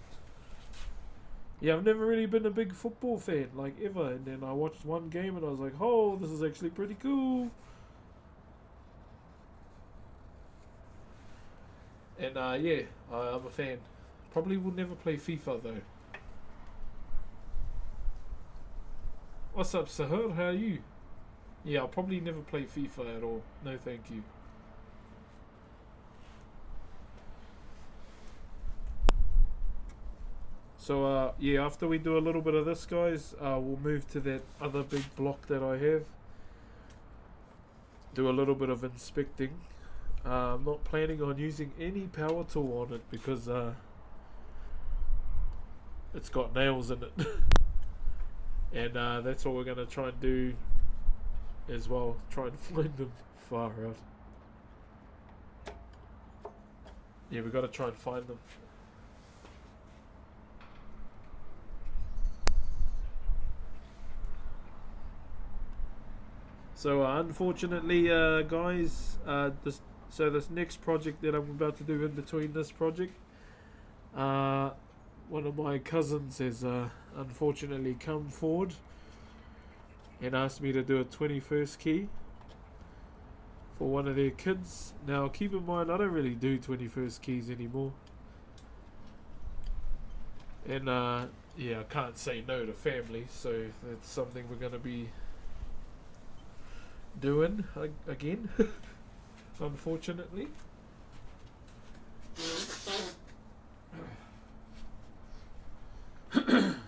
Yeah, I've never really been a big football fan, like ever. And then I watched one game and I was like, oh, this is actually pretty cool. And yeah, I'm a fan. Probably will never play FIFA though. What's up, Sahur? How are you? Yeah, I'll probably never play FIFA at all. No, thank you. So, yeah, after we do a little bit of this, guys, we'll move to that other big block that I have. Do a little bit of inspecting. I'm not planning on using any power tool on it because it's got nails in it. And that's what we're going to try and do as well. Try and find them far out. Yeah, we've got to try and find them. So unfortunately, guys, this next project that I'm about to do in between this project, one of my cousins has unfortunately come forward and asked me to do a 21st key for one of their kids. Now keep in mind, I don't really do 21st keys anymore, and yeah, I can't say no to family, so that's something we're going to be doing again. Unfortunately.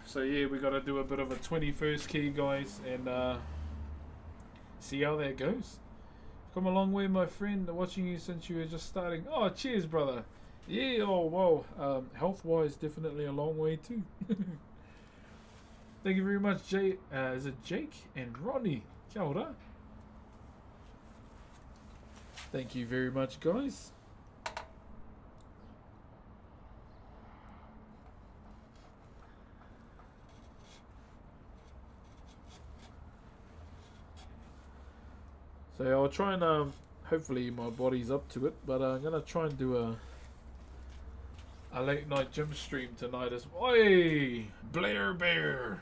So yeah, we got to do a bit of a 21st key, guys, and see how that goes. Come a long way, my friend. Watching you since you were just starting. Oh, cheers, brother. Yeah, oh wow. Health-wise, definitely a long way too. Thank you very much, Jay. Is it Jake and Ronnie? Kia ora. Thank you very much, guys. So I'll try and hopefully my body's up to it, but I'm gonna try and do a late night gym stream tonight as well. Oi, Blair Bear,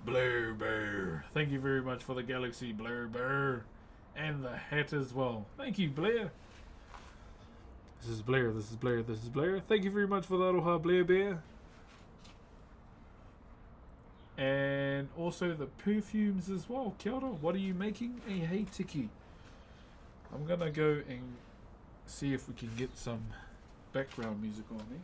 Blair Bear. Thank you very much for the galaxy, Blair Bear, and the hat as well. Thank you, Blair. This is Blair. This is Blair. This is Blair. Thank you very much for the aroha, Blair Bear. And also the perfumes as well. Kia ora, what are you making? Hey Tiki. I'm gonna go and see if we can get some background music on me.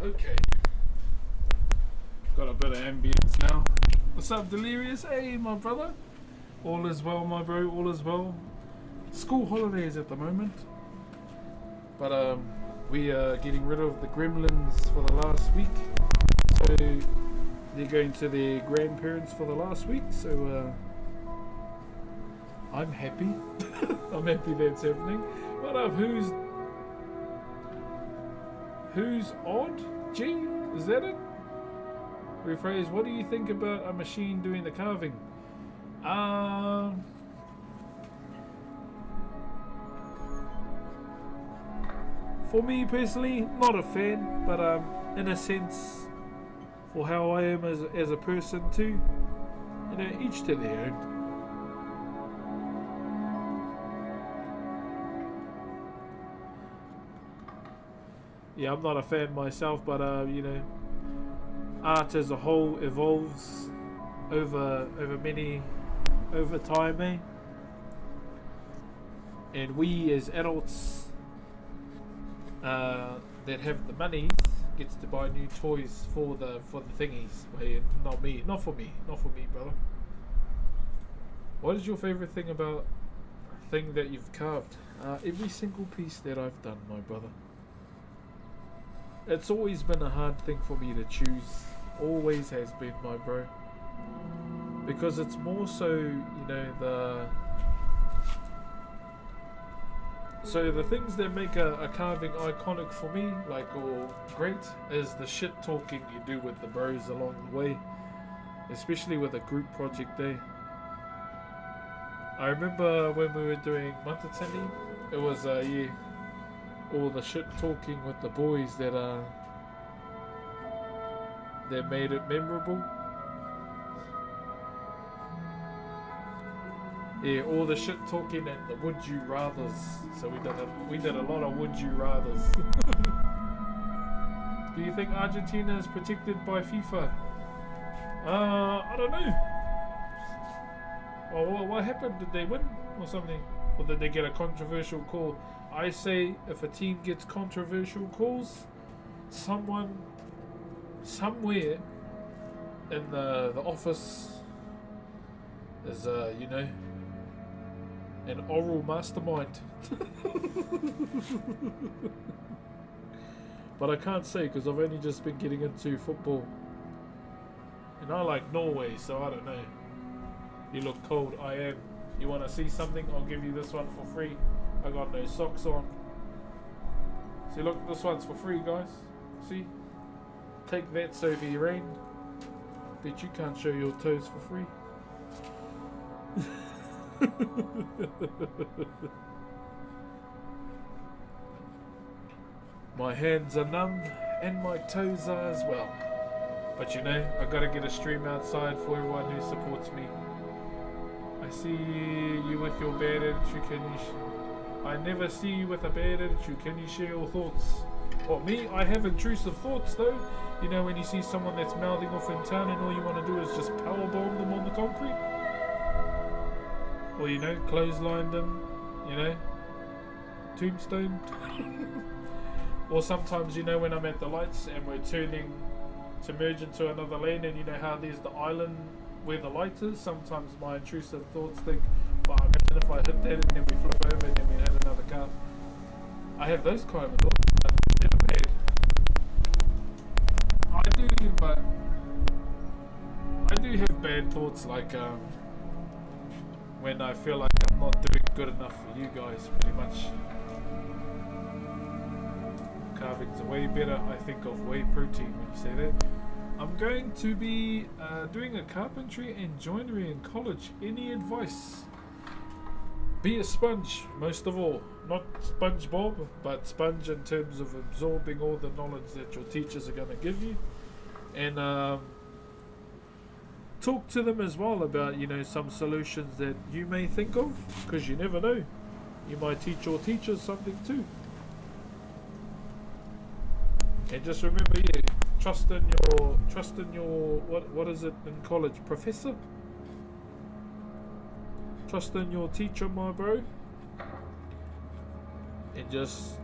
Okay. Got a bit of ambience now. What's up, Delirious? Hey, my brother. All is well, my bro. All is well. School holidays at the moment. But we are getting rid of the gremlins for the last week. So they're going to their grandparents for the last week. So I'm happy. I'm happy that's happening. What up? Who's odd? G? Is that it? Rephrase, what do you think about a machine doing the carving? For me personally, not a fan, but in a sense, for how I am as a person too, you know, each to their own. Yeah, I'm not a fan myself, but you know, art as a whole evolves over time, eh? And we as adults that have the money gets to buy new toys for the thingies. But not for me, brother. What is your favorite thing about a thing that you've carved? Every single piece that I've done, my brother. It's always been a hard thing for me to choose. Always has been, my bro. Because it's more so, you know, the things that make a carving iconic for me, like, or great, is the shit talking you do with the bros along the way. Especially with a group project day. I remember when we were doing Matatani, it was, all the shit talking with the boys that that made it memorable. Yeah, all the shit talking and the would you rathers. So we did a lot of would you rathers. Do you think Argentina is protected by FIFA? I don't know. Well, what happened? Did they win or something? Or did they get a controversial call? I say if a team gets controversial calls, someone somewhere in the office is you know, an oral mastermind. But I can't say because I've only just been getting into football. And I like Norway, so I don't know. You look cold, I am. You want to see something? I'll give you this one for free. I got no socks on. See, look, this one's for free, guys. See? Take that, Sophie Rain. Bet you can't show your toes for free. My hands are numb and my toes are as well. But you know, I gotta get a stream outside for everyone who supports me. I see you with your bad attitude, can you I never see you with a bad attitude, can you share your thoughts? What, me? I have intrusive thoughts though. You know, when you see someone that's mouthing off in town and all you want to do is just powerbomb them on the concrete? Or, you know, clothesline them, you know, tombstone. Or sometimes, you know, when I'm at the lights and we're turning to merge into another lane and you know how there's the island where the light is, sometimes my intrusive thoughts think, well, imagine if I hit that and then we flip over and then we hit another car. I have those kind of thoughts, but never bad. I do have bad thoughts, like when I feel like I'm not doing good enough for you guys, pretty much. Carvings are way better. I think of whey protein when you say that. I'm going to be doing a carpentry and joinery in college. Any advice? Be a sponge, most of all. Not SpongeBob, but sponge in terms of absorbing all the knowledge that your teachers are going to give you. And talk to them as well about, you know, some solutions that you may think of, because you never know. You might teach your teachers something too. And just remember, yeah, trust in your what is it in college, professor? Trust in your teacher, my bro. And just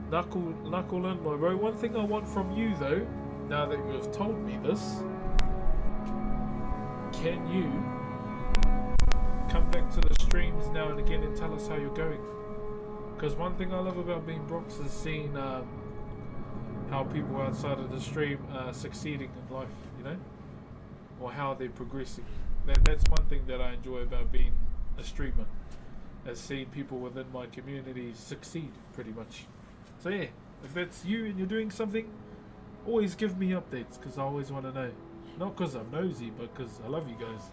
knuckle in, my bro. One thing I want from you though, now that you've told me this, can you come back to the streams now and again and tell us how you're going? Because one thing I love about being Bronx is seeing how people outside of the stream are succeeding in life, you know, or how they're progressing. That's one thing that I enjoy about being a streamer, is seeing people within my community succeed, pretty much. So yeah, if that's you and you're doing something, always give me updates, because I always want to know. Not because I'm nosy, but because I love you guys.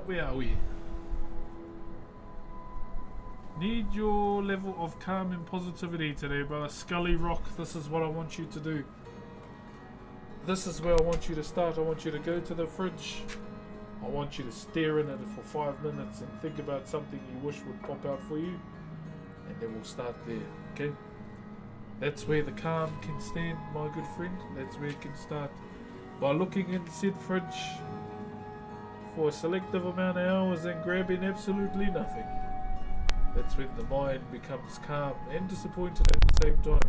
Where are we? Need your level of calm and positivity today, brother. Scully Rock, this is what I want you to do. This is where I want you to start. I want you to go to the fridge. I want you to stare in it for 5 minutes and think about something you wish would pop out for you. And then we'll start there, okay? That's where the calm can stand, my good friend. That's where it can start. By looking in said fridge for a selective amount of hours and grabbing absolutely nothing. That's when the mind becomes calm and disappointed at the same time.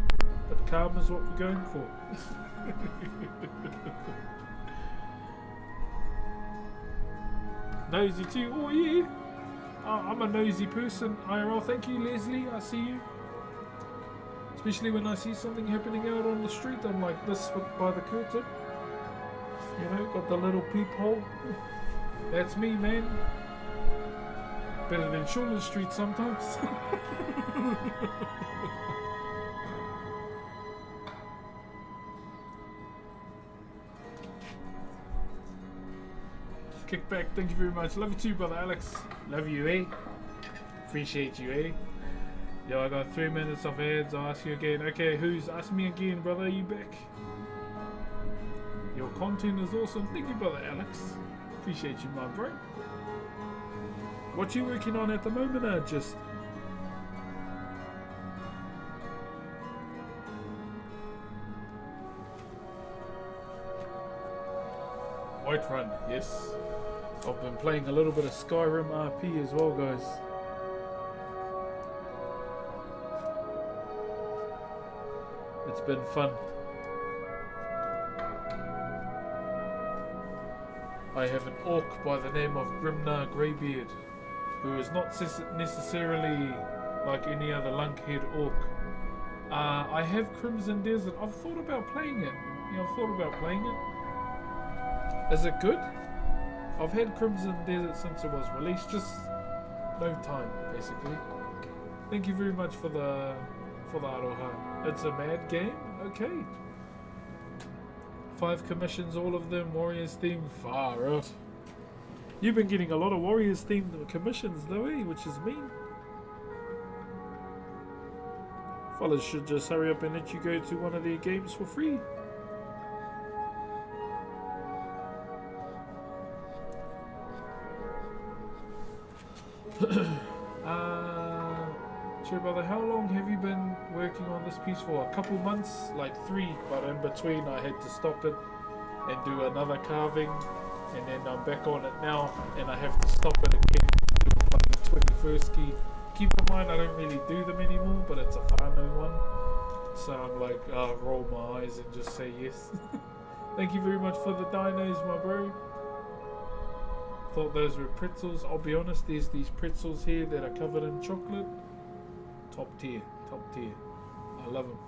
But calm is what we're going for. Nosy too. Oh yeah. I'm a nosy person, IRL. Thank you, Leslie. I see you. Especially when I see something happening out on the street, I'm like this by the curtain. You know, got the little peephole. That's me, man. Better than Shortland Street sometimes. Kickback, thank you very much. Love you too, brother Alex. Love you, eh? Appreciate you, eh? Yo, I got 3 minutes of ads. I'll ask you again. Okay, who's ask me again, brother? Are you back? Your content is awesome. Thank you, brother Alex. Appreciate you, my bro. What you working on at the moment? Just Whiterun, yes. I've been playing a little bit of Skyrim RP as well, guys. It's been fun. I have an orc by the name of Grimnar Greybeard, who is not necessarily like any other lunkhead orc. I have Crimson Desert. I've thought about playing it. Yeah, I've thought about playing it. Is it good? I've had Crimson Desert since it was released, just no time, basically. Thank you very much for the aroha. It's a mad game? Okay. 5 commissions, all of them Warriors themed. Far out. You've been getting a lot of Warriors themed commissions though, eh? Which is mean. Fellas should just hurry up and let you go to one of their games for free. Sure, brother, how long have you been working on this piece for? A couple months, like 3, but in between I had to stop it and do another carving, and then I'm back on it now, and I have to stop it again to do like the 21st key. Keep in mind I don't really do them anymore, but it's a whānau one, so I'm like, roll my eyes and just say yes. Thank you very much for the dinos, my bro. Thought those were pretzels. I'll be honest, there's these pretzels here that are covered in chocolate. Top tier, top tier. I love them.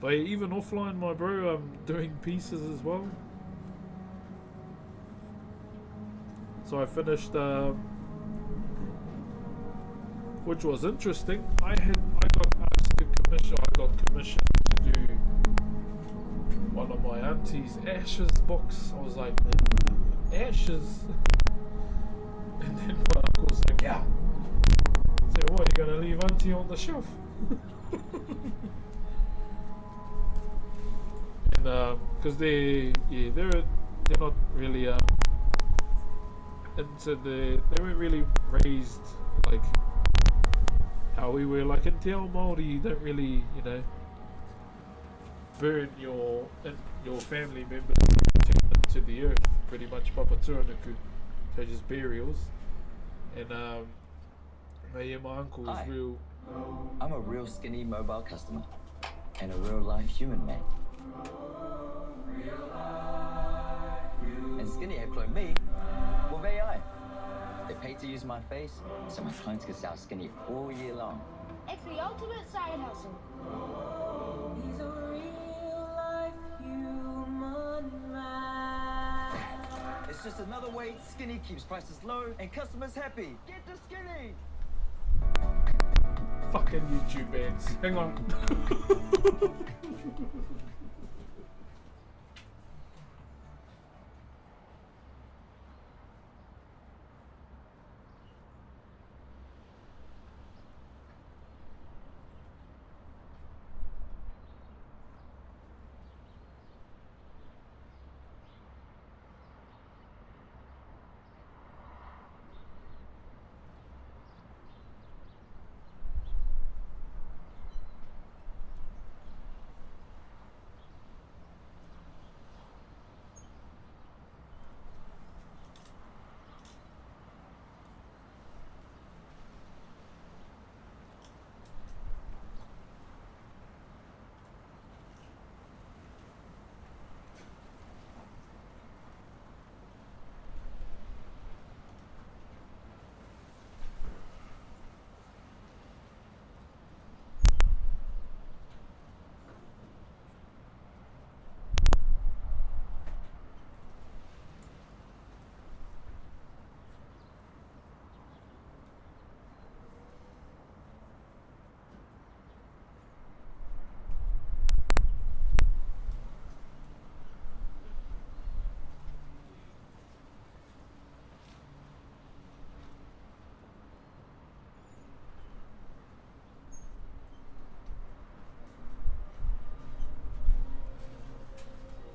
But even offline, my bro, I'm doing pieces as well. So I finished, which was interesting. I got asked to commission. I got commissioned to do one of my auntie's ashes box. I was like, ashes. And then my uncle's like, yeah. So what, you gonna leave auntie on the shelf? And because they're not really they weren't really raised like how we were. Like in Te Ao Māori, you don't really, burn your family members to the earth. Pretty much papa tuanuku, so just burials. And yeah, my uncle was real. I'm a real skinny mobile customer and a real life human man. And Skinny employ me with AI. They pay to use my face, so my clients can sell Skinny all year long. It's the ultimate side hustle. He's a real life human man. It's just another way Skinny keeps prices low and customers happy. Get to Skinny! Fucking YouTube ads. Hang on.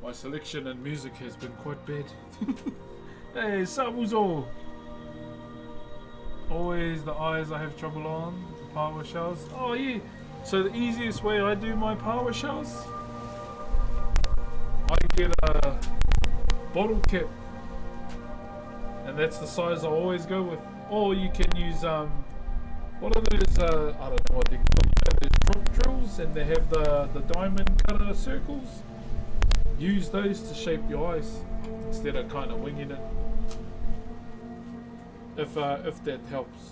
My selection and music has been quite bad. Hey, Sabuzo! Always the eyes I have trouble on. The power showers. Oh yeah. So the easiest way I do my power showers, I get a bottle cap, and that's the size I always go with. Or you can use what are those? I don't know what they call them. There's drop drills, and they have the diamond cutter circles. Use those to shape your eyes instead of kind of winging it. If that helps.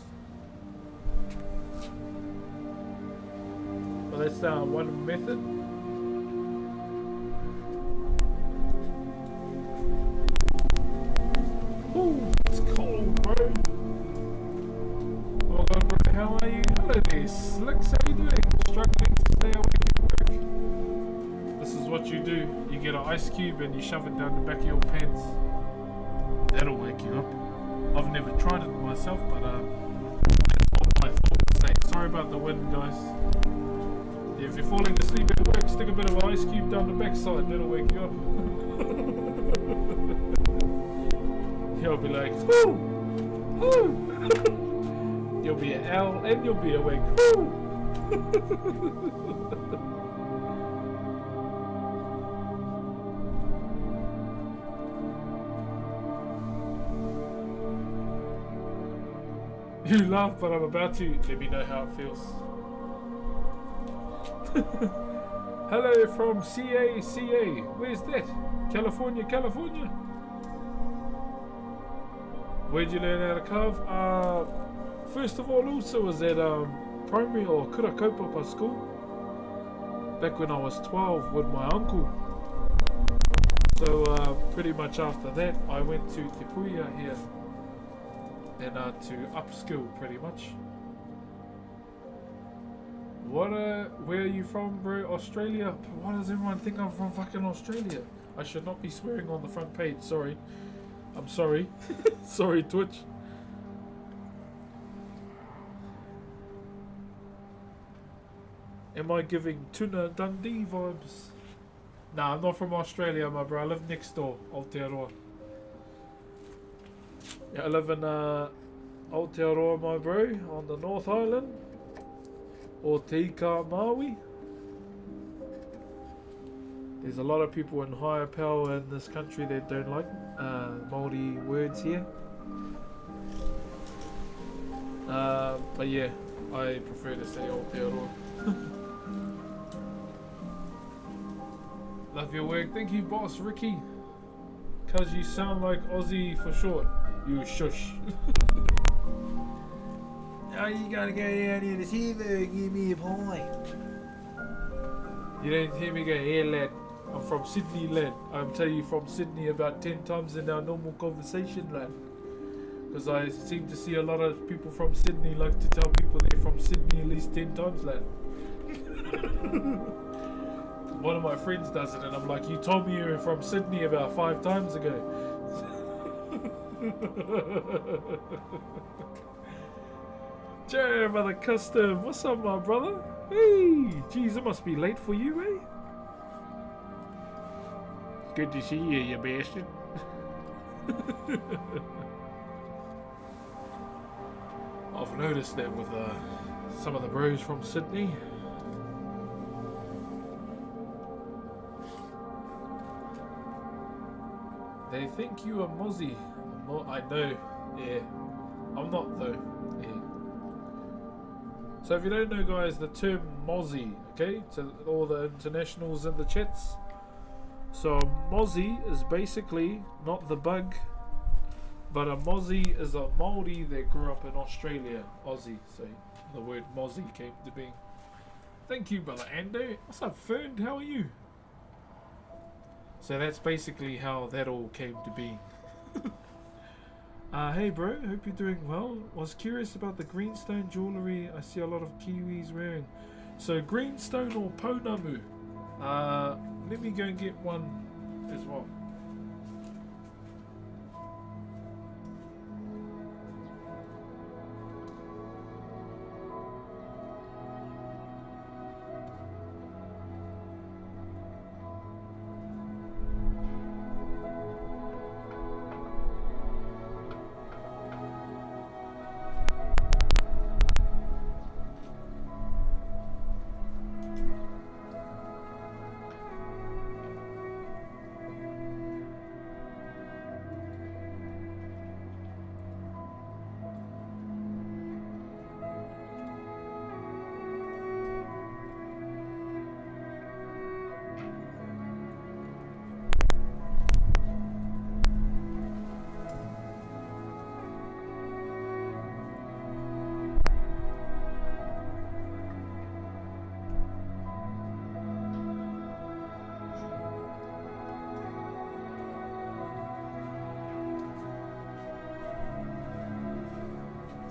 Well, that's one method. Ooh, it's cold, bro. Oh God, bro, how are you? Hello there, Slicks. How you doing? Struggling to stay awake at work. This is what you do. You get an ice cube and you shove it down the back of your pants. That'll wake you up. I've never tried it myself, but that's what my thoughts say. Sorry about the wind, guys. Yeah, if you're falling asleep at work, stick a bit of ice cube down the backside. That'll wake you up. You'll be like, whoo, whoo. You'll be an owl and you'll be awake. Whoo. You laugh, but I'm about to. Let me know how it feels. Hello from CA. Where's that? California, California. Where'd you learn how to carve? First of all, also was at primary or Kurakaupapa school. Back when I was 12 with my uncle. So pretty much after that, I went to Te Puia here. And to upskill pretty much. Where are you from, bro? Australia? Why does everyone think I'm from fucking Australia? I should not be swearing on the front page, sorry. I'm sorry. Sorry, Twitch. Am I giving Tuna Dundee vibes? Nah, I'm not from Australia, my bro. I live next door, Aotearoa. Yeah, I live in Aotearoa, my bro, on the North Island. Or Te Ika Maui. There's a lot of people in higher power in this country that don't like Maori words here. But yeah, I prefer to say Aotearoa. Love your work. Thank you, boss Ricky. Cause you sound like Aussie for short. You shush. Oh, you gotta go down here to Seaver and give me a pie. You don't hear me go, here lad, I'm from Sydney lad. I'm telling you from Sydney about 10 times in our normal conversation lad. Because I seem to see a lot of people from Sydney like to tell people they're from Sydney at least 10 times lad. One of my friends does it and I'm like, you told me you were from Sydney about 5 times ago. Jerry, brother Custom, what's up, my brother? Hey, geez, it must be late for you, eh? Good to see you, you bastard. I've noticed that with some of the bros from Sydney. They think you are Mozzie. I know, yeah. I'm not though. Yeah. So if you don't know, guys, the term Mozzie, okay, to all the internationals in the chats. So a Mozzie is basically not the bug, but a Mozzie is a Maori that grew up in Australia, Aussie. So the word Mozzie came to being. Thank you, brother Ando. What's up, Fern? How are you? So that's basically how that all came to be. Hey bro, hope you're doing well. Was curious about the greenstone jewellery I see a lot of Kiwis wearing. So greenstone or pounamu? Let me go and get one as well.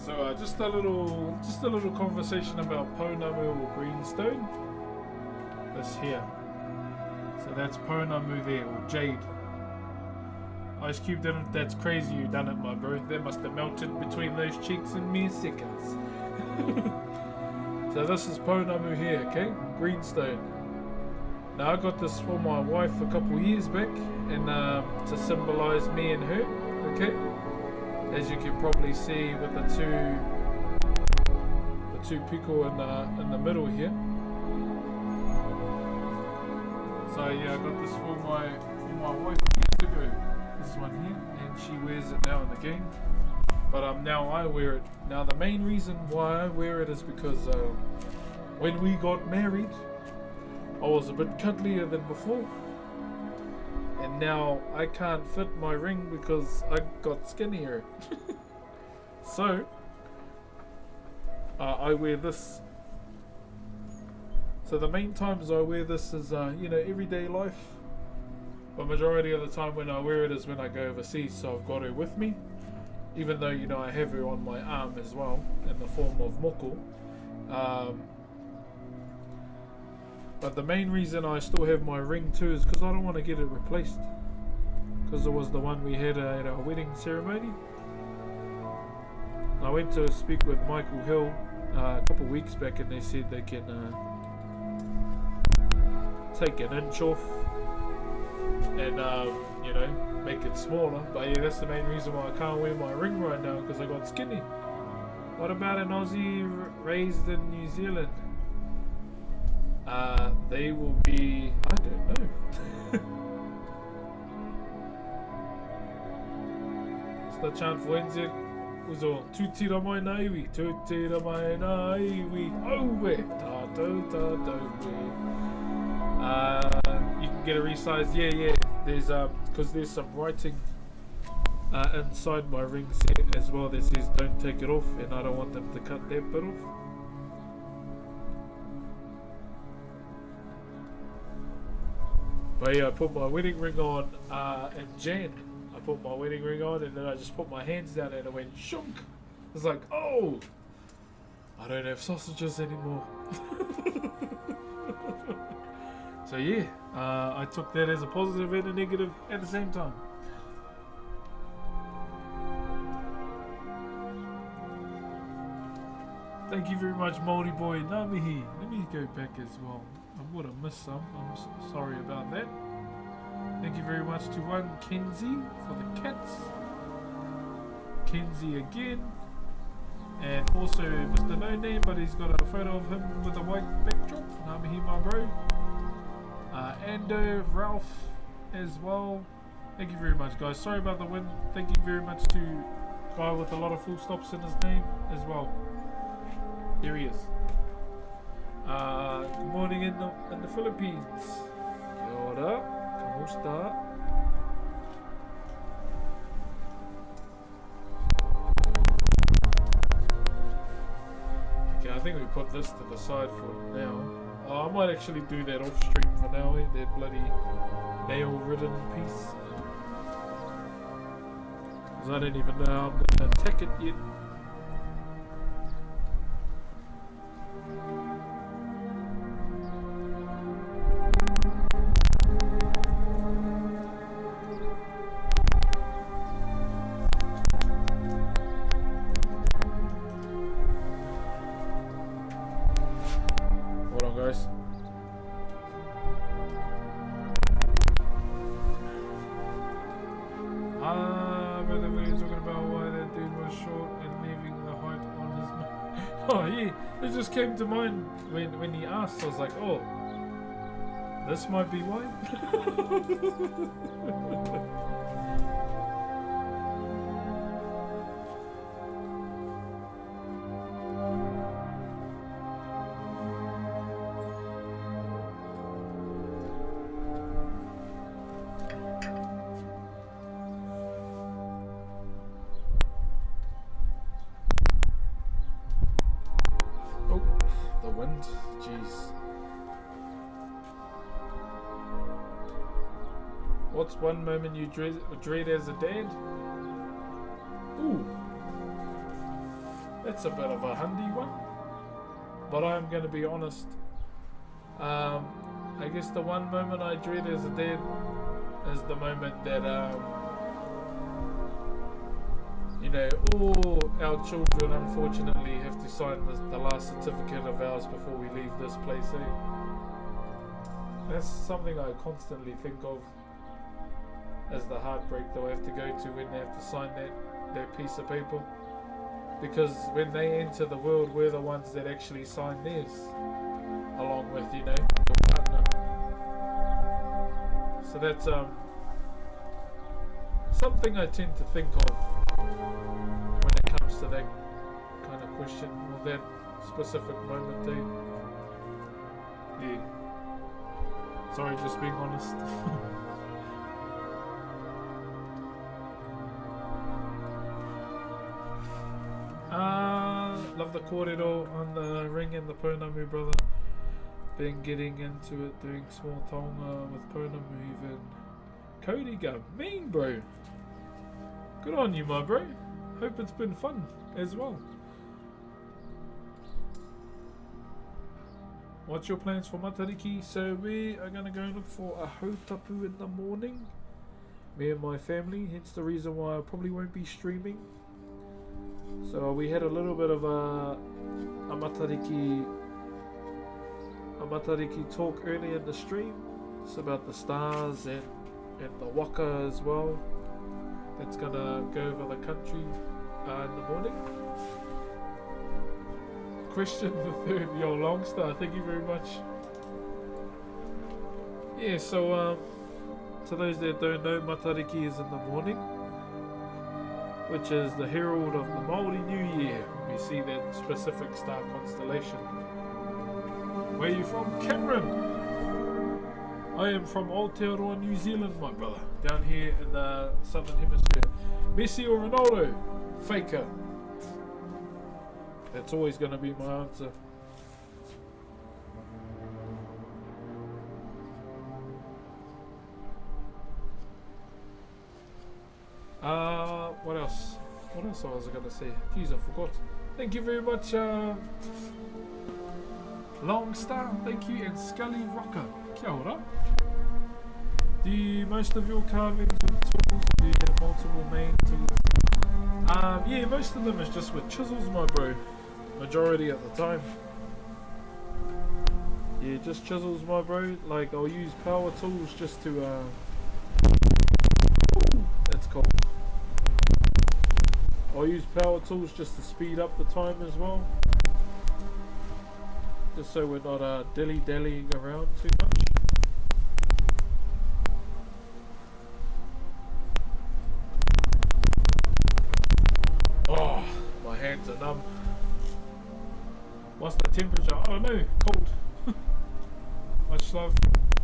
So just a little conversation about Pounamu or Greenstone. This here. So that's Pounamu there, or Jade. Ice Cube didn't. That's crazy you done it, my bro. That must have melted between those cheeks in mere seconds. So this is Pounamu here, okay? Greenstone. Now I got this for my wife a couple years back, and to symbolise me and her, okay? As you can probably see with the two people in the middle here. So yeah, I got this for my wife years ago. This one here, and she wears it now in the game. But now I wear it. Now the main reason why I wear it is because when we got married, I was a bit cuddlier than before, and now I can't fit my ring because I got skinnier. So I wear this. So the main times I wear this is everyday life. But majority of the time when I wear it is when I go overseas. So I've got her with me, even though I have her on my arm as well in the form of moko. But the main reason I still have my ring too is because I don't want to get it replaced, because it was the one we had at our wedding ceremony. I went to speak with Michael Hill a couple weeks back, and they said they can take an inch off and make it smaller. But yeah, that's the main reason why I can't wear my ring right now, because I got skinny. What about an Aussie raised in New Zealand? They will be, I don't know. It's the chant for NZ. Uzo, tutira mai na iwi, tutira mai na iwi, auwe, tātou, tātou we. You can get a resize, yeah. There's because there's some writing inside my ring set as well that says don't take it off, and I don't want them to cut that bit off. But yeah, I put my wedding ring on in Jan. I put my wedding ring on, and then I just put my hands down and it went shunk. It's like, oh, I don't have sausages anymore. So yeah, I took that as a positive and a negative at the same time. Thank you very much, Maori boy. Namihi. Let me go back as well. I would have missed some. I'm sorry about that. Thank you very much to one Kenzie for the cats. Kenzie again. And also Mr. No Name, but he's got a photo of him with a white backdrop. Namihi, my bro. Ando, Ralph as well. Thank you very much, guys. Sorry about the wind. Thank you very much to guy with a lot of full stops in his name as well. Here he is. Good morning in the Philippines. Kia ora. Kamusta? Okay, I think we put this to the side for now. I might actually do that off stream for now, that bloody nail ridden piece. Because I don't even know how I'm going to attack it yet. Came to mind when he asked. I was like, oh, this might be why. What's one moment you dread as a dad? Ooh. That's a bit of a handy one. But I'm going to be honest. I guess the one moment I dread as a dad is the moment that, you know, all our children unfortunately have to sign the last certificate of ours before we leave this place, eh? That's something I constantly think of as the heartbreak they'll have to go to when they have to sign that piece of paper. Because when they enter the world, we're the ones that actually sign theirs, along with, you know, your partner. So that's something I tend to think of when it comes to that kind of question, or that specific moment, eh? Yeah. Sorry, just being honest. Love the kōrero on the ring and the pounamu, brother. Been getting into it, doing small taonga with pounamu even. Cody go mean, bro. Good on you, my bro. Hope it's been fun as well. What's your plans for Matariki? So we are going to go look for a hautapu in the morning. Me and my family, hence the reason why I probably won't be streaming. So we had a little bit of a Matariki talk earlier in the stream. It's about the stars and the waka as well. That's going to go over the country in the morning. Question the third, yo, Longstar, thank you very much. Yeah, so to those that don't know, Matariki is in the morning, which is the herald of the Maori New Year. We see that specific star constellation. Where are you from? Cameron! I am from Aotearoa, New Zealand, my brother. Down here in the southern hemisphere. Messi or Ronaldo? Faker. That's always going to be my answer. What else? What else was I going to say? Jeez, I forgot. Thank you very much, Longstar. Thank you, and Scully Rocker. Kia ora. Do most of your carvings with tools? Do you have multiple main tools? Yeah, most of them is just with chisels, my bro. Majority at the time. Yeah, just chisels, my bro. Like, I'll use power tools just to, that's cool. I'll use power tools just to speed up the time as well. Just so we're not dilly-dallying around too much. Oh, my hands are numb. What's the temperature? Oh no, cold. Much love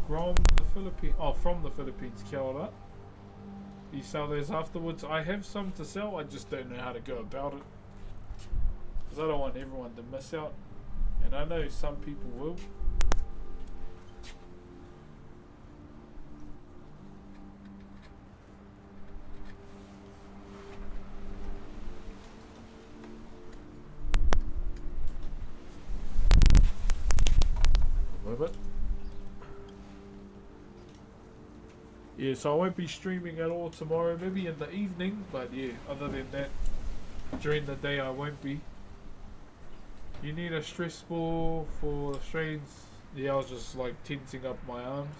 from the Philippines. Oh, from the Philippines. Kia ora. You sell those afterwards? I have some to sell, I just don't know how to go about it. Because I don't want everyone to miss out. And I know some people will. A moment. Yeah, so I won't be streaming at all tomorrow, maybe in the evening, but yeah, other than that, during the day I won't be. You need a stress ball for the strains? Yeah, I was just like tensing up my arms.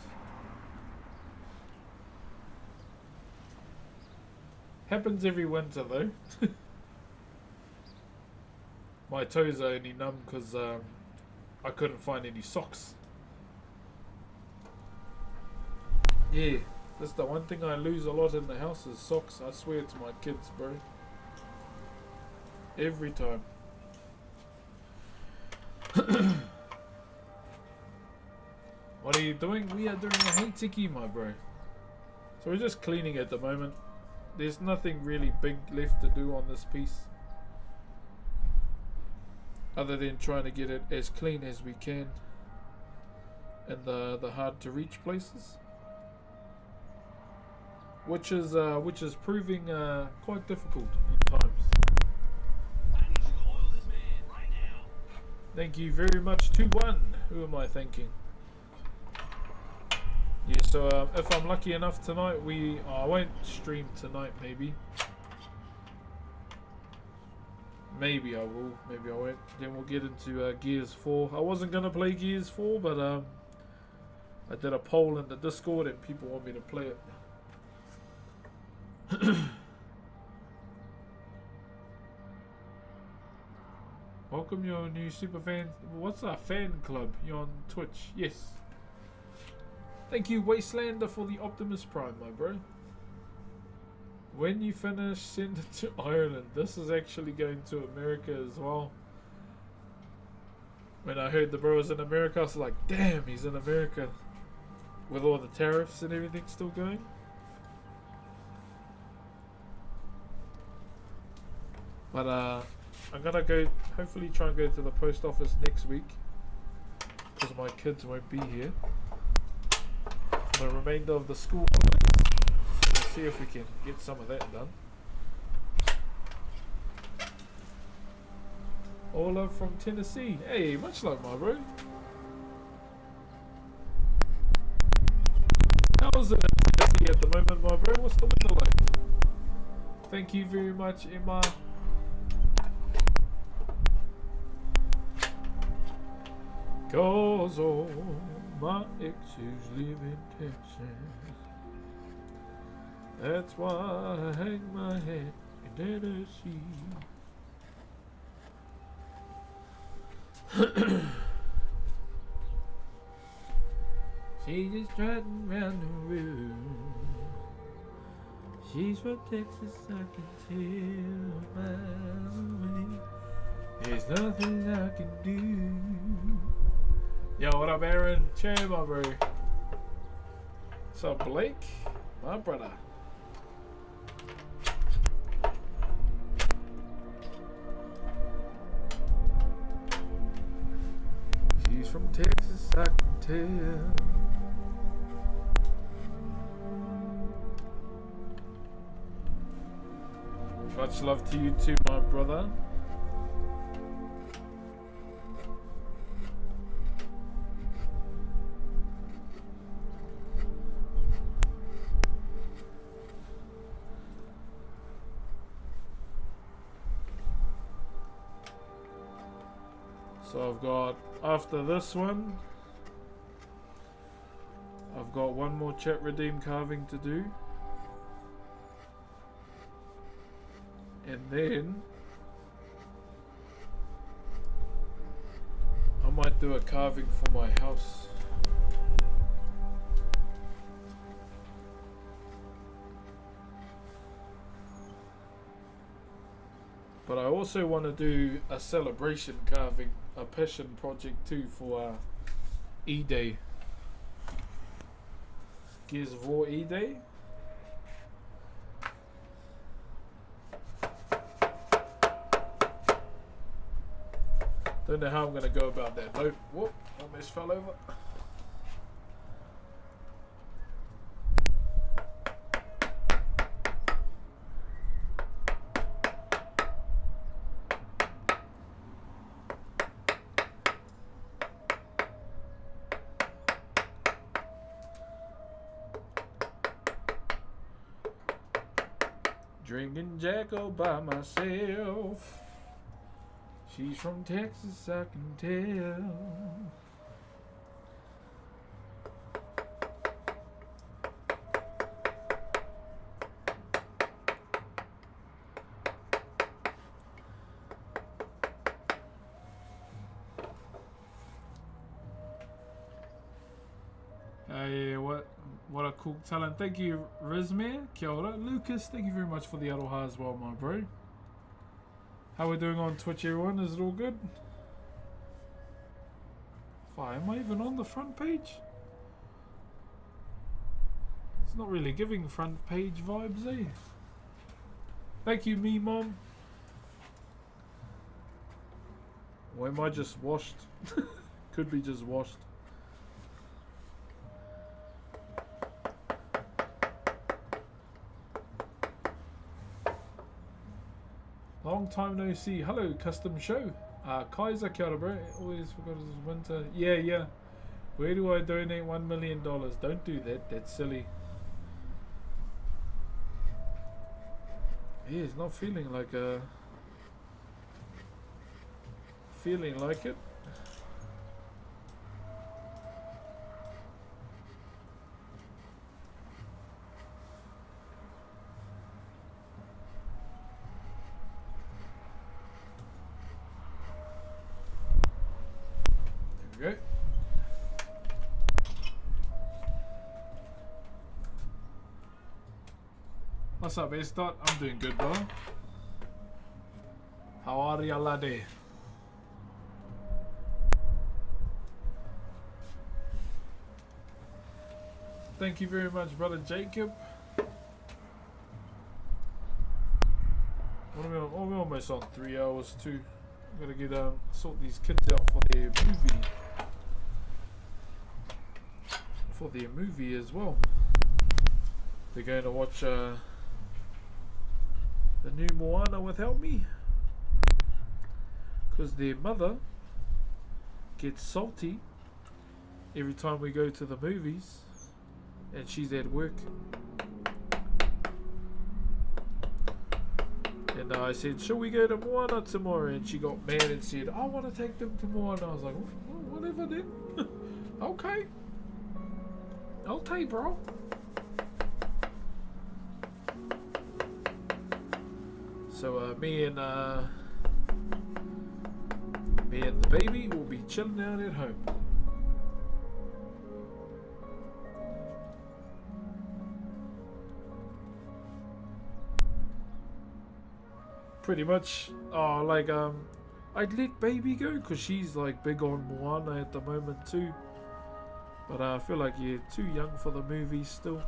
Happens every winter though. My toes are only numb because I couldn't find any socks. Yeah. That's the one thing I lose a lot in the house is socks. I swear to my kids, bro. Every time. What are you doing? We are doing a heitiki, my bro. So we're just cleaning at the moment. There's nothing really big left to do on this piece. Other than trying to get it as clean as we can. In the hard to reach places. Which is proving quite difficult at times. Thank you very much to one. Who am I thanking? Yeah, so if I'm lucky enough tonight, I won't stream tonight. Maybe I will. Maybe I won't. Then we'll get into Gears 4. I wasn't gonna play Gears 4, but I did a poll in the Discord and people want me to play it. Welcome your new super fan. What's our fan club? You're on Twitch. Yes. Thank you, Wastelander, for the Optimus Prime, my bro. When you finish, send it to Ireland. This is actually going to America as well. When I heard the bro was in America, I was like, damn, he's in America. With all the tariffs and everything still going. But I'm gonna go, hopefully try and go to the post office next week. Because my kids won't be here. The remainder of the school holidays. Let's see if we can get some of that done. All love from Tennessee. Hey, much love, my bro. How's it in Tennessee at the moment, my bro? What's the weather like? Thank you very much, Emma. Cause all my exes live in Texas. That's why I hang my hat in Tennessee. She's just trotting round the room. She's from Texas, I can tell by the way. There's nothing I can do. Yo, what up, Aaron? Che, my bro. What's up, Blake? My brother. She's from Texas, I can tell. Much love to you too, my brother. So I've got, after this one, I've got one more chat redeem carving to do. And then I might do a carving for my house. But I also want to do a celebration carving, a passion project too for E-Day. Gears of War E-Day. Don't know how I'm going to go about that though. Whoop, almost fell over. Drinking Jack all by myself. She's from Texas, I can tell. Hey, what a cool talent. Thank you, Rizmir. Kia ora. Lucas, thank you very much for the aloha as well, my bro. How we doing on Twitch, everyone? Is it all good? Why, am I even on the front page? It's not really giving front page vibes, eh? Thank you, me mom. Or am I just washed? Could be just washed. Long time no see. Hello, custom show. Kaiser, kia ora, bro. Always forgot it was winter. Yeah, yeah. Where do I donate $1 million? Don't do that. That's silly. Yeah, he's not feeling like it. There we go. What's up, A-Start? I'm doing good, bro. How are ya, laddie? Thank you very much, brother Jacob. We're almost on 3 hours too. I'm gonna get sort these kids out for their movie. For their movie as well. They're going to watch the new Moana without me, because their mother gets salty every time we go to the movies and she's at work. And I said, shall we go to Moana tomorrow? And she got mad and said, I want to take them to Moana. I was like, well, whatever then. Okay. Okay, bro. So me and the baby will be chilling out at home. Pretty much. Like I'd let baby go because she's like big on Moana at the moment too. But I feel like you're too young for the movies still.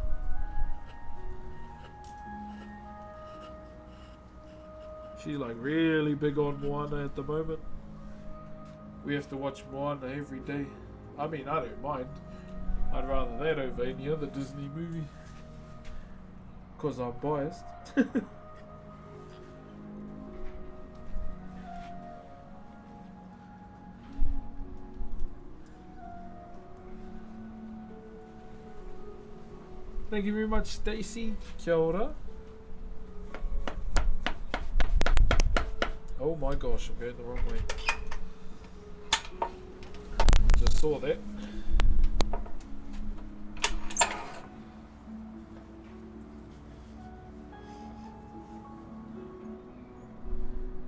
She's like really big on Moana at the moment. We have to watch Moana every day. I mean, I don't mind. I'd rather that over any other Disney movie. Because I'm biased. Thank you very much, Stacy. Kia ora. Oh my gosh, I'm going the wrong way. Just saw that.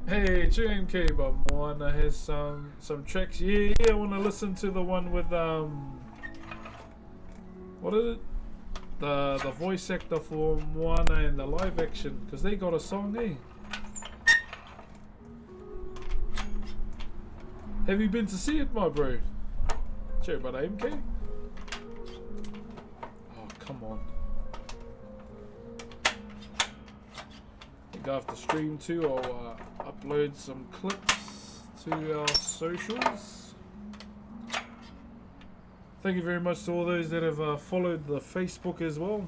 Hey, JMK, but Moana has some tracks. Yeah, I want to listen to the one with what is it? The voice actor for Moana in the live action, because they got a song, eh? Have you been to see it, my bro? Check about MK. Oh, come on. I think after stream too, I'll upload some clips to our socials. Thank you very much to all those that have followed the Facebook as well.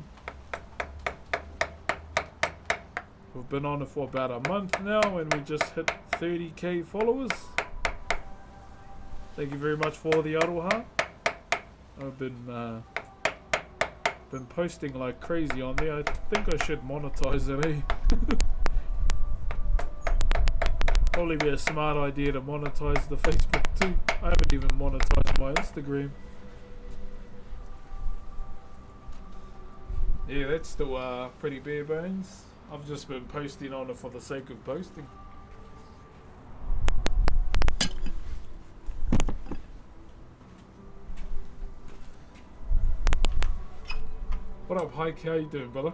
We've been on it for about a month now and we just hit 30k followers. Thank you very much for the aroha. I've been posting like crazy on there. I think I should monetize it, eh? Probably be a smart idea to monetize the Facebook too. I haven't even monetized my Instagram. Yeah, that's still pretty bare bones. I've just been posting on it for the sake of posting. What up, Hike? How you doing, brother?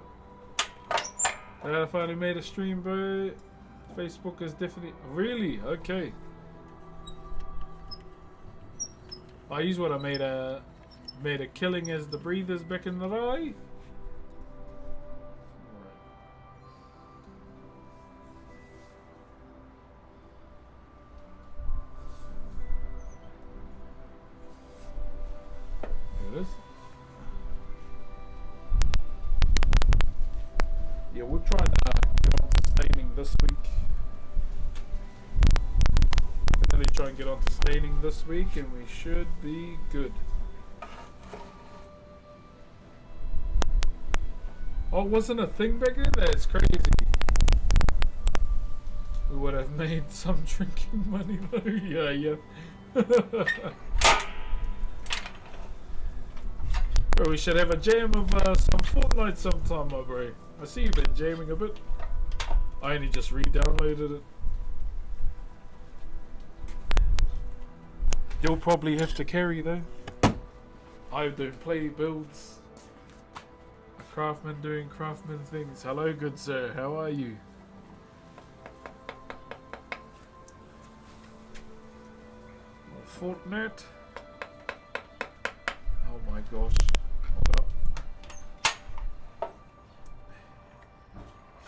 I finally made a stream, bro. Facebook is definitely... Really? Okay. I use what I made a killing as the breathers back in the day. Yeah, we'll try to get on sustaining this week. Really and get on to staining this week, and we should be good. Oh, it wasn't a thing back then? That's crazy. We would have made some drinking money though. Yeah. Bro, we should have a jam of some Fortnite sometime, my bro. I see you've been jamming a bit. I only just re-downloaded it. You'll probably have to carry though. I don't play builds. A craftsman doing craftsman things. Hello, good sir. How are you? Fortnite. Oh my gosh. Hold up.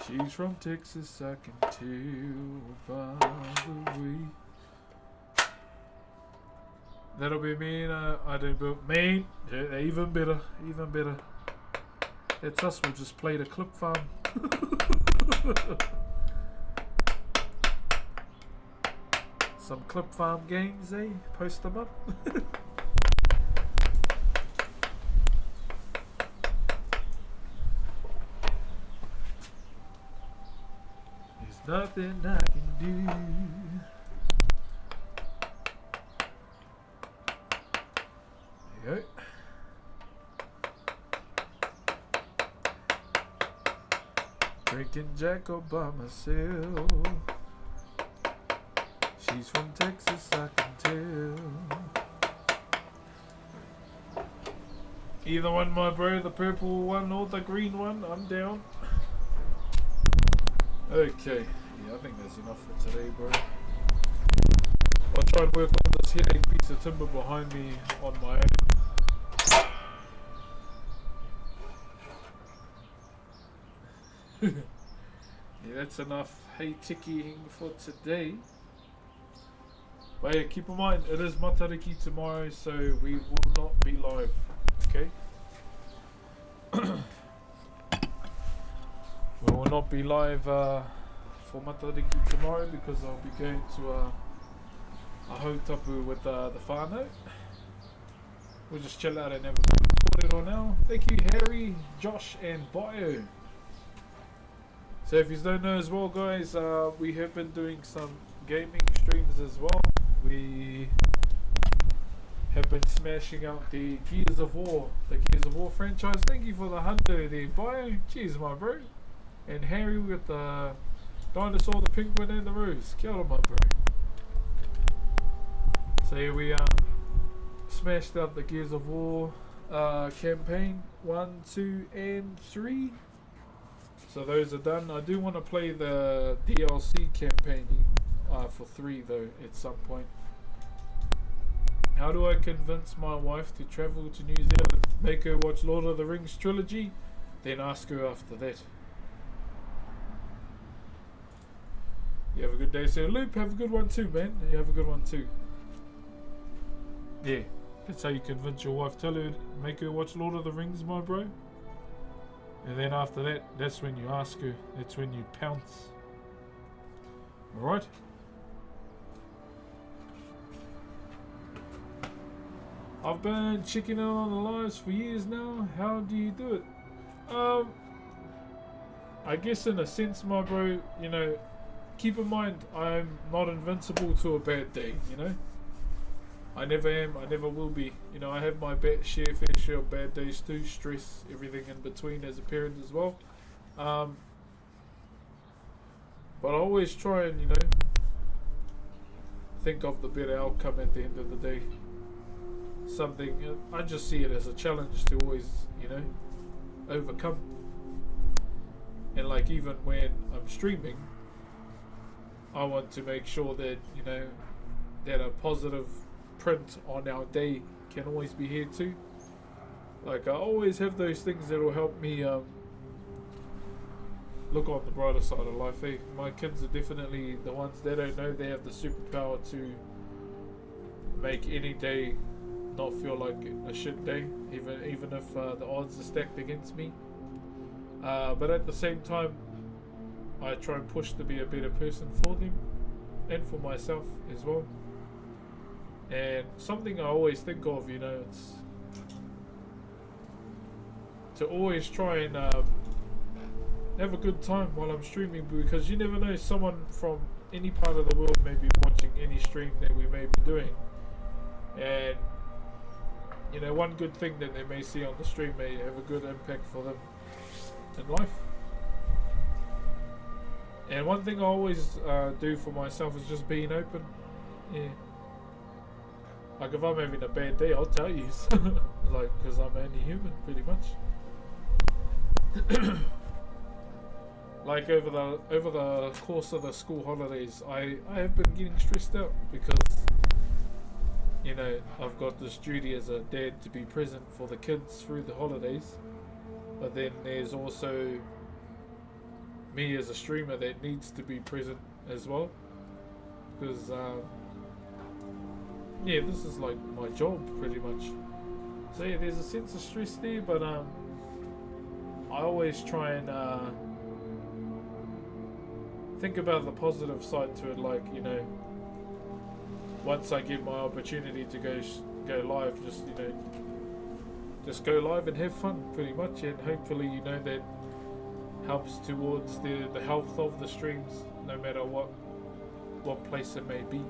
She's from Texas, I can tell by the way. That'll be mean. I don't build mean. Yeah, even better. Even better. That's us. We'll just play the clip farm. Some clip farm games, eh? Post them up. There's nothing I can do. There you go. Drinking Jack all by myself. She's from Texas, I can tell. Either one, my bro, the purple one or the green one, I'm down. Okay, yeah, I think that's enough for today, bro. I'll try and work on this headache piece of timber behind me on my own. Yeah, that's enough hay tickying for today. But yeah, keep in mind, it is Matariki tomorrow, so we will not be live, okay? We will not be live for Matariki tomorrow because I'll be going to a hautapu with the whānau. We'll just chill out and have a recorded on now. Thank you, Harry, Josh, and Bio. So if you don't know as well, guys, we have been doing some gaming streams as well. We have been smashing out the Gears of War franchise. Thank you for the hundo there, Bio. Cheers, my bro. And Harry with the dinosaur, the pink one, and the rose. Kia ora, my bro. So here we smashed out the Gears of War campaign 1, 2, and 3. So those are done. I do want to play the DLC campaign for 3 though at some point. How do I convince my wife to travel to New Zealand? Make her watch Lord of the Rings trilogy, then ask her after that. You have a good day, sir. Loop, have a good one too, man. You have a good one too. Yeah, that's how you convince your wife. Tell her, make her watch Lord of the Rings, my bro. And then after that, that's when you ask her. That's when you pounce. Alright? I've been checking out on the lives for years now. How do you do it? I guess in a sense, my bro, you know, keep in mind, I'm not invincible to a bad day, you know? I never am, I never will be. You know, I have my fair share of bad days too, stress, everything in between as a parent as well. But I always try and, you know, think of the better outcome at the end of the day. Something, I just see it as a challenge to always, you know, overcome. And like even when I'm streaming, I want to make sure that, you know, that a positive print on our day can always be here too. Like I always have those things that will help me look on the brighter side of life. Eh? My kids are definitely the ones that don't know they have the superpower to make any day not feel like a shit day, even if the odds are stacked against me. But at the same time, I try and push to be a better person for them and for myself as well. And something I always think of, you know, it's to always try and have a good time while I'm streaming, because you never know, someone from any part of the world may be watching any stream that we may be doing, and you know, one good thing that they may see on the stream may have a good impact for them in life. And one thing I always do for myself is just being open. Yeah. Like if I'm having a bad day, I'll tell you. Like, because I'm only human, pretty much. Like over the course of the school holidays, I have been getting stressed out because, you know, I've got this duty as a dad to be present for the kids through the holidays, but then there's also me as a streamer that needs to be present as well, because yeah, this is like my job pretty much. So yeah, there's a sense of stress there, but I always try and think about the positive side to it, like, you know, once I get my opportunity to go live, just, you know, just go live and have fun pretty much, and hopefully, you know, that helps towards the health of the streams, no matter what place it may be.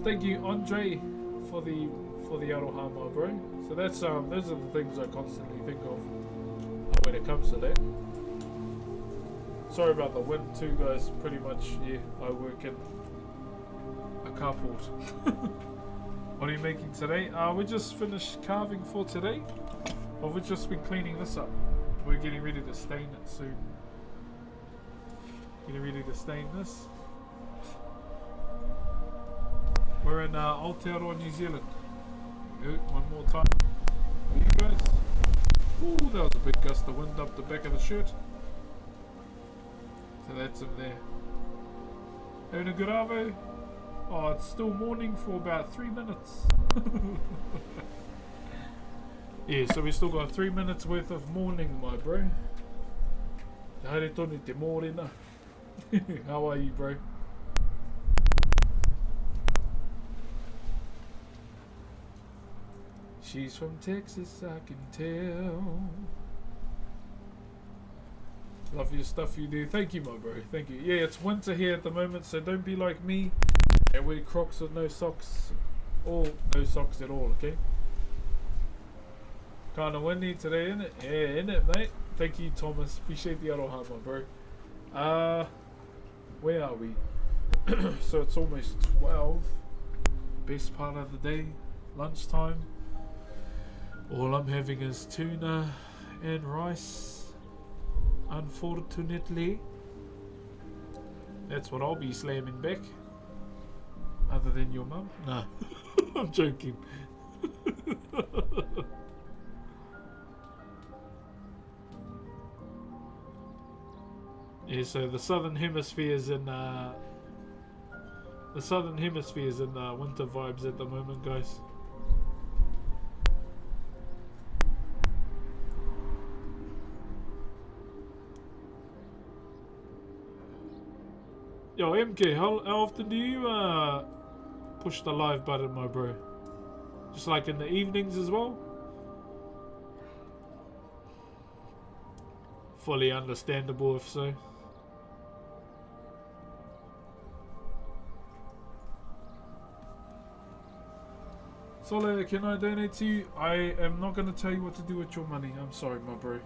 Thank you, Andre, for the aroha, my bro. So that's those are the things I constantly think of when it comes to that. Sorry about the wind too, guys. Pretty much, yeah, I work in a carport. What are you making today? We just finished carving for today. Well, we've just been cleaning this up. We're getting ready to stain it soon. Getting ready to stain this. We're in Aotearoa, New Zealand. One more time. For you guys. Ooh, that was a big gust of wind up the back of the shirt. So that's him there. Having a good arvo? Oh, it's still morning for about 3 minutes. Yeah, so we still got 3 minutes worth of morning, my bro. Haere tonu te mōrena. How are you, bro? She's from Texas, I can tell. Love your stuff you do. Thank you, my bro. Thank you. Yeah, it's winter here at the moment, so don't be like me and wear Crocs with no socks, or no socks at all, okay? Kinda windy today, innit? Yeah, innit, mate? Thank you, Thomas. Appreciate the aroha, my bro. Where are we? So it's almost 12. Best part of the day. Lunchtime. All I'm having is tuna and rice. Unfortunately. That's what I'll be slamming back. Other than your mum? Nah. I'm joking. Yeah, so the southern hemisphere's in winter vibes at the moment, guys. Yo, MK, how often do you push the live button, my bro? Just like in the evenings as well? Fully understandable if so. Sola, can I donate to you? I am not going to tell you what to do with your money. I'm sorry, my bro.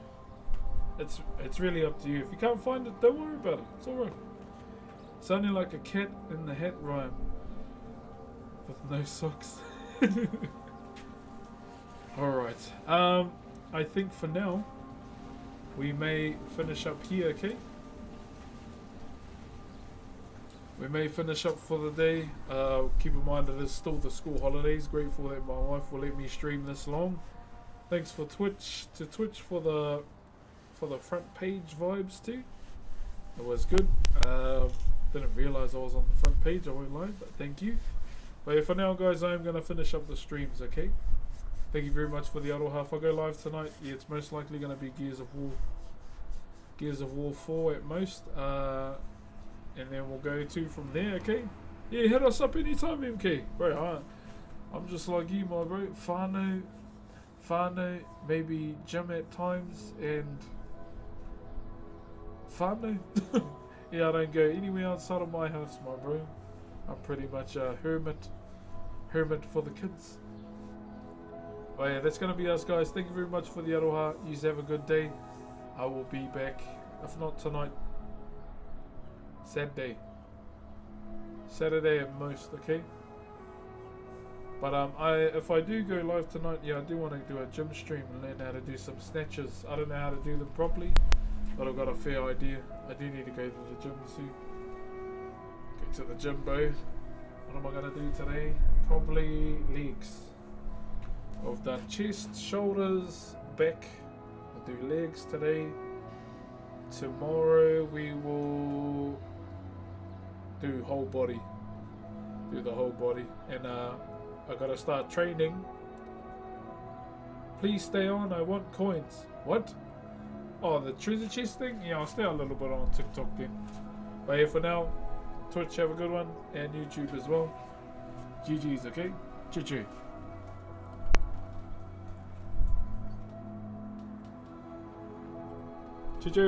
It's really up to you. If you can't find it, don't worry about it. It's alright. Sounding like a cat in the hat rhyme. With no socks. Alright. I think for now, we may finish up here, okay? We may finish up for the day. Keep in mind that it's still the school holidays. Grateful that my wife will let me stream this long. Thanks for Twitch for the front page vibes too. It was good. Didn't realise I was on the front page, I won't lie, but thank you. But yeah, for now, guys, I am going to finish up the streams, okay? Thank you very much for the aroha. If I go live tonight, yeah, it's most likely going to be Gears of War 4 at most. and then we'll go to from there, okay? Yeah, hit us up anytime, MK. Bro, I'm just like you, my bro. Whānau, maybe gym at times, and whānau. Yeah, I don't go anywhere outside of my house, my bro. I'm pretty much a hermit for the kids. Oh yeah, that's going to be us, guys. Thank you very much for the aroha. You have a good day. I will be back, if not tonight, Saturday at most, okay? But if I do go live tonight, yeah, I do want to do a gym stream and learn how to do some snatches. I don't know how to do them properly, but I've got a fair idea. I do need to go to the gym soon. Go to the gym, bro. What am I going to do today? Probably legs. I've done chest, shoulders, back. I'll do legs today. Tomorrow we will do whole body. Do the whole body. And I gotta start training. Please stay on, I want coins. What? Oh, the treasure chest thing? Yeah, I'll stay a little bit on TikTok then. But yeah, for now, Twitch, have a good one. And YouTube as well. GG's, okay? Choo-choo. Choo-choo.